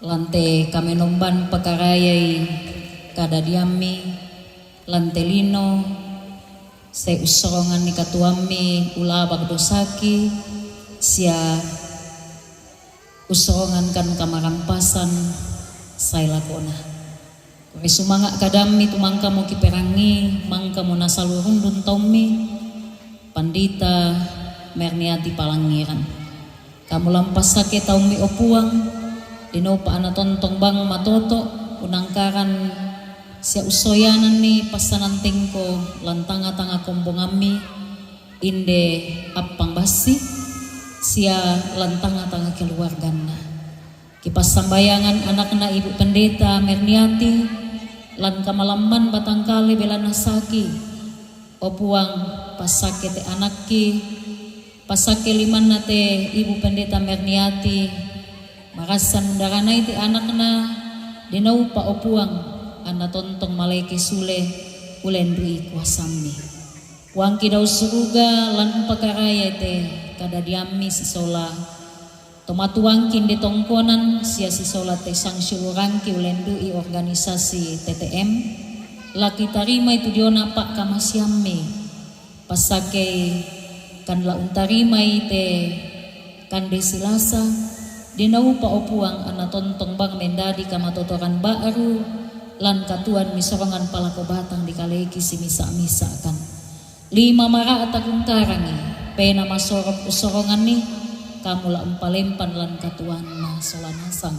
Lante kami nomban pakarayay kada diami lante lino se usorongan ni katuami ulabak dosaki sia usorongan kan kamarampasan say lakona kami sumanga kadami tumangka mo kiperangi mangka mo nasalurung dun tommi pandita merniati palangiran kamu lampas sakit taumi opuang dino pa anatontong bang matoto unangkaran siya usoyanan ni pasananting ko lantanga-tanga kombongami inde apang basi siya lantanga-tanga keluargan na kipasambayangan anak na Ibu Pendeta Merniati lan kamalamban batangkali bela nasaki opuang pasake te anakki pasake liman na te Ibu Pendeta Merniati marasan darana iti anak na dinaw pa opuang anatontong maleki sule ulendri kuasami wangki daw suruga lan pakaraya te kada diami sisola Tomatuangkin di tongkonan sia si solat sang syururangki ulendui organisasi TTM. Laki tarima itu diona pak kamasyame. Pasake kan laun tarima ite kan desilasa. Dinau pa opuang ana tontong bang mendadi kamatotoran baru. Lan katuan misorongan palako batang di kaleki si misa-misa kan. 5 mara atakung karangi. Pena masorok usorongan ni. Kamu la umpalempan lan katuan na solanasang.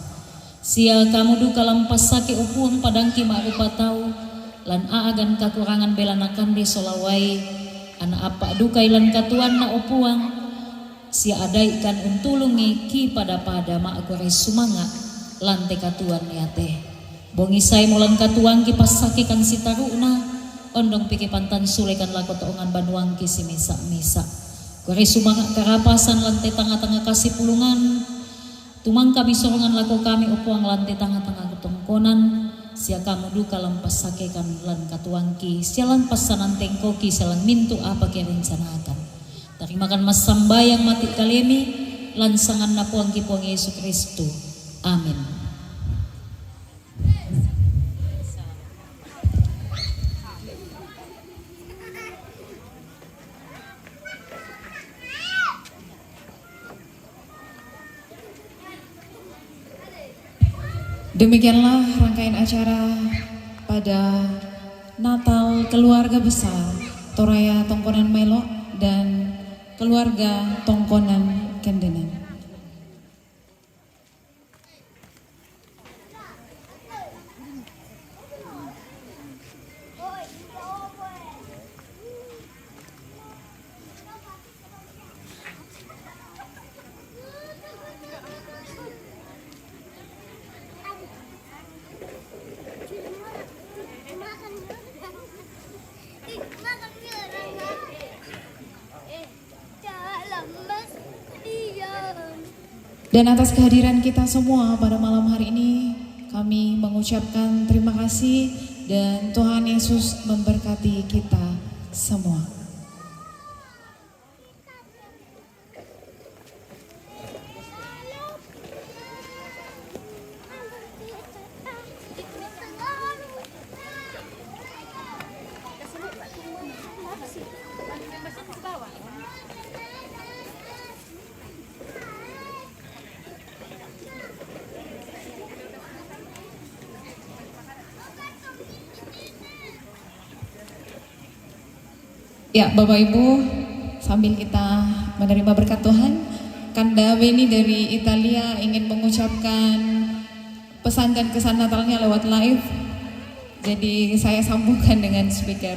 Sia kamu duka lampas saki upuang padangki marupa tau. Lan aagan kakurangan belanakan de solawai. Ana apa dukai lan katuan na upuang. Sia adaikan untulungi ki pada maagore sumanga. Lan te katuan niate. Bongisai mulan katuang ki pas saki kan sitaruna. Ondong piki pantan sulekan lako toongan banuang ki si misa-misa. Kore sumanga karapasan lantai tengah-tengah kasih pulungan. Tumang kami sorongan lako kami upuang lantai tengah-tengah ketongkonan. Sia kamu duka lampas sakekan lan katuangki. Sia lampas sanan tengkoki sialan mintu apa kaya rencanakan. Tarimakan mas sambayang mati kalemi. Lansangan napuangki puang Yesus Kristus. Amin. Demikianlah rangkaian acara pada Natal keluarga besar Toraya Tongkonan Melo dan keluarga Tongkonan Kendenan. Dan atas kehadiran kita semua pada malam hari ini, kami mengucapkan terima kasih dan Tuhan Yesus memberkati kita semua. Ya, Bapak Ibu, sambil kita menerima berkat Tuhan, Kanda Beni dari Italia ingin mengucapkan pesan dan kesan Natalnya lewat live. Jadi saya sambungkan dengan speaker.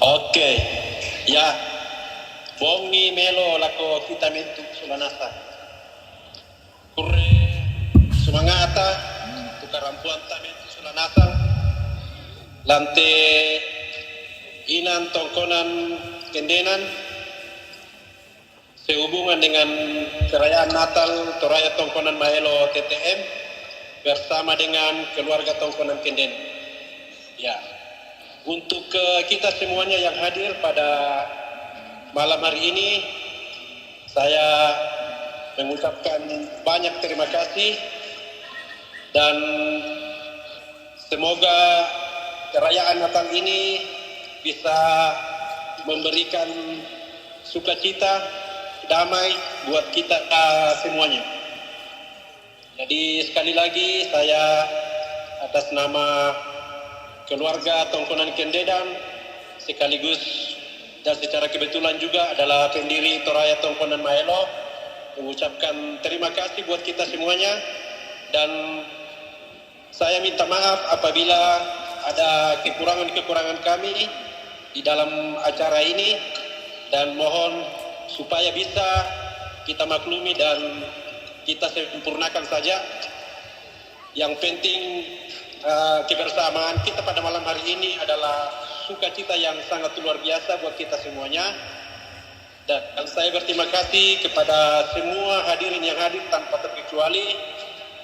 Oke, ya, bongi melo lako kita mentu sulanasa. Kure sumangata. Karampuan tamen sulanata lante inan tongkonan Kendenan sehubungan dengan perayaan Natal Toraya Tongkonan Mahelo TTM bersama dengan keluarga Tongkonan Kendenan. Ya, untuk kita semuanya yang hadir pada malam hari ini, saya mengucapkan banyak terima kasih. Dan semoga perayaan Natal ini bisa memberikan sukacita, damai buat kita semuanya. Jadi sekali lagi saya atas nama keluarga Tongkonan Kendenan sekaligus dan secara kebetulan juga adalah pendiri Toraya Tongkonan Mahelo mengucapkan terima kasih buat kita semuanya. Dan saya minta maaf apabila ada kekurangan-kekurangan kami di dalam acara ini dan mohon supaya bisa kita maklumi dan kita sempurnakan saja. Yang penting kebersamaan kita pada malam hari ini adalah sukacita yang sangat luar biasa buat kita semuanya. Dan saya berterima kasih kepada semua hadirin yang hadir tanpa terkecuali,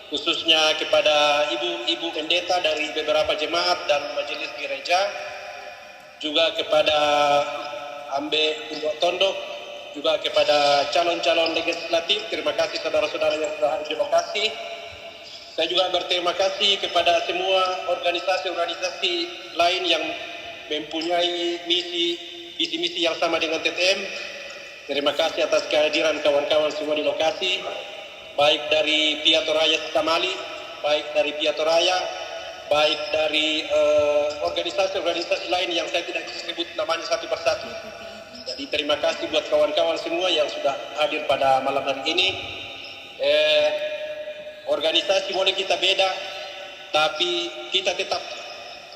khususnya kepada ibu-ibu pendeta dari beberapa jemaat dan majelis gereja juga kepada Ambe Umbok Tondok, juga kepada calon-calon legislatif. Terima kasih saudara-saudara yang sudah hadir di lokasi. Saya juga berterima kasih kepada semua organisasi-organisasi lain yang mempunyai misi yang sama dengan TTM. Terima kasih atas kehadiran kawan-kawan semua di lokasi, baik dari Piatu Raya Sukamali, baik dari Piatu Raya, baik dari organisasi-organisasi lain yang saya tidak bisa sebut namanya satu persatu. Jadi terima kasih buat kawan-kawan semua yang sudah hadir pada malam hari ini. Organisasi boleh kita beda, tapi kita tetap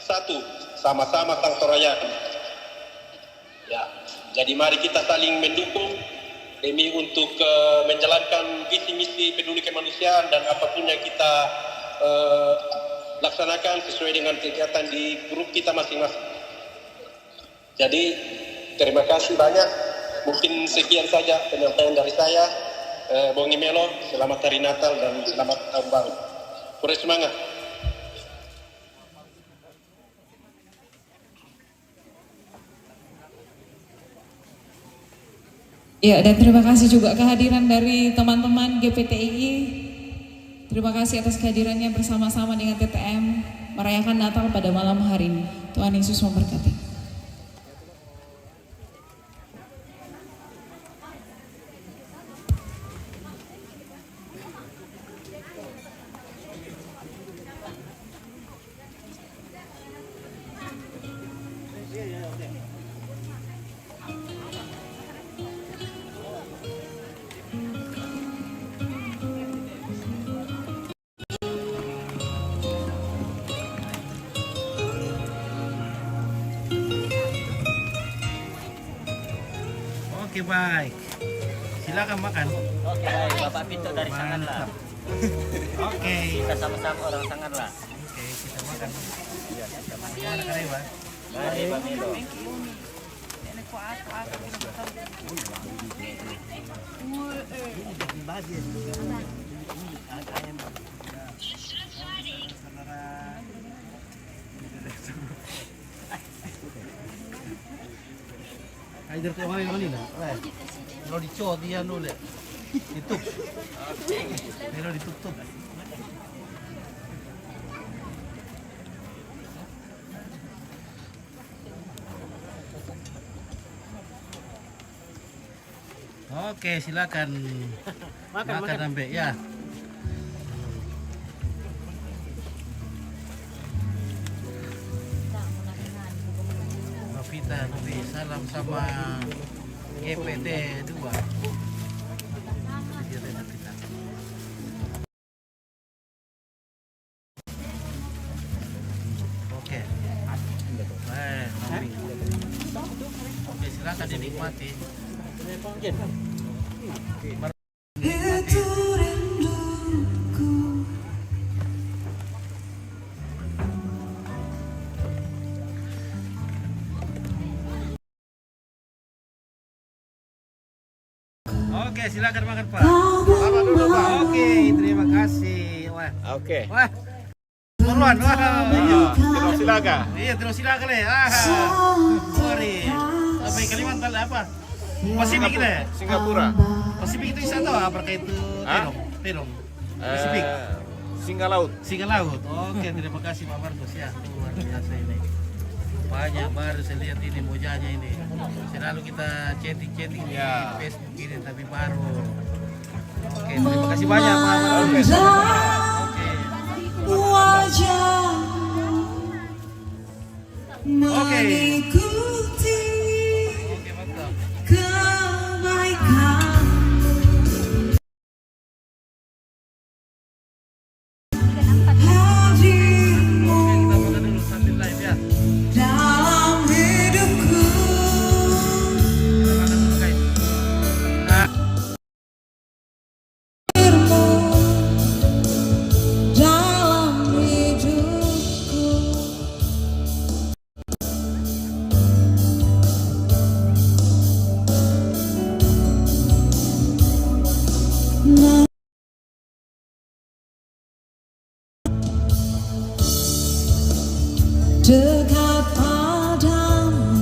satu, sama-sama Sang Torayan. Ya, jadi mari kita saling mendukung demi untuk menjalankan visi misi peduli kemanusiaan dan apapun yang kita laksanakan sesuai dengan kegiatan di grup kita masing-masing. Jadi terima kasih banyak. Mungkin sekian saja penyampaian dari saya. Bongi Melo, selamat Hari Natal dan selamat Tahun Baru. Pura semangat. Ya, dan terima kasih juga kehadiran dari teman-teman GPTII. Terima kasih atas kehadirannya bersama-sama dengan TTM merayakan Natal pada malam hari ini. Tuhan Yesus memberkati. Oke, baik. Silakan makan. Oke, baik. Bapak Pinto dari Sanganla. Oke. Kita sama-sama orang Sanganla. Oke, kita makan. Iya, kita makan. Gimana Kak Rewa? Mari, Pak Milo. Ay, dito kami kanina. Pero dito dia nule. Ditup. Pero ditutup. Oke, silakan. Makan Ambe ya. Novita, Novi, salam sama GPT 2. Oke. Baik, Novi. Oke, silakan dinikmati. Oke, silakan makan Pak. Bapak dulu Pak. Oke, terima kasih. Wah. Oke. Wah. Duluan, wah. Terus silakan. Iya, terus silakan ya. Sorry. Sampai Kalimantan apa? Pasifik deh. Singapura. Pasifik itu wisata apa kayak itu? Terong. Pasifik. Singa Laut. Singa Laut. Oke, terima kasih Pak Markus ya. Luar biasa ini. Banyak baru saya lihat ini mojanya ini. Selalu kita chatting di Facebook ini tapi baru. Oke, terima kasih banyak Pak Markus. Oke. Oke, mantap. Dekat padamu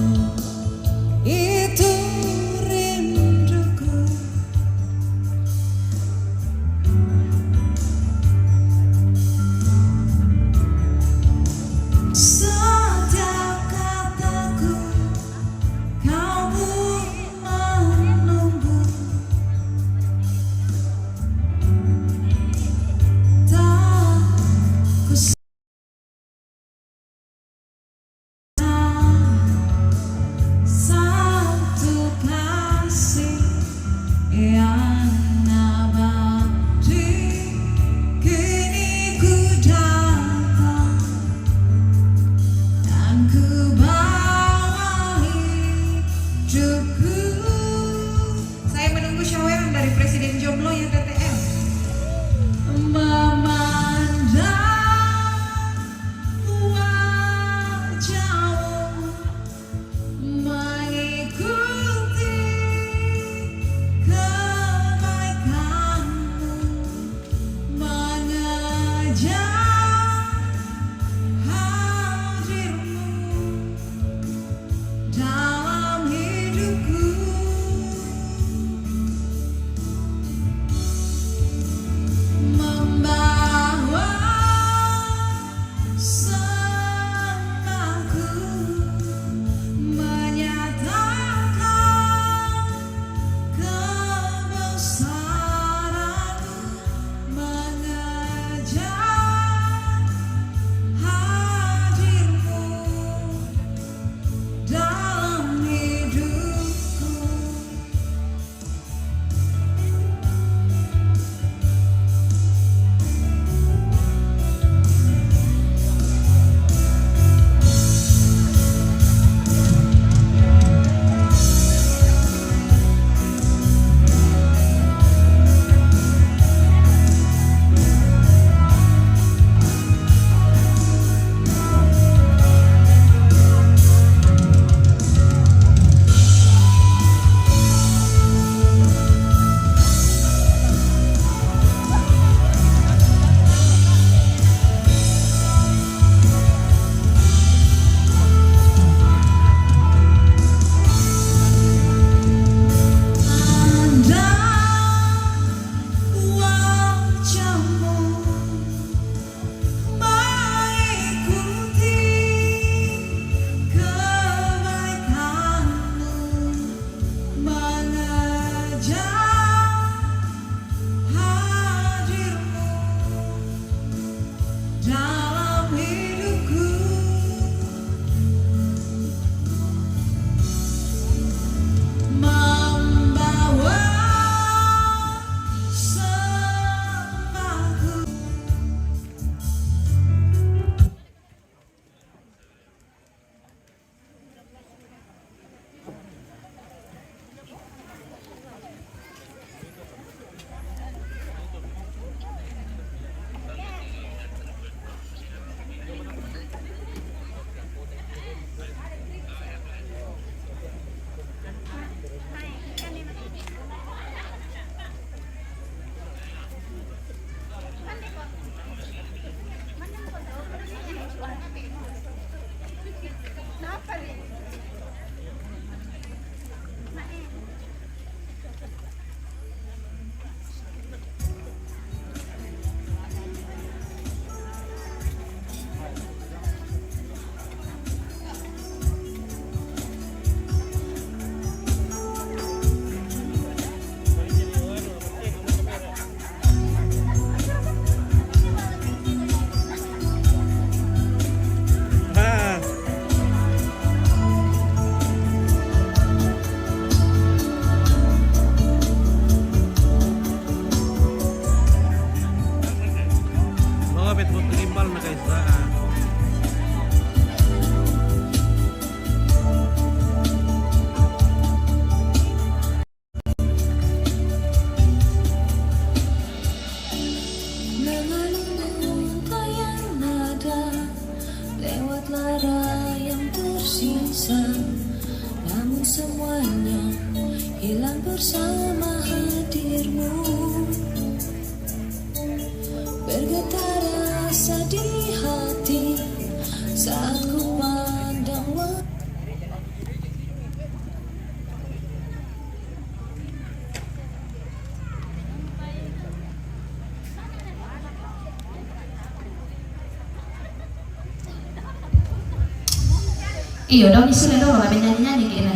dalam hidupku, membawa semangatku, menyatakan kebesaranmu, mengajak hadirmu dalam hidupku. Dalam hidupku, membawa semangatku. Namun semuanya hilang bersama hadirmu. Bergetar rasa di hati saat ku pandang Iyo dong isulah dong lah nyanyi-nyanyi kira.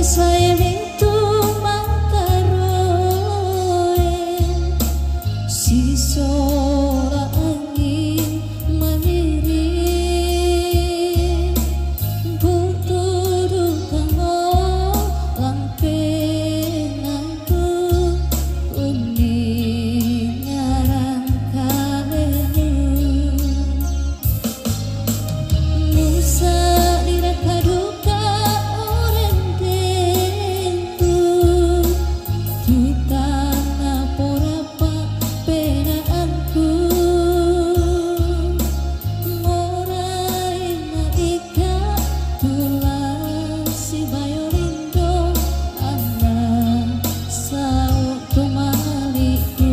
saya itu mangkaroe si sora angin mengiring bertuduh kamo lampenganku uning ngarang kalenu Musa dirakaduka orang tentu tutana porapa penaanku morai maika tulang si bayorindo anda sau tumaliku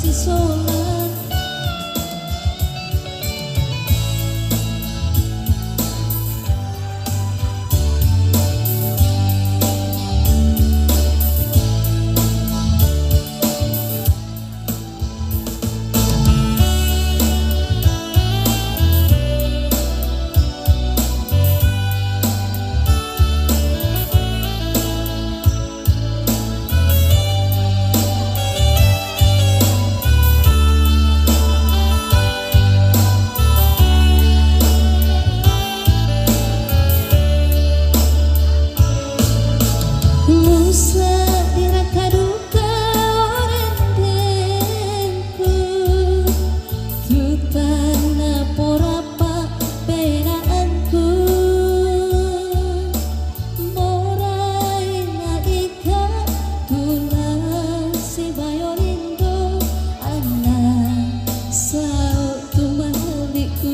Solat Musa dirakaduka orang tentu tutana porapa penaanku morai naika tulang si bayorindo anak sau tumaliku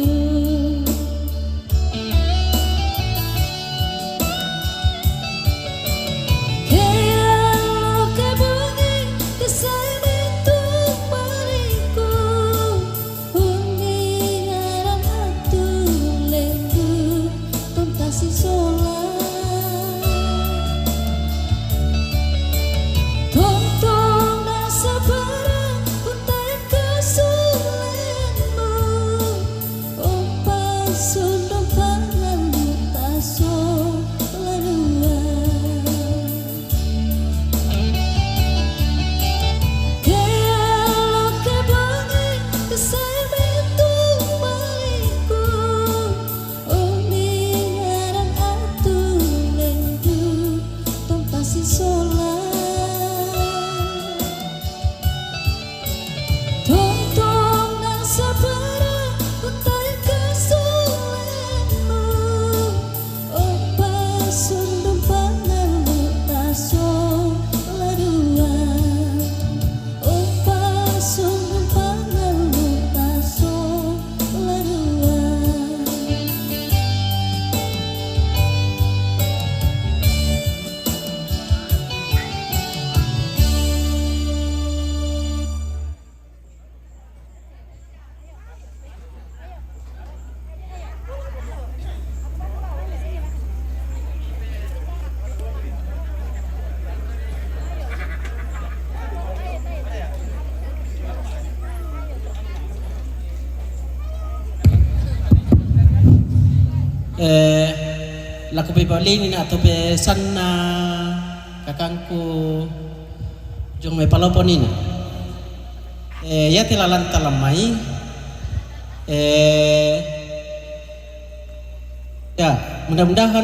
laku bebali ni nak tu pesan na kakangku jong me palopon ini ya tilalan talamai ya mudah-mudahan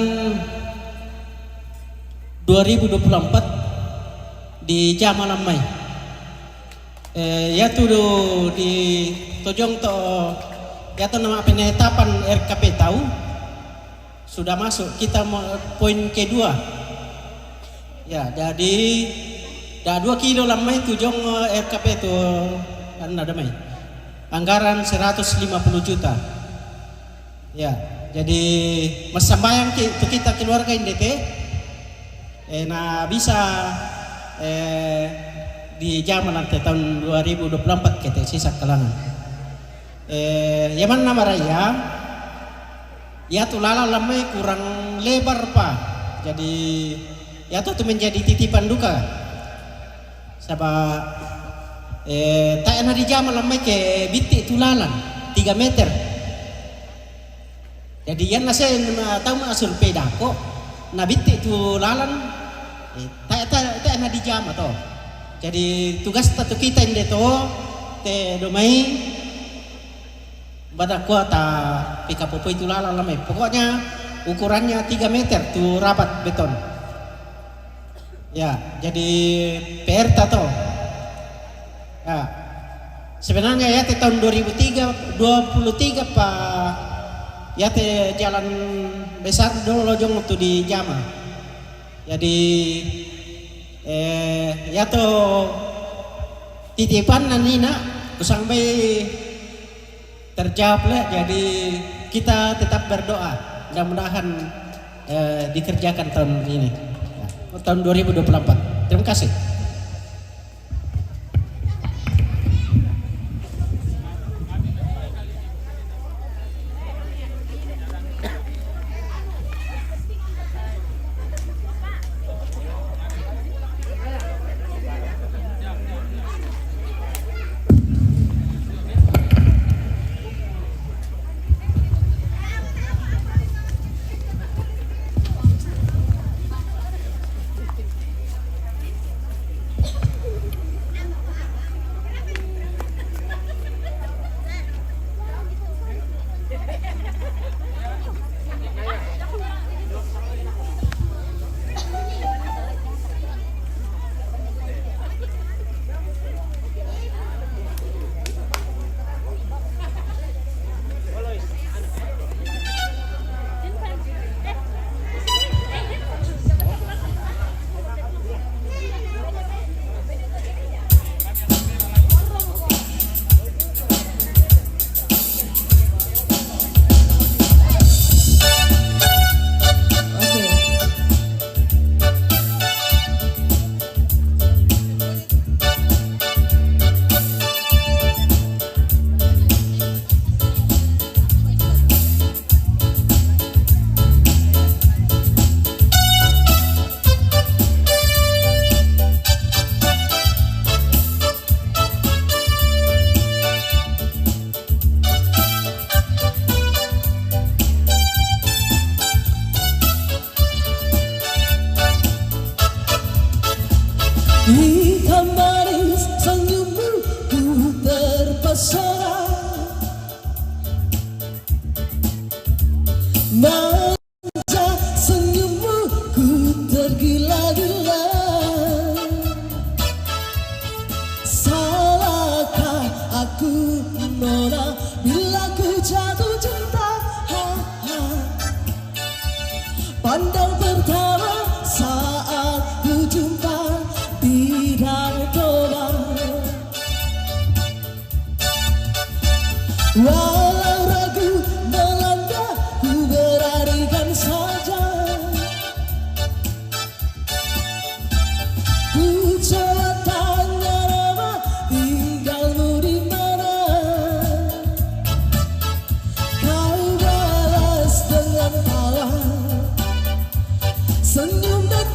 2024 di zaman amai ya tu di tojong to ya tu nama penetapan RKP tahu sudah masuk kita poin kedua ya jadi dah 2 kilo lama itu jong RKP itu kan ada mai anggaran 150 juta ya jadi masambayang itu kita keluarga NDT nah bisa di zaman nanti tahun 2024 kita sisa kalangan Yaman nama raya ya tuh lala lemai kurang lebar Pak. Jadi ya tuh menjadi titipan duka. Sebab tak enak dijama lemai ke bitik tulalan 3 meter. Jadi yan na saya tahu masul peda kok na bitik tulalan tak enak dijama toh. Jadi tugas tatu kita ini toh te domai pada kuota pika popo itu lala lamai. Pokoknya ukurannya 3 meter tuh rapat beton. Ya, jadi PR tato. Ya, sebenarnya ya tahun 2023 Pak ya jalan besar dulu jong tuh di Jama. Jadi ya tuh titipan nanina sampai terjawab lah. Jadi kita tetap berdoa mudah-mudahan dikerjakan tahun ini tahun 2024. Terima kasih. Hitam manis senyummu ku terpesona, manja senyummu ku tergila-gila. Salahkah aku nona bila ku jatuh cinta? Pandang pertama saat ku jumpa di danau, walau ragu melanda ku beranikan saja. Ku coba tanya nama tinggalmu di mana, kau balas dengan tawa senyum dan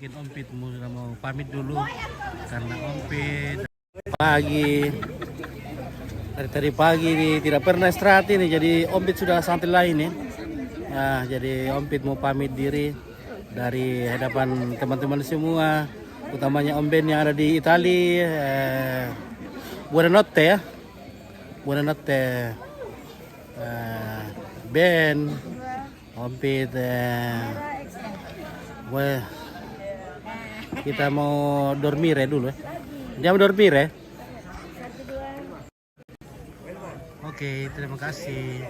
mungkin Ompit mau pamit dulu karena Ompit pagi dari tadi pagi ini tidak pernah istirahat ini, jadi Ompit sudah santai lain ya. Nah, jadi Ompit mau pamit diri dari hadapan teman-teman semua, utamanya Om Ben yang ada di Italia. Buonanotte ya, buonanotte Ben, Ompit. Kita mau dormire dulu ya. Jam dormire. Oke, terima kasih.